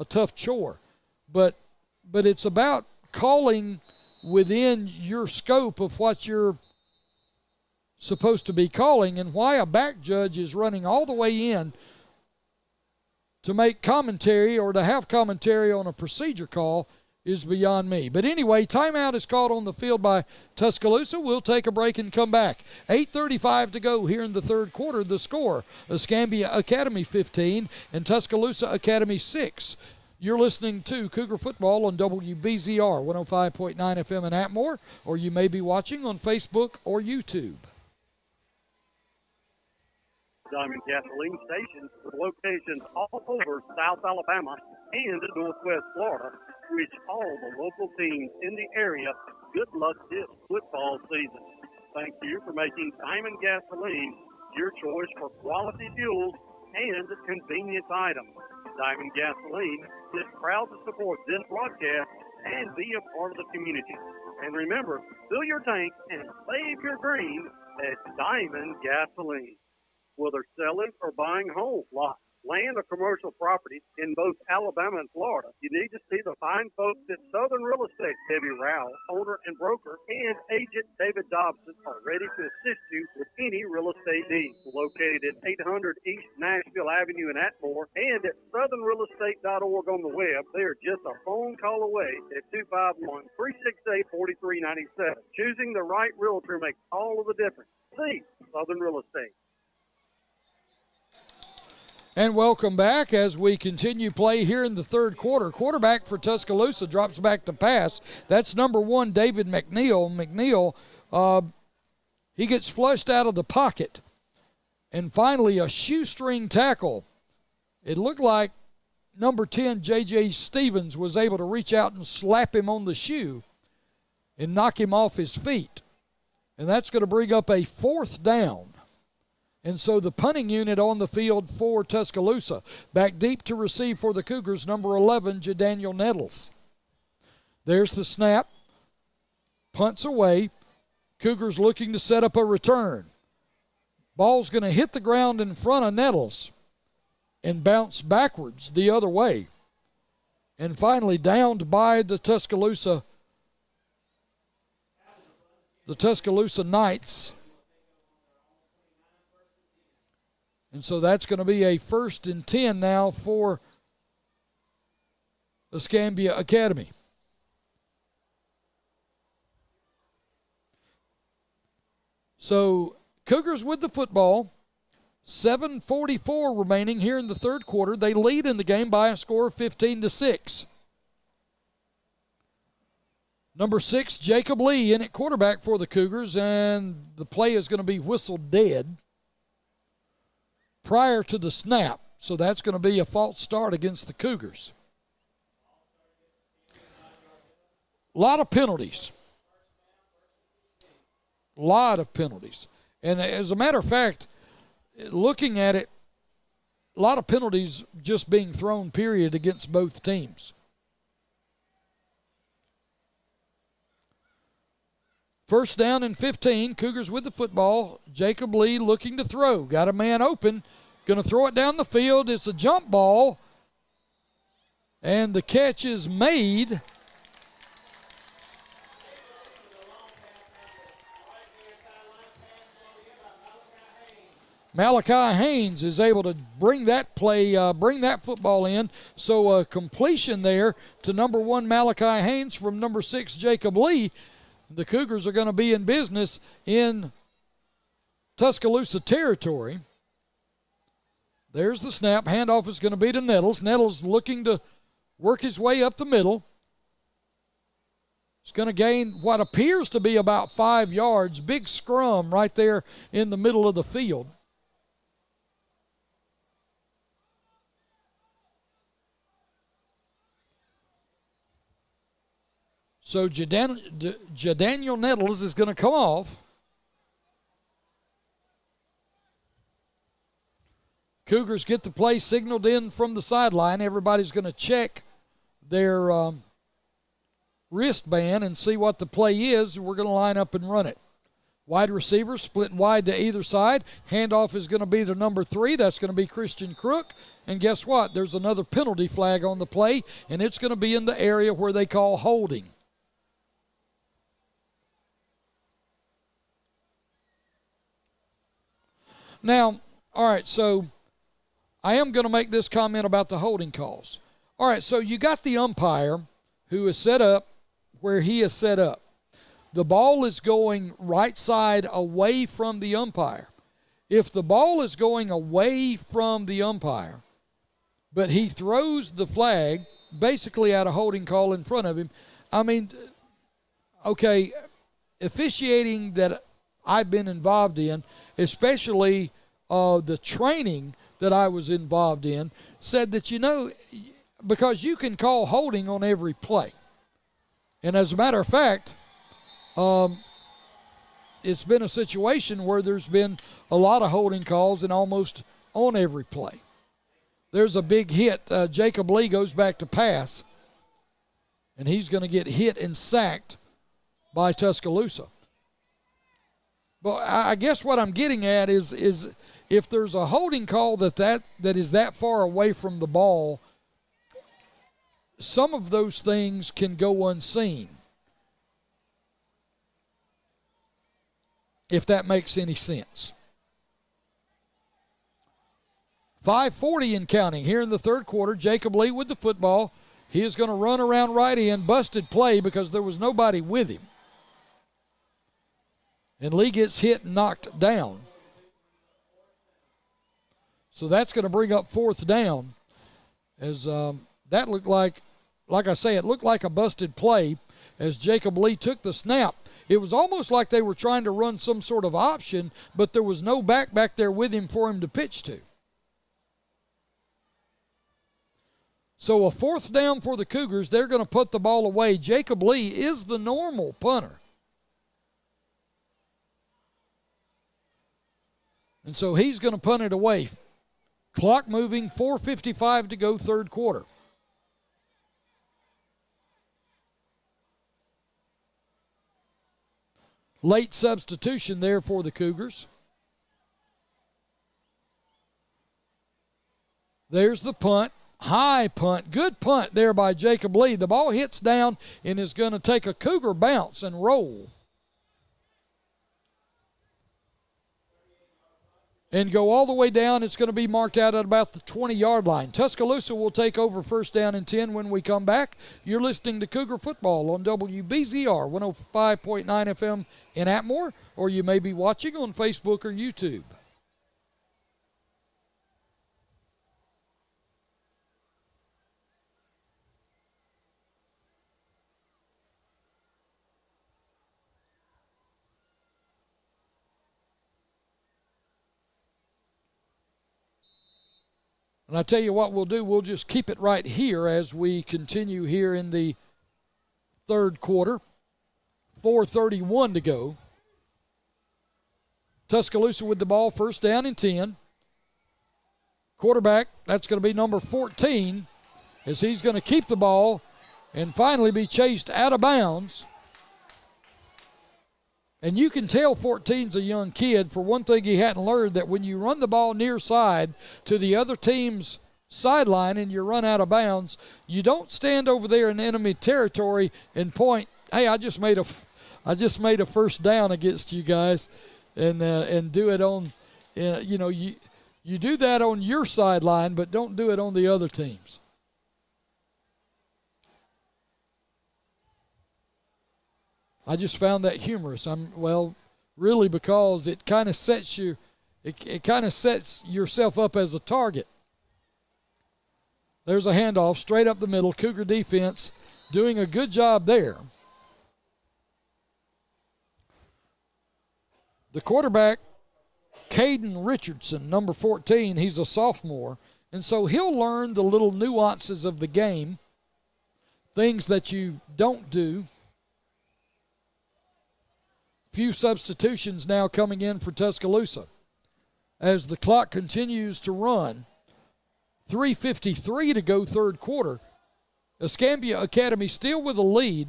D: tough chore. But it's about calling within your scope of what you're supposed to be calling, and why a back judge is running all the way in to make commentary or to have commentary on a procedure call is beyond me. But anyway, timeout is called on the field by Tuscaloosa. We'll take a break and come back. 8:35 to go here in the third quarter. The score, Escambia Academy 15 and Tuscaloosa Academy 6. You're listening to Cougar Football on WBZR 105.9 FM in Atmore, or you may be watching on Facebook or YouTube.
J: Diamond Gasoline Station with locations all over South Alabama and Northwest Florida. Wish all the local teams in the area good luck this football season. Thank you for making Diamond Gasoline your choice for quality fuels and convenience items. Diamond Gasoline is proud to support this broadcast and be a part of the community. And remember, fill your tank and save your green at Diamond Gasoline. Whether selling or buying whole lots, land or commercial property in both Alabama and Florida, you need to see the fine folks at Southern Real Estate. Debbie Rowell, owner and broker, and agent David Dobson are ready to assist you with any real estate needs. Located at 800 East Nashville Avenue in Atmore and at southernrealestate.org on the web, they are just a phone call away at 251-368-4397. Choosing the right realtor makes all of the difference. See Southern Real Estate.
D: And welcome back as we continue play here in the third quarter. Quarterback for Tuscaloosa drops back to pass. That's number 1, David McNeil. McNeil, he gets flushed out of the pocket. And finally, a shoestring tackle. It looked like number 10, J.J. Stevens, was able to reach out and slap him on the shoe and knock him off his feet. And that's going to bring up a 4th down. And so the punting unit on the field for Tuscaloosa. Back deep to receive for the Cougars, number 11, Jadaniel Nettles. There's the snap. Punts away. Cougars looking to set up a return. Ball's going to hit the ground in front of Nettles and bounce backwards the other way. And finally downed by the Tuscaloosa Knights. And so that's going to be a 1st and 10 now for Escambia Academy. So Cougars with the football. 7:44 remaining here in the third quarter. They lead in the game by a score of 15-6. Number 6, Jacob Lee in at quarterback for the Cougars, and the play is going to be whistled dead prior to the snap. So that's going to be a false start against the Cougars. A lot of penalties. And as a matter of fact, looking at it, a lot of penalties just being thrown, period, against both teams. First down and 15, Cougars with the football. Jacob Lee looking to throw. Got a man open. Going to throw it down the field. It's a jump ball. And the catch is made. Malachi Haynes is able to bring that football in. So a completion there to number 1 Malachi Haynes from number 6 Jacob Lee. The Cougars are going to be in business in Tuscaloosa territory. There's the snap. Handoff is going to be to Nettles. Nettles looking to work his way up the middle. He's going to gain what appears to be about 5 yards. Big scrum right there in the middle of the field. So Jadaniel Nettles is going to come off. Cougars get the play signaled in from the sideline. Everybody's going to check their wristband and see what the play is. We're going to line up and run it. Wide receiver split wide to either side. Handoff is going to be to number 3. That's going to be Christian Crook. And guess what? There's another penalty flag on the play, and it's going to be in the area where they call holding. Now, all right, so I am going to make this comment about the holding calls. All right, so you got the umpire who is set up where he is set up. The ball is going right side away from the umpire. If the ball is going away from the umpire, but he throws the flag basically at a holding call in front of him, I mean, okay, officiating that I've been involved in, especially the training that I was involved in, said that, you know, because you can call holding on every play. And as a matter of fact, it's been a situation where there's been a lot of holding calls and almost on every play. There's a big hit. Jacob Lee goes back to pass, and he's going to get hit and sacked by Tuscaloosa. But I guess what I'm getting at is if there's a holding call that is that far away from the ball, some of those things can go unseen, if that makes any sense. 5:40 and counting here in the third quarter. Jacob Lee with the football. He is going to run around right end. Busted play because there was nobody with him. And Lee gets hit and knocked down. So that's going to bring up fourth down. As that looked like I say, it looked like a busted play as Jacob Lee took the snap. It was almost like they were trying to run some sort of option, but there was no back there with him for him to pitch to. So a fourth down for the Cougars. They're going to put the ball away. Jacob Lee is the normal punter. And so he's going to punt it away. Clock moving, 4:55 to go, third quarter. Late substitution there for the Cougars. There's the punt. High punt. Good punt there by Jacob Lee. The ball hits down and is going to take a Cougar bounce and roll. And go all the way down. It's going to be marked out at about the 20-yard line. Tuscaloosa will take over first down and 10 when we come back. You're listening to Cougar Football on WBZR 105.9 FM in Atmore, or you may be watching on Facebook or YouTube. And I tell you what we'll do, we'll just keep it right here as we continue here in the third quarter. 4:31 to go. Tuscaloosa with the ball, first down and 10. Quarterback, that's going to be number 14, as he's going to keep the ball and finally be chased out of bounds. And you can tell 14's a young kid. For one thing, he hadn't learned that when you run the ball near side to the other team's sideline and you run out of bounds, you don't stand over there in enemy territory and point, hey, I just made a first down against you guys, and do it on, you do that on your sideline, but don't do it on the other team's. I just found that humorous. Really because it kind of sets you, it kind of sets yourself up as a target. There's a handoff straight up the middle. Cougar defense doing a good job there. The quarterback, Caden Richardson, number 14, he's a sophomore, and so he'll learn the little nuances of the game, things that you don't do. Few substitutions now coming in for Tuscaloosa as the clock continues to run. 3:53 to go, third quarter. Escambia Academy still with a lead,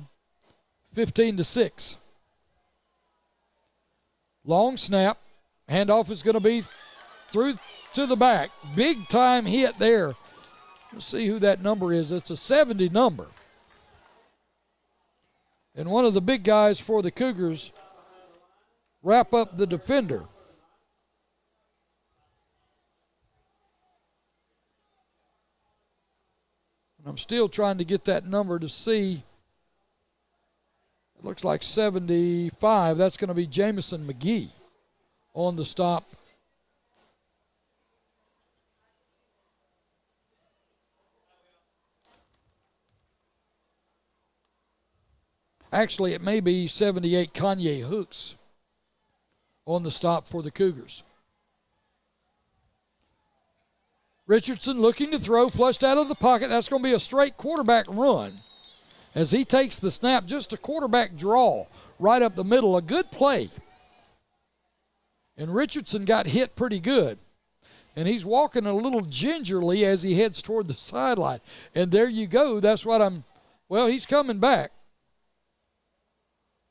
D: 15-6. Long snap. Handoff is going to be through to the back. Big time hit there. Let's see who that number is. It's a 70 number. And one of the big guys for the Cougars wrap up the defender. And I'm still trying to get that number to see. It looks like 75. That's going to be Jamison McGee on the stop. Actually, it may be 78 Kanye Hooks on the stop for the Cougars. Richardson looking to throw, flushed out of the pocket. That's going to be a straight quarterback run as he takes the snap. Just a quarterback draw right up the middle. A good play. And Richardson got hit pretty good. And he's walking a little gingerly as he heads toward the sideline. And there you go. That's what he's coming back.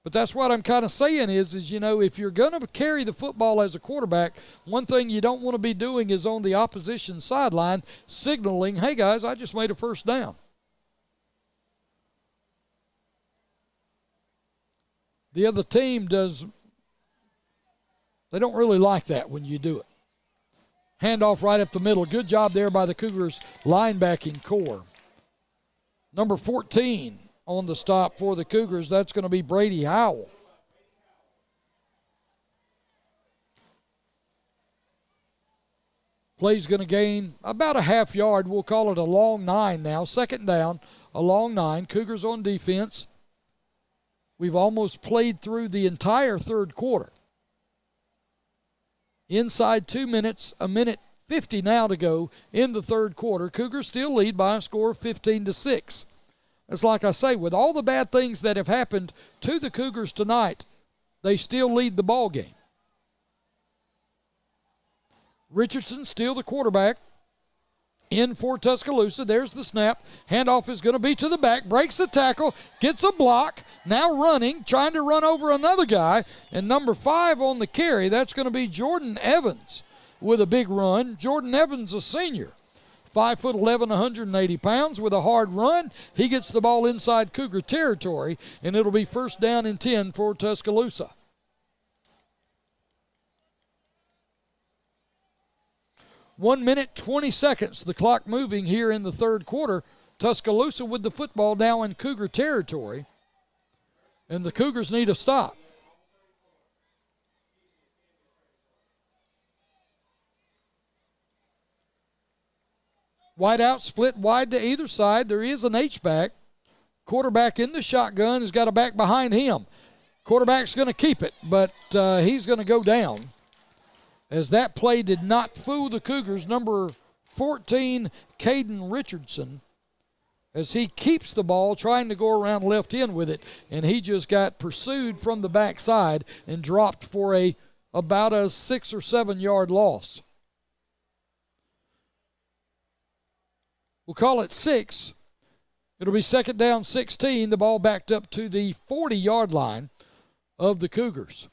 D: But that's what I'm kind of saying is, you know, if you're going to carry the football as a quarterback, one thing you don't want to be doing is on the opposition sideline signaling, hey, guys, I just made a first down. The other team they don't really like that when you do it. Handoff right up the middle. Good job there by the Cougars linebacking core. Number 14 on the stop for the Cougars. That's going to be Brady Howell. Play's going to gain about a half yard. We'll call it a long 9 now. Second down, a long 9. Cougars on defense. We've almost played through the entire third quarter. Inside 2 minutes, a minute 50 now to go in the third quarter. Cougars still lead by a score of 15-6. It's like I say, with all the bad things that have happened to the Cougars tonight, they still lead the ball game. Richardson still the quarterback. In for Tuscaloosa. There's the snap. Handoff is going to be to the back. Breaks the tackle. Gets a block. Now running. Trying to run over another guy. And number 5 on the carry, that's going to be Jordan Evans with a big run. Jordan Evans, a senior. 5'11", 180 pounds with a hard run. He gets the ball inside Cougar territory, and it'll be first down and 10 for Tuscaloosa. One minute, 20 seconds, the clock moving here in the third quarter. Tuscaloosa with the football now in Cougar territory, and the Cougars need a stop. Wide out, split wide to either side. There is an H-back. Quarterback in the shotgun has got a back behind him. Quarterback's going to keep it, but he's going to go down, as that play did not fool the Cougars. Number 14, Caden Richardson, as he keeps the ball, trying to go around left end with it, and he just got pursued from the backside and dropped for about a 6 or 7 yard loss. We'll call it 6. It'll be second down 16. The ball backed up to the 40-yard line of the Cougars.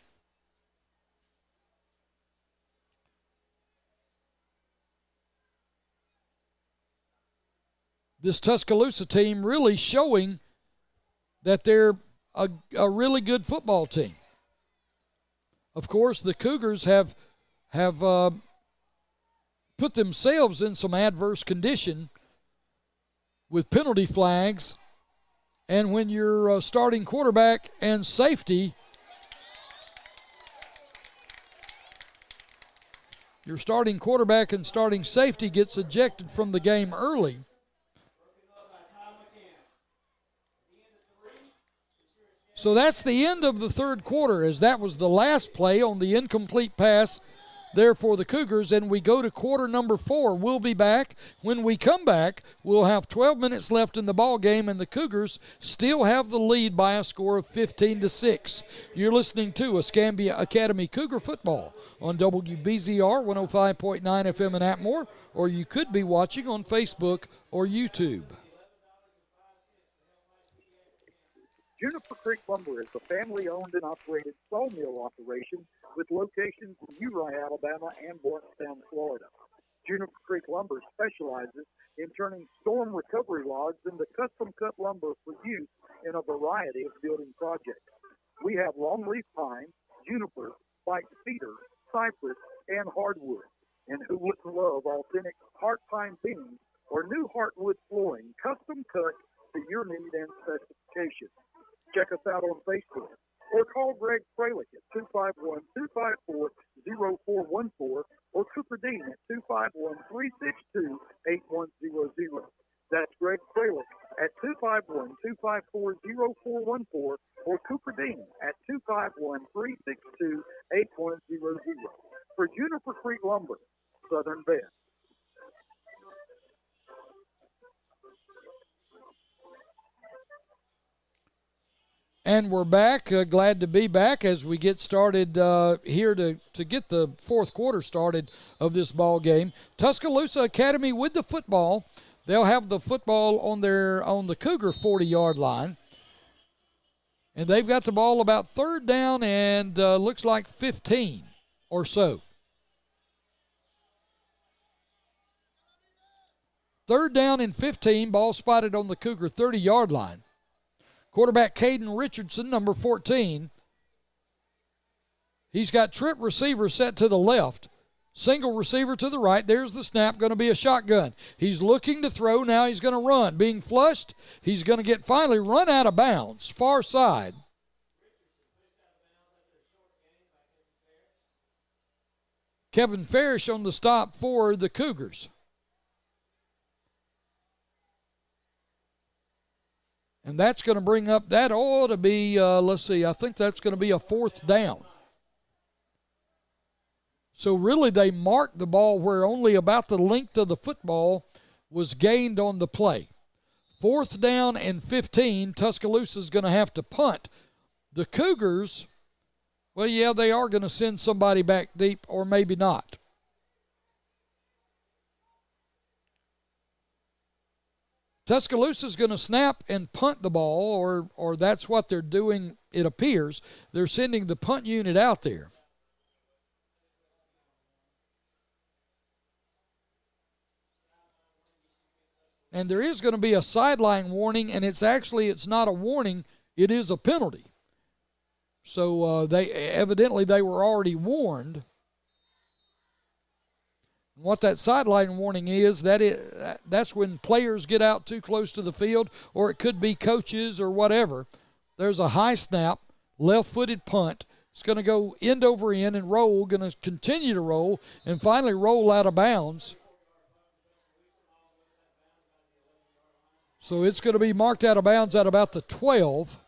D: This Tuscaloosa team really showing that they're a really good football team. Of course, the Cougars have put themselves in some adverse condition with penalty flags, and when your starting quarterback and safety, gets ejected from the game early, so that's the end of the third quarter, as that was the last play on the incomplete pass there for the Cougars, and we go to quarter number 4. We'll be back. When we come back, we'll have 12 minutes left in the ball game, and the Cougars still have the lead by a score of 15-6. You're listening to Escambia Academy Cougar football on WBZR 105.9 FM in Atmore, or you could be watching on Facebook or YouTube.
J: Juniper Creek Lumber is a family-owned and operated sawmill operation with locations in Uri, Alabama, and Blountstown, Florida. Juniper Creek Lumber specializes in turning storm recovery logs into custom-cut lumber for use in a variety of building projects. We have longleaf pine, juniper, spike cedar, cypress, and hardwood. And who wouldn't love authentic heart pine beams or new heartwood flooring custom-cut to your need and specifications? Check us out on Facebook or call Greg Fralick at 251-254-0414 or Cooper Dean at 251-362-8100. That's Greg Fralick at 251-254-0414 or Cooper Dean at 251-362-8100 for Juniper Creek Lumber, Southern Bend.
D: And we're back. Glad to be back as we get started here to get the fourth quarter started of this ball game. Tuscaloosa Academy with the football. They'll have the football on the Cougar 40-yard line. And they've got the ball about third down and looks like 15 or so. Third down and 15, ball spotted on the Cougar 30-yard line. Quarterback Caden Richardson, number 14. He's got trip receiver set to the left. Single receiver to the right. There's the snap, going to be a shotgun. He's looking to throw. Now he's going to run. Being flushed, he's going to get finally run out of bounds, far side. Kevin Farish on the stop for the Cougars. And that's going to bring up, that ought to be, let's see, I think that's going to be a fourth down. So really they marked the ball where only about the length of the football was gained on the play. Fourth down and 15, Tuscaloosa's going to have to punt. The Cougars, well, yeah, they are going to send somebody back deep, or maybe not. Tuscaloosa's going to snap and punt the ball, or that's what they're doing, it appears. They're sending the punt unit out there. And there is going to be a sideline warning, and it's not a warning, it is a penalty. So they were already warned. What that sideline warning is, that's when players get out too close to the field, or it could be coaches or whatever. There's a high snap, left-footed punt. It's going to go end over end and roll, going to continue to roll, and finally roll out of bounds. So it's going to be marked out of bounds at about the 12,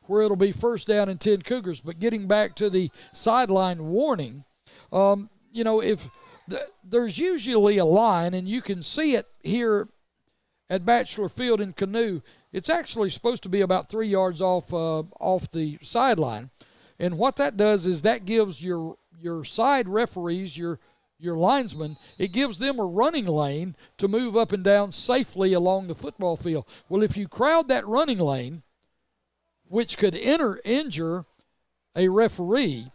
D: where it'll be first down and 10 Cougars. But getting back to the sideline warning, if there's usually a line, and you can see it here at Bachelor Field in Canoe. It's actually supposed to be about 3 yards off the sideline. And what that does is that gives your side referees, your linesmen, it gives them a running lane to move up and down safely along the football field. Well, if you crowd that running lane, which could injure a referee,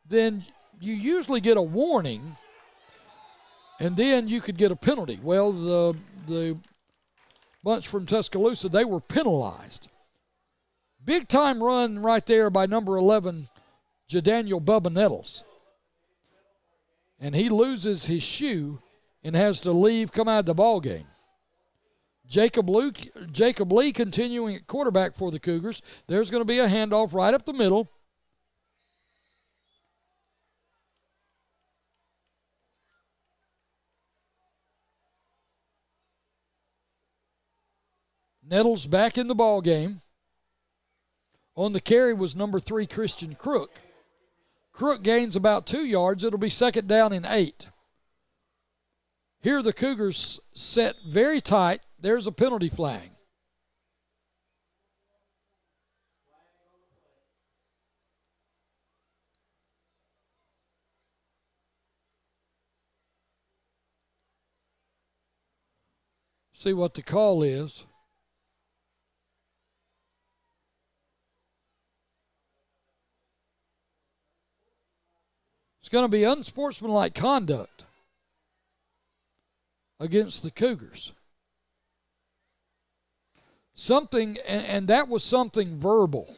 D: then you usually get a warning, and then you could get a penalty. Well, the bunch from Tuscaloosa, they were penalized. Big time run right there by number 11, Jadaniel Bubba Nettles. And he loses his shoe and has to come out of the ball game. Jacob Lee continuing at quarterback for the Cougars. There's going to be a handoff right up the middle. Nettles back in the ball game. On the carry was number 3, Christian Crook. Crook gains about 2 yards. It'll be second down and 8. Here the Cougars set very tight. There's a penalty flag. See what the call is. It's going to be unsportsmanlike conduct against the Cougars. Something, and that was something verbal.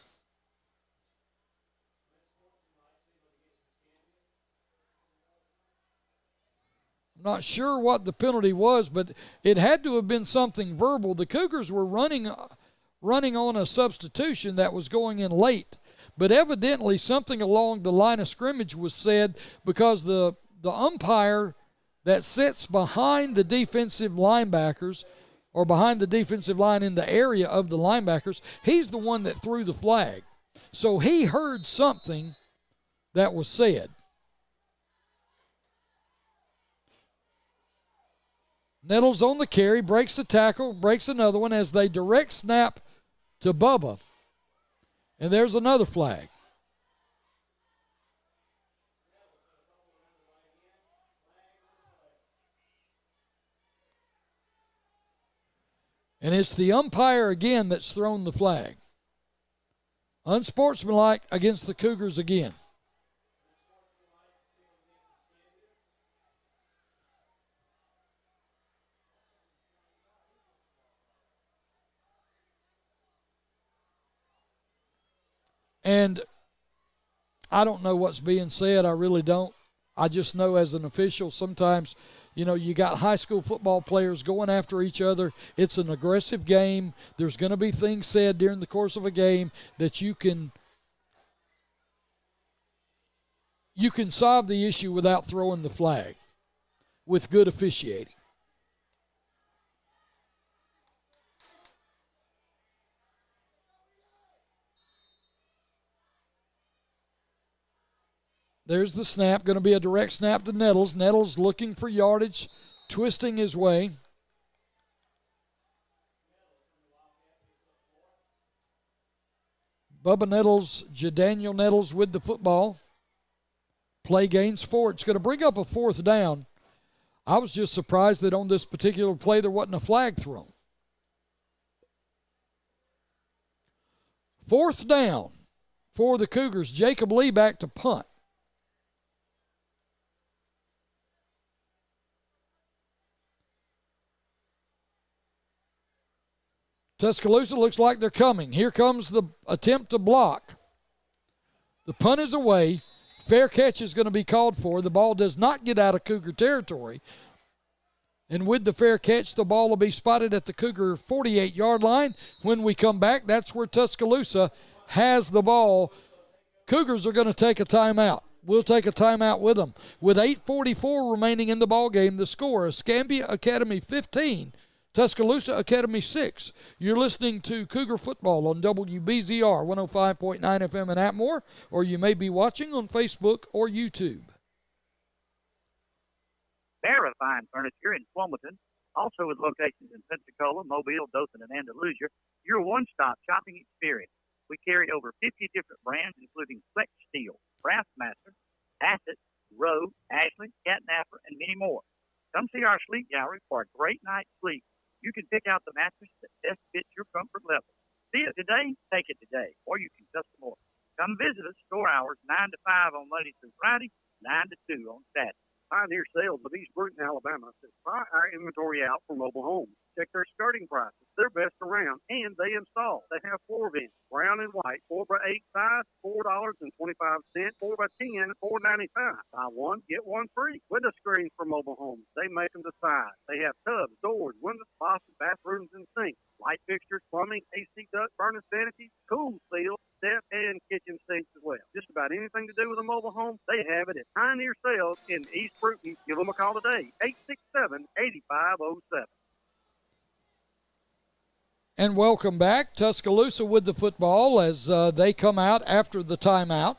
D: I'm not sure what the penalty was, but it had to have been something verbal. The Cougars were running on a substitution that was going in late. But evidently something along the line of scrimmage was said, because the umpire that sits behind the defensive linebackers, or behind the defensive line in the area of the linebackers, he's the one that threw the flag. So he heard something that was said. Nettles on the carry, breaks the tackle, breaks another one as they direct snap to Bubba. And there's another flag. And it's the umpire again that's thrown the flag. Unsportsmanlike against the Cougars again. And I don't know what's being said. I really don't. I just know as an official sometimes, you know, you got high school football players going after each other. It's an aggressive game. There's going to be things said during the course of a game that you can solve the issue without throwing the flag with good officiating. There's the snap, going to be a direct snap to Nettles. Nettles looking for yardage, twisting his way. Bubba Nettles, Jadaniel Nettles with the football. Play gains 4. It's going to bring up a 4th down. I was just surprised that on this particular play there wasn't a flag thrown. 4th down for the Cougars. Jacob Lee back to punt. Tuscaloosa looks like they're coming. Here comes the attempt to block. The punt is away. Fair catch is going to be called for. The ball does not get out of Cougar territory. And with the fair catch, the ball will be spotted at the Cougar 48-yard line. When we come back, that's where Tuscaloosa has the ball. Cougars are going to take a timeout. We'll take a timeout with them. With 8:44 remaining in the ball game, the score, Escambia Academy 15, Tuscaloosa Academy 6. You're listening to Cougar Football on WBZR 105.9 FM in Atmore, or you may be watching on Facebook or YouTube.
J: Verifine Furniture in Wilmington, also with locations in Pensacola, Mobile, Dothan, and Andalusia, your one-stop shopping experience. We carry over 50 different brands, including Flex Steel, Craftmaster, Bassett, Rowe, Ashley, Catnapper, and many more. Come see our sleep gallery for a great night's sleep. You can pick out the mattress that best fits your comfort level. See it today, take it today, or you can custom order. Come visit us, store hours 9 to 5 on Monday through Friday, 9 to 2 on Saturday.
R: Pioneer Sales of East Bruton, Alabama says buy our inventory out for mobile homes. Check their starting prices. They're best around, and they install. They have floor vents, brown and white, 4x8 size, $4.25, 4x10, $4.95. Buy one, get one free. Window screens for mobile homes. They make them to size. They have tubs, doors, windows, faucets, bathrooms, and sinks. Light fixtures, plumbing, AC duct, furnace vanities, cool seal, step, and kitchen sinks as well. Just about anything to do with a mobile home, they have it at Pioneer Sales in East Bruton. Give them a call today, 867-8507.
D: And welcome back. Tuscaloosa with the football as they come out after the timeout.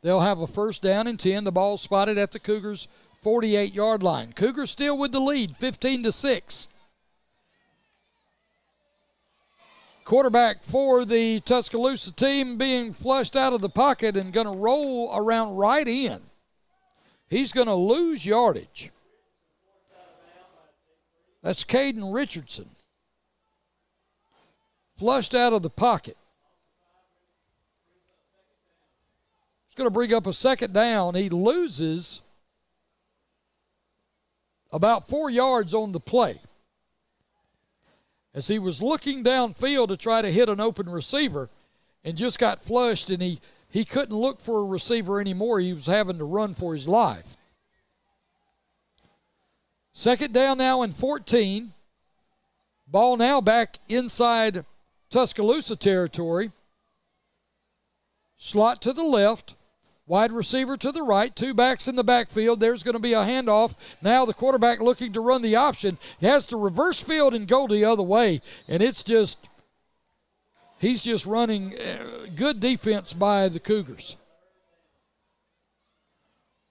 D: They'll have a 1st down and 10. The ball spotted at the Cougars' 48-yard line. Cougars still with the lead, 15-6. Quarterback for the Tuscaloosa team being flushed out of the pocket and going to roll around right in. He's going to lose yardage. That's Caden Richardson. Flushed out of the pocket. It's going to bring up a 2nd down. He loses about 4 yards on the play, as he was looking downfield to try to hit an open receiver and just got flushed, and he couldn't look for a receiver anymore. He was having to run for his life. 2nd down now and 14. Ball now back inside Tuscaloosa territory. Slot to the left. Wide receiver to the right, 2 backs in the backfield. There's going to be a handoff. Now the quarterback looking to run the option. He has to reverse field and go the other way, and he's just running good defense by the Cougars.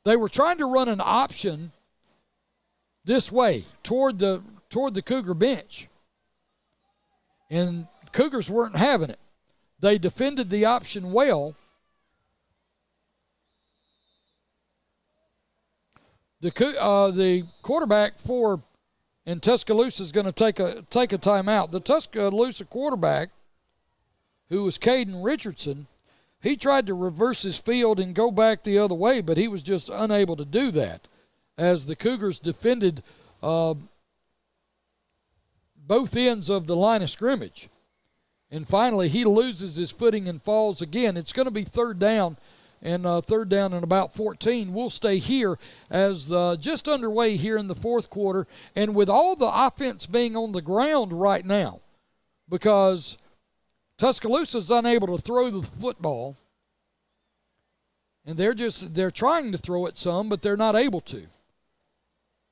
D: They were trying to run an option this way toward the Cougar bench, and Cougars weren't having it. They defended the option well. The quarterback for Tuscaloosa is going to take a timeout. The Tuscaloosa quarterback, who was Caden Richardson, he tried to reverse his field and go back the other way, but he was just unable to do that as the Cougars defended both ends of the line of scrimmage. And finally, he loses his footing and falls again. It's going to be third down, and third down and about 14. We'll stay here as just underway here in the fourth quarter, and with all the offense being on the ground right now, because Tuscaloosa is unable to throw the football, and they're trying to throw it some, but they're not able to.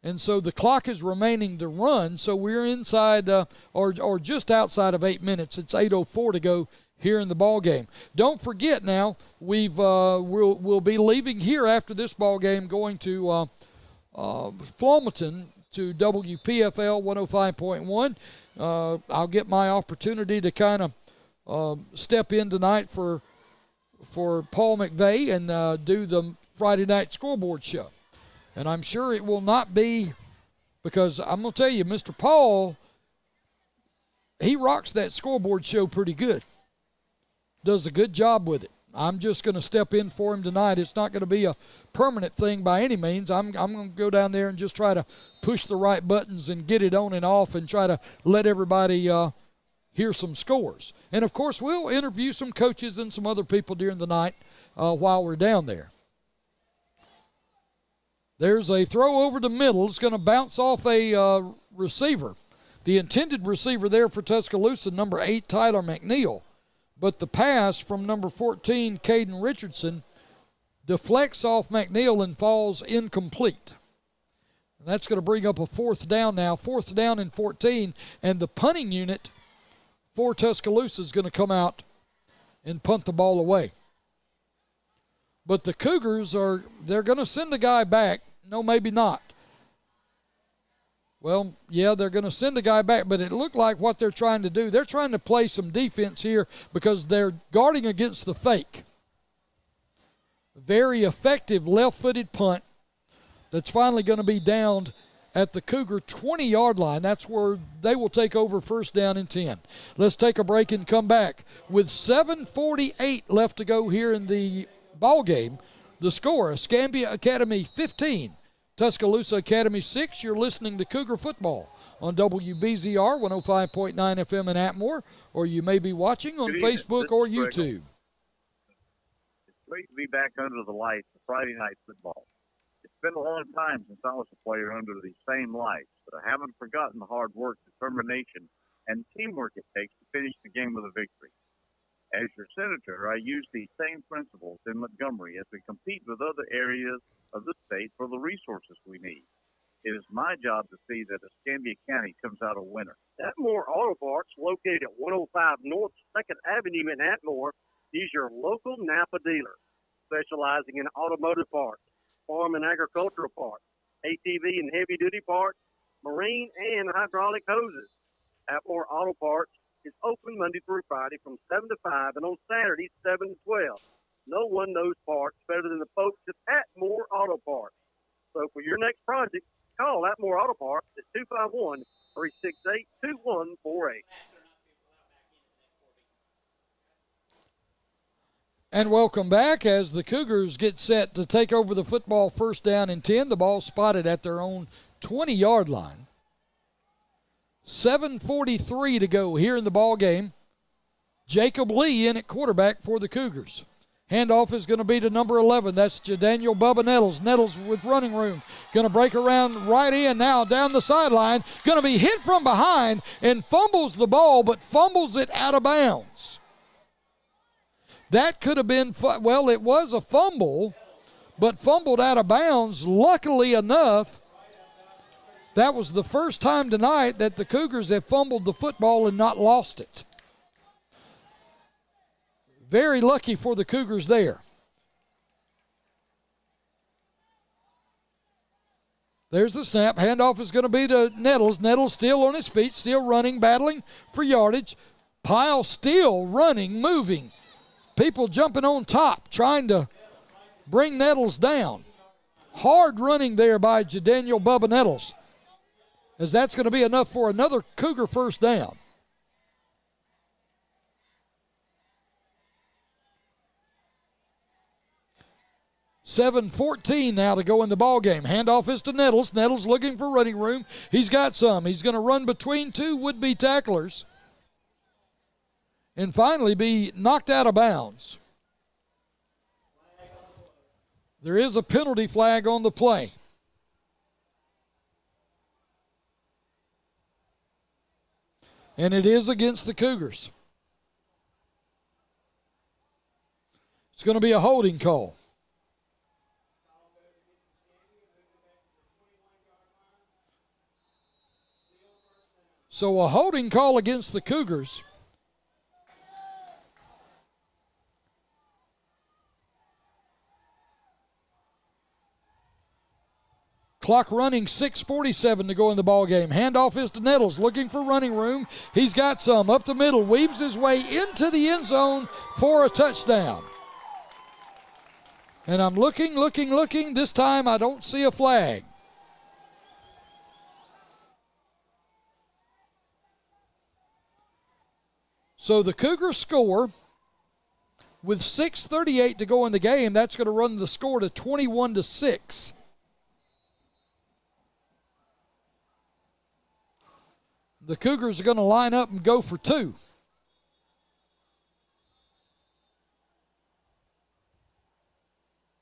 D: And so the clock is remaining to run, so we're inside or just outside of 8 minutes. It's 8:04 to go here in the ball game. Don't forget now, we'll be leaving here after this ball game, going to Flomaton to WPFL 105.1. I'll get my opportunity to kind of step in tonight for Paul McVeigh and do the Friday night scoreboard show. And I'm sure it will not be, because I'm going to tell you, Mr. Paul, he rocks that scoreboard show pretty good. Does a good job with it. I'm just going to step in for him tonight. It's not going to be a permanent thing by any means. I'm going to go down there and just try to push the right buttons and get it on and off and try to let everybody hear some scores. And, of course, we'll interview some coaches and some other people during the night while we're down there. There's a throw over the middle. It's going to bounce off a receiver. The intended receiver there for Tuscaloosa, number 8, Tyler McNeil. But the pass from number 14, Caden Richardson, deflects off McNeil and falls incomplete. And that's going to bring up a fourth down now. Fourth down and 14. And the punting unit for Tuscaloosa is going to come out and punt the ball away. But the Cougars they're going to send the guy back. No, maybe not. Well, yeah, they're going to send the guy back, but it looked like what they're trying to do, they're trying to play some defense here because they're guarding against the fake. Very effective left-footed punt that's finally going to be downed at the Cougar 20-yard line. That's where they will take over first down and 10. Let's take a break and come back. With 7:48 left to go here in the ball game, the score, Escambia Academy 15, Tuscaloosa Academy 6. You're listening to Cougar Football on WBZR 105.9 FM in Atmore, or you may be watching on Facebook or YouTube.
O: It's great to be back under the lights of Friday night football. It's been a long time since I was a player under these same lights, but I haven't forgotten the hard work, determination, and teamwork it takes to finish the game with a victory. As your senator, I use these same principles in Montgomery as we compete with other areas of the state for the resources we need. It is my job to see that Escambia County comes out a winner.
J: Atmore Auto Parts, located at 105 North 2nd Avenue in Atmore, is your local Napa dealer, specializing in automotive parts, farm and agricultural parts, ATV and heavy-duty parts, marine and hydraulic hoses. Atmore Auto Parts is open Monday through Friday from 7 to 5, and on Saturdays 7 to 12. No one knows parts better than the folks at Atmore Auto Parts. So for your next project, call Atmore Auto Parts at 251-368-2148.
D: And welcome back as the Cougars get set to take over the football first down and 10. The ball spotted at their own 20-yard line. 7:43 to go here in the ball game. Jacob Lee in at quarterback for the Cougars. Handoff is going to be to number 11. That's Jadaniel Bubba Nettles. Nettles with running room. Going to break around right in now down the sideline. Going to be hit from behind and fumbles the ball, but fumbles it out of bounds. That could have been, well, it was a fumble, but fumbled out of bounds. Luckily enough, that was the first time tonight that the Cougars have fumbled the football and not lost it. Very lucky for the Cougars there. There's the snap. Handoff is going to be to Nettles. Nettles still on his feet, still running, battling for yardage. Pyle still running, moving. People jumping on top, trying to bring Nettles down. Hard running there by Jadaniel Bubba Nettles, as that's going to be enough for another Cougar first down. 7:14 now to go in the ball game. Handoff is to Nettles. Nettles looking for running room. He's got some. He's going to run between two would-be tacklers and finally be knocked out of bounds. There is a penalty flag on the play. And it is against the Cougars. It's going to be a holding call. So a holding call against the Cougars. Clock running, 6:47 to go in the ball game. Handoff is to Nettles, looking for running room. He's got some up the middle, weaves his way into the end zone for a touchdown. And I'm looking. This time I don't see a flag. So the Cougars score with 6:38 to go in the game. That's going to run the score to 21-6. The Cougars are going to line up and go for two.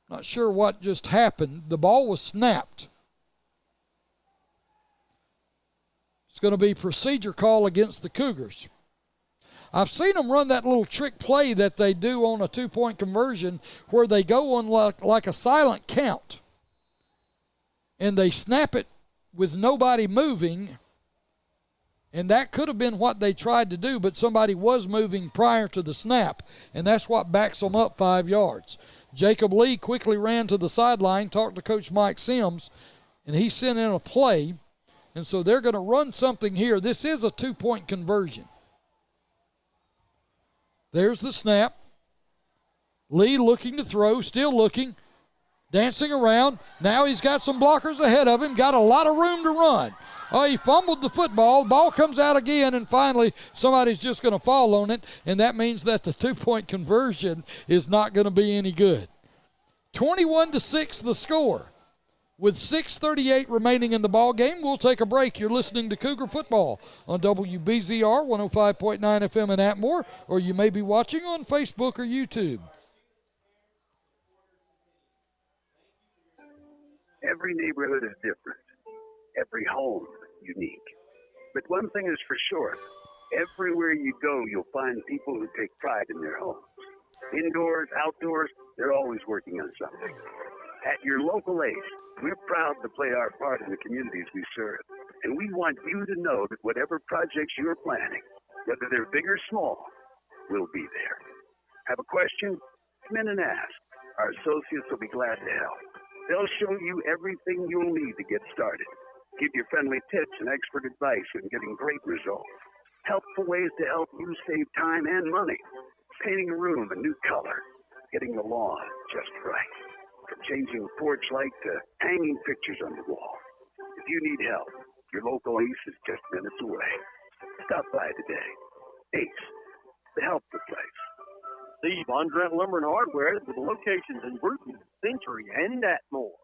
D: Not sure what just happened. The ball was snapped. It's going to be procedure call against the Cougars. I've seen them run that little trick play that they do on a two-point conversion where they go on like a silent count. And they snap it with nobody moving. And that could have been what they tried to do, but somebody was moving prior to the snap. And that's what backs them up 5 yards. Jacob Lee quickly ran to the sideline, talked to Coach Mike Sims, and he sent in a play. And so they're going to run something here. This is a two-point conversion. There's the snap. Lee looking to throw, still looking, dancing around. Now he's got some blockers ahead of him, got a lot of room to run. Oh, he fumbled the football. Ball comes out again, and finally somebody's just going to fall on it, and that means that the two-point conversion is not going to be any good. 21-6 the score. With 6:38 remaining in the ball game, we'll take a break. You're listening to Cougar Football on WBZR 105.9 FM in Atmore, or you may be watching on Facebook or YouTube.
L: Every neighborhood is different. Every home unique. But one thing is for sure, everywhere you go, you'll find people who take pride in their homes. Indoors, outdoors, they're always working on something. At your local ACE, we're proud to play our part in the communities we serve. And we want you to know that whatever projects you're planning, whether they're big or small, we'll be there. Have a question? Come in and ask. Our associates will be glad to help. They'll show you everything you'll need to get started. Give you friendly tips and expert advice in getting great results. Helpful ways to help you save time and money. Painting a room a new color. Getting the lawn just right. From changing a porch light to hanging pictures on the wall. If you need help, your local ACE is just minutes away. Stop by today. ACE, the helpful place.
J: Steve on Grant Lumber and Hardware with locations in Bruton, Century, and Atmore.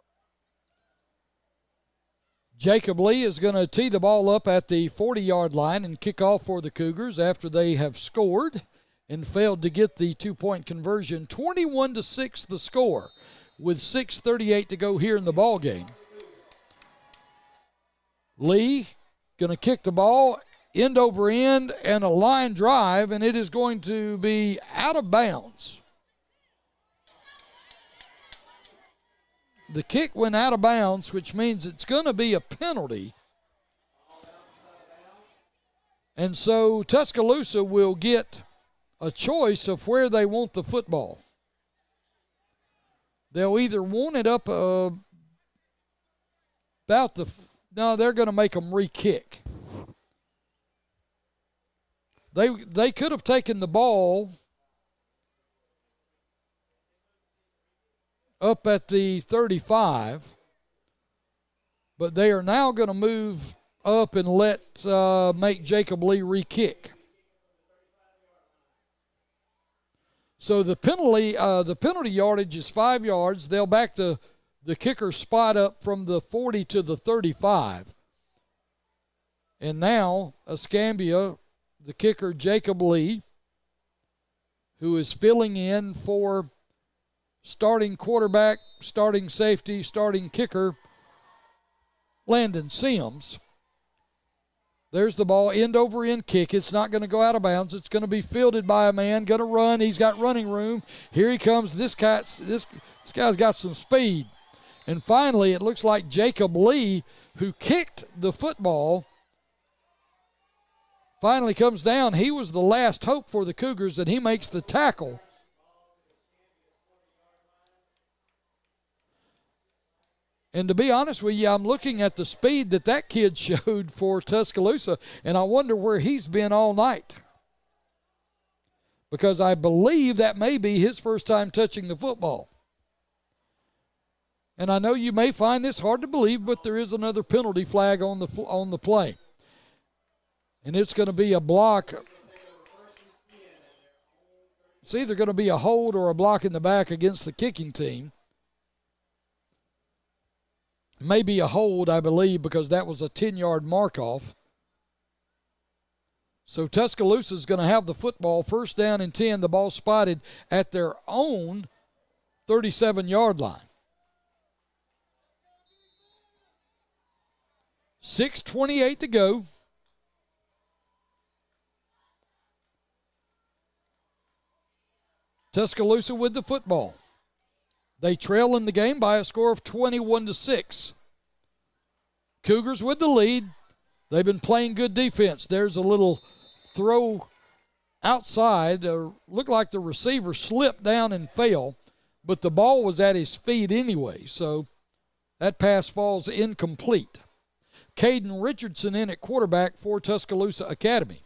D: Jacob Lee is going to tee the ball up at the 40-yard line and kick off for the Cougars after they have scored and failed to get the two-point conversion. 21-6 the score with 6:38 to go here in the ball game. Lee going to kick the ball end over end and a line drive, and it is going to be out of bounds. The kick went out of bounds, which means it's going to be a penalty. And so Tuscaloosa will get a choice of where they want the football. They'll either want it up about the – no, they're going to make them re-kick. They could have taken the ball up at the 35, but they are now going to move up and make Jacob Lee re-kick. So the penalty yardage is 5 yards. They'll back the kicker spot up from the 40 to the 35. And now Escambia, the kicker Jacob Lee, who is filling in for starting quarterback, starting safety, starting kicker Landon Sims. There's the ball, end over end kick. It's not going to go out of bounds. It's going to be fielded by a man, going to run. He's got running room. Here he comes. This guy's got some speed. And finally, it looks like Jacob Lee, who kicked the football, finally comes down. He was the last hope for the Cougars, and he makes the tackle. And to be honest with you, I'm looking at the speed that kid showed for Tuscaloosa, and I wonder where he's been all night. Because I believe that may be his first time touching the football. And I know you may find this hard to believe, but there is another penalty flag on the play. And it's going to be a block. It's either going to be a hold or a block in the back against the kicking team. Maybe a hold, I believe, because that was a 10-yard mark-off. So Tuscaloosa is going to have the football, first down and 10, the ball spotted at their own 37-yard line. 6:28 to go. Tuscaloosa with the football. They trail in the game by a score of 21-6. Cougars with the lead. They've been playing good defense. There's a little throw outside. Looked like the receiver slipped down and fell, but the ball was at his feet anyway, so that pass falls incomplete. Caden Richardson in at quarterback for Tuscaloosa Academy.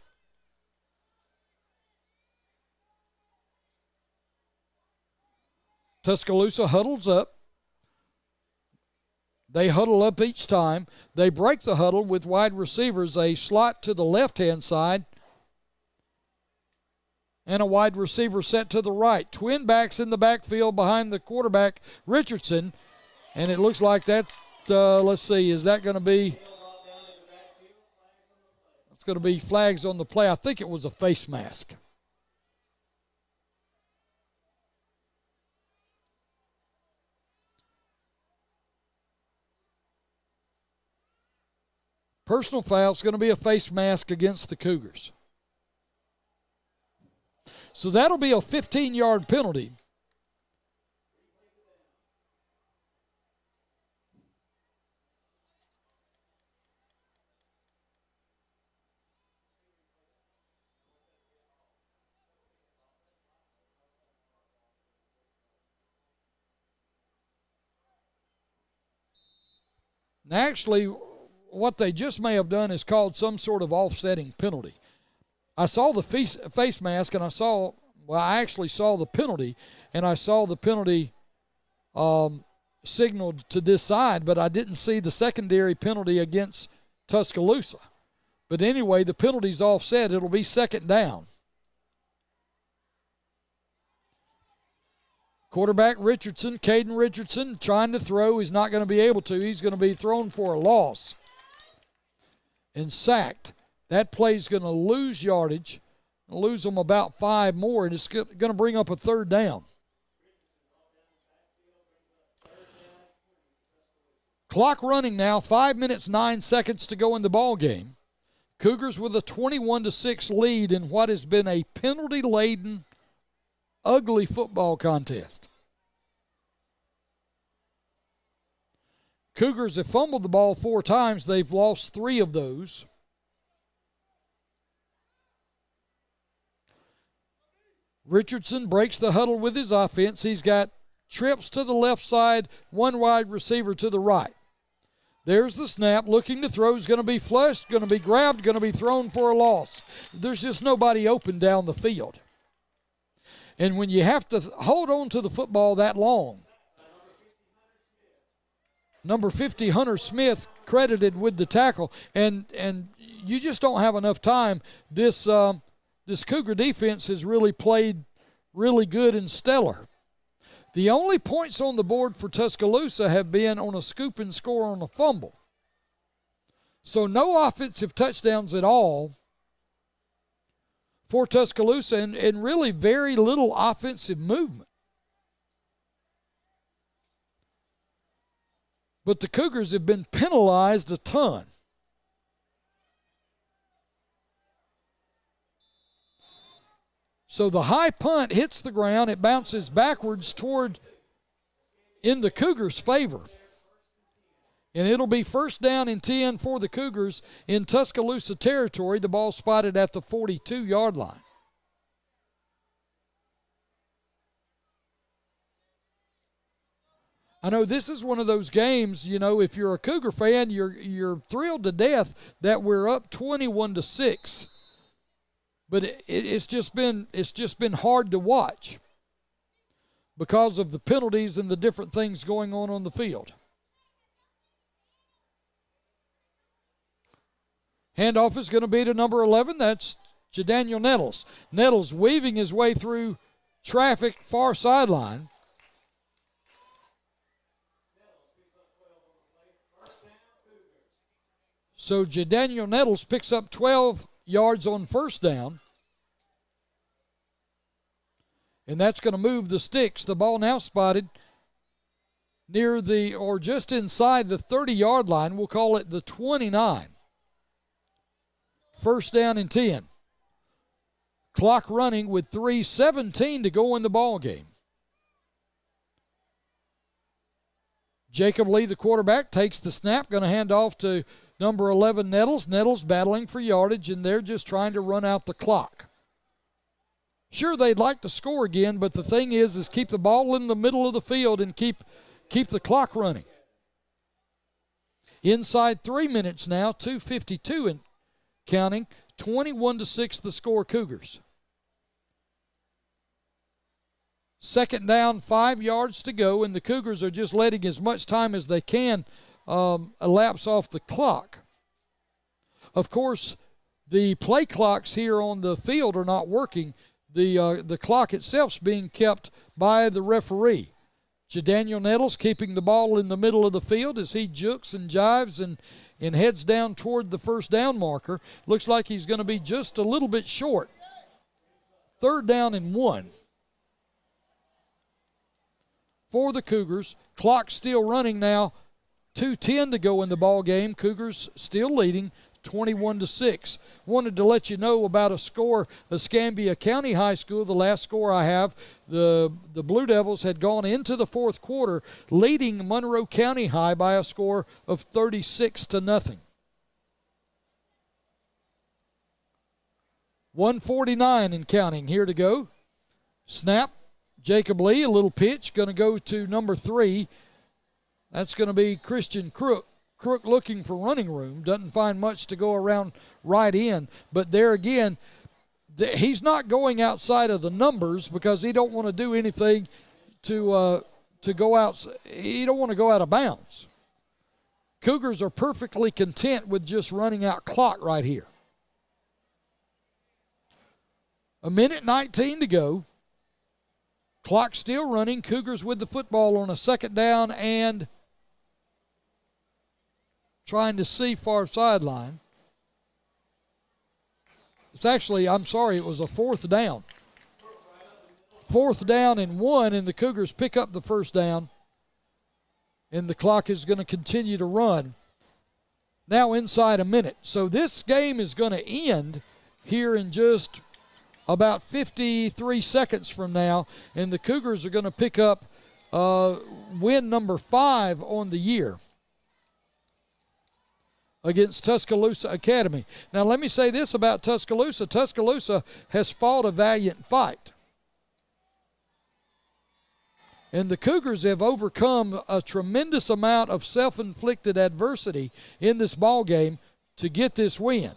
D: Tuscaloosa huddles up. They huddle up each time. They break the huddle with wide receivers, a slot to the left-hand side and a wide receiver set to the right. Twin backs in the backfield behind the quarterback, Richardson, and it looks like that, let's see, is that going to be, it's going to be flags on the play. I think it was a face mask. Personal foul is going to be a face mask against the Cougars. So that'll be a 15-yard penalty. And actually, what they just may have done is called some sort of offsetting penalty. I saw the face mask, and I actually saw the penalty, and I saw the penalty signaled to decide, but I didn't see the secondary penalty against Tuscaloosa. But anyway, the penalty's offset. It'll be second down. Quarterback Richardson, Caden Richardson, trying to throw. He's not going to be able to. He's going to be thrown for a loss and sacked. That play's going to lose yardage, lose them about 5 more, and it's going to bring up a third down. Clock running now, 5 minutes, 9 seconds to go in the ball game. Cougars with a 21-6 lead in what has been a penalty-laden, ugly football contest. Cougars have fumbled the ball 4 times. They've lost 3 of those. Richardson breaks the huddle with his offense. He's got trips to the left side, 1 wide receiver to the right. There's the snap, looking to throw, is going to be flushed, going to be grabbed, going to be thrown for a loss. There's just nobody open down the field. And when you have to hold on to the football that long, number 50, Hunter Smith, credited with the tackle, and you just don't have enough time. This Cougar defense has really played really good and stellar. The only points on the board for Tuscaloosa have been on a scoop and score on a fumble. So no offensive touchdowns at all for Tuscaloosa, and really very little offensive movement. But the Cougars have been penalized a ton. So the high punt hits the ground. It bounces backwards in the Cougars' favor. And it'll be first down and 10 for the Cougars in Tuscaloosa territory. The ball spotted at the 42-yard line. I know this is one of those games, if you're a Cougar fan, you're thrilled to death that we're up 21-6. But it's just been hard to watch because of the penalties and the different things going on the field. Handoff is going to be to number 11. That's Jadaniel Nettles. Nettles weaving his way through traffic, far sideline. So Jadaniel Nettles picks up 12 yards on first down. And that's going to move the sticks. The ball now spotted near or just inside the 30-yard line. We'll call it the 29. First down and 10. Clock running with 3:17 to go in the ball game. Jacob Lee, the quarterback, takes the snap, going to hand off to number 11, Nettles. Nettles battling for yardage, and they're just trying to run out the clock. Sure, they'd like to score again, but the thing is keep the ball in the middle of the field and keep the clock running. Inside 3 minutes now, 2:52 and counting, 21-6 the score, Cougars. Second down, 5 yards to go, and the Cougars are just letting as much time as they can elapse off the clock. Of course, the play clocks here on the field are not working. The clock itself is being kept by the referee. Jadaniel Nettles keeping the ball in the middle of the field as he jukes and jives and heads down toward the first down marker. Looks like he's going to be just a little bit short. Third down and 1. For the Cougars. Clock still running now. 2:10 to go in the ball game. Cougars still leading 21-6. Wanted to let you know about a score. Escambia County High School, the last score I have, the Blue Devils had gone into the fourth quarter leading Monroe County High by a score of 36-0. 1:49 and counting here to go. Snap. Jacob Lee, a little pitch, going to go to number 3. That's going to be Christian Crook. Crook looking for running room. Doesn't find much to go around right in. But there again, he's not going outside of the numbers because he don't want to do anything to go out. He don't want to go out of bounds. Cougars are perfectly content with just running out clock right here. 1:19 to go. Clock still running. Cougars with the football on a second down and trying to see far sideline. It's actually, I'm sorry, it was a fourth down. Fourth down and 1, and the Cougars pick up the first down. And the clock is going to continue to run. Now inside a minute. So this game is going to end here in just about 53 seconds from now, and the Cougars are going to pick up win number 5 on the year against Tuscaloosa Academy. Now let me say this about Tuscaloosa. Tuscaloosa has fought a valiant fight. And the Cougars have overcome a tremendous amount of self-inflicted adversity in this ball game to get this win.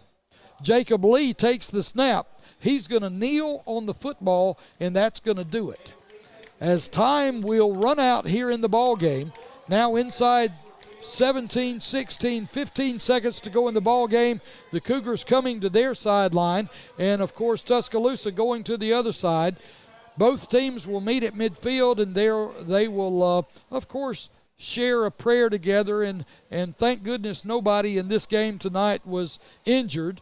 D: Jacob Lee takes the snap. He's going to kneel on the football, and that's going to do it. As time will run out here in the ball game, now inside 17, 16, 15 seconds to go in the ball game. The Cougars coming to their sideline, and of course Tuscaloosa going to the other side. Both teams will meet at midfield, and they will, of course, share a prayer together. And thank goodness nobody in this game tonight was injured.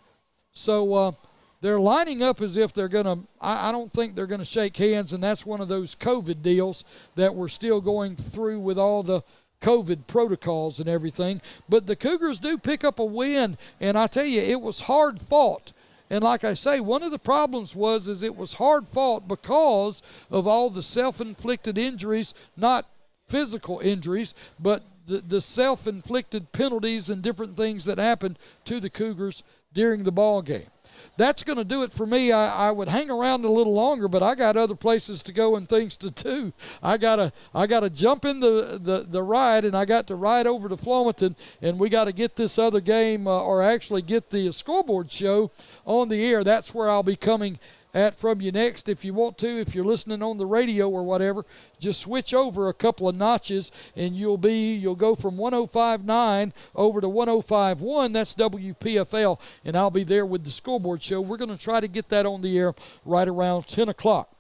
D: So they're lining up as if they're going to – I don't think they're going to shake hands, and that's one of those COVID deals that we're still going through with all the COVID protocols and everything. But the Cougars do pick up a win, and I tell you, it was hard fought. And like I say, one of the problems was it was hard fought because of all the self-inflicted injuries, not physical injuries, but the self-inflicted penalties and different things that happened to the Cougars during the ball game. That's going to do it for me. I would hang around a little longer, but I got other places to go and things to do. I gotta jump in the ride, and I got to ride over to Flomaton, and we got to get this other game, or actually get the scoreboard show on the air. That's where I'll be coming at from you next. If you want to, if you're listening on the radio or whatever, just switch over a couple of notches and you'll go from 105.9 over to 105.1. That's WPFL, and I'll be there with the scoreboard show. We're going to try to get that on the air right around 10 o'clock.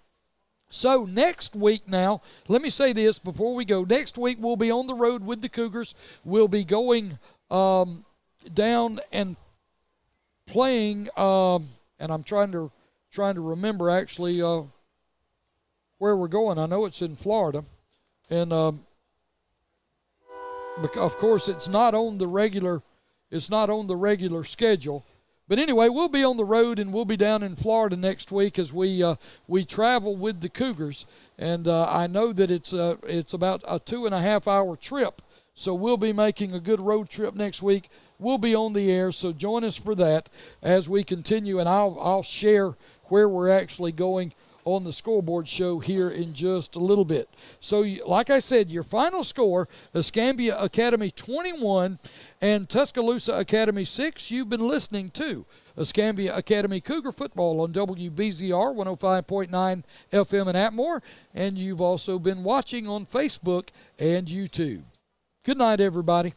D: So next week now, let me say this before we go. Next week we'll be on the road with the Cougars. We'll be going down and playing, and I'm trying to remember actually where we're going. I know it's in Florida, and of course it's not on the regular schedule. But anyway, we'll be on the road, and we'll be down in Florida next week as we travel with the Cougars. And I know that it's about a 2.5 hour trip, so we'll be making a good road trip next week. We'll be on the air, so join us for that as we continue, and I'll share where we're actually going on the scoreboard show here in just a little bit. So, like I said, your final score, Escambia Academy 21 and Tuscaloosa Academy 6. You've been listening to Escambia Academy Cougar Football on WBZR 105.9 FM in Atmore, and you've also been watching on Facebook and YouTube. Good night, everybody.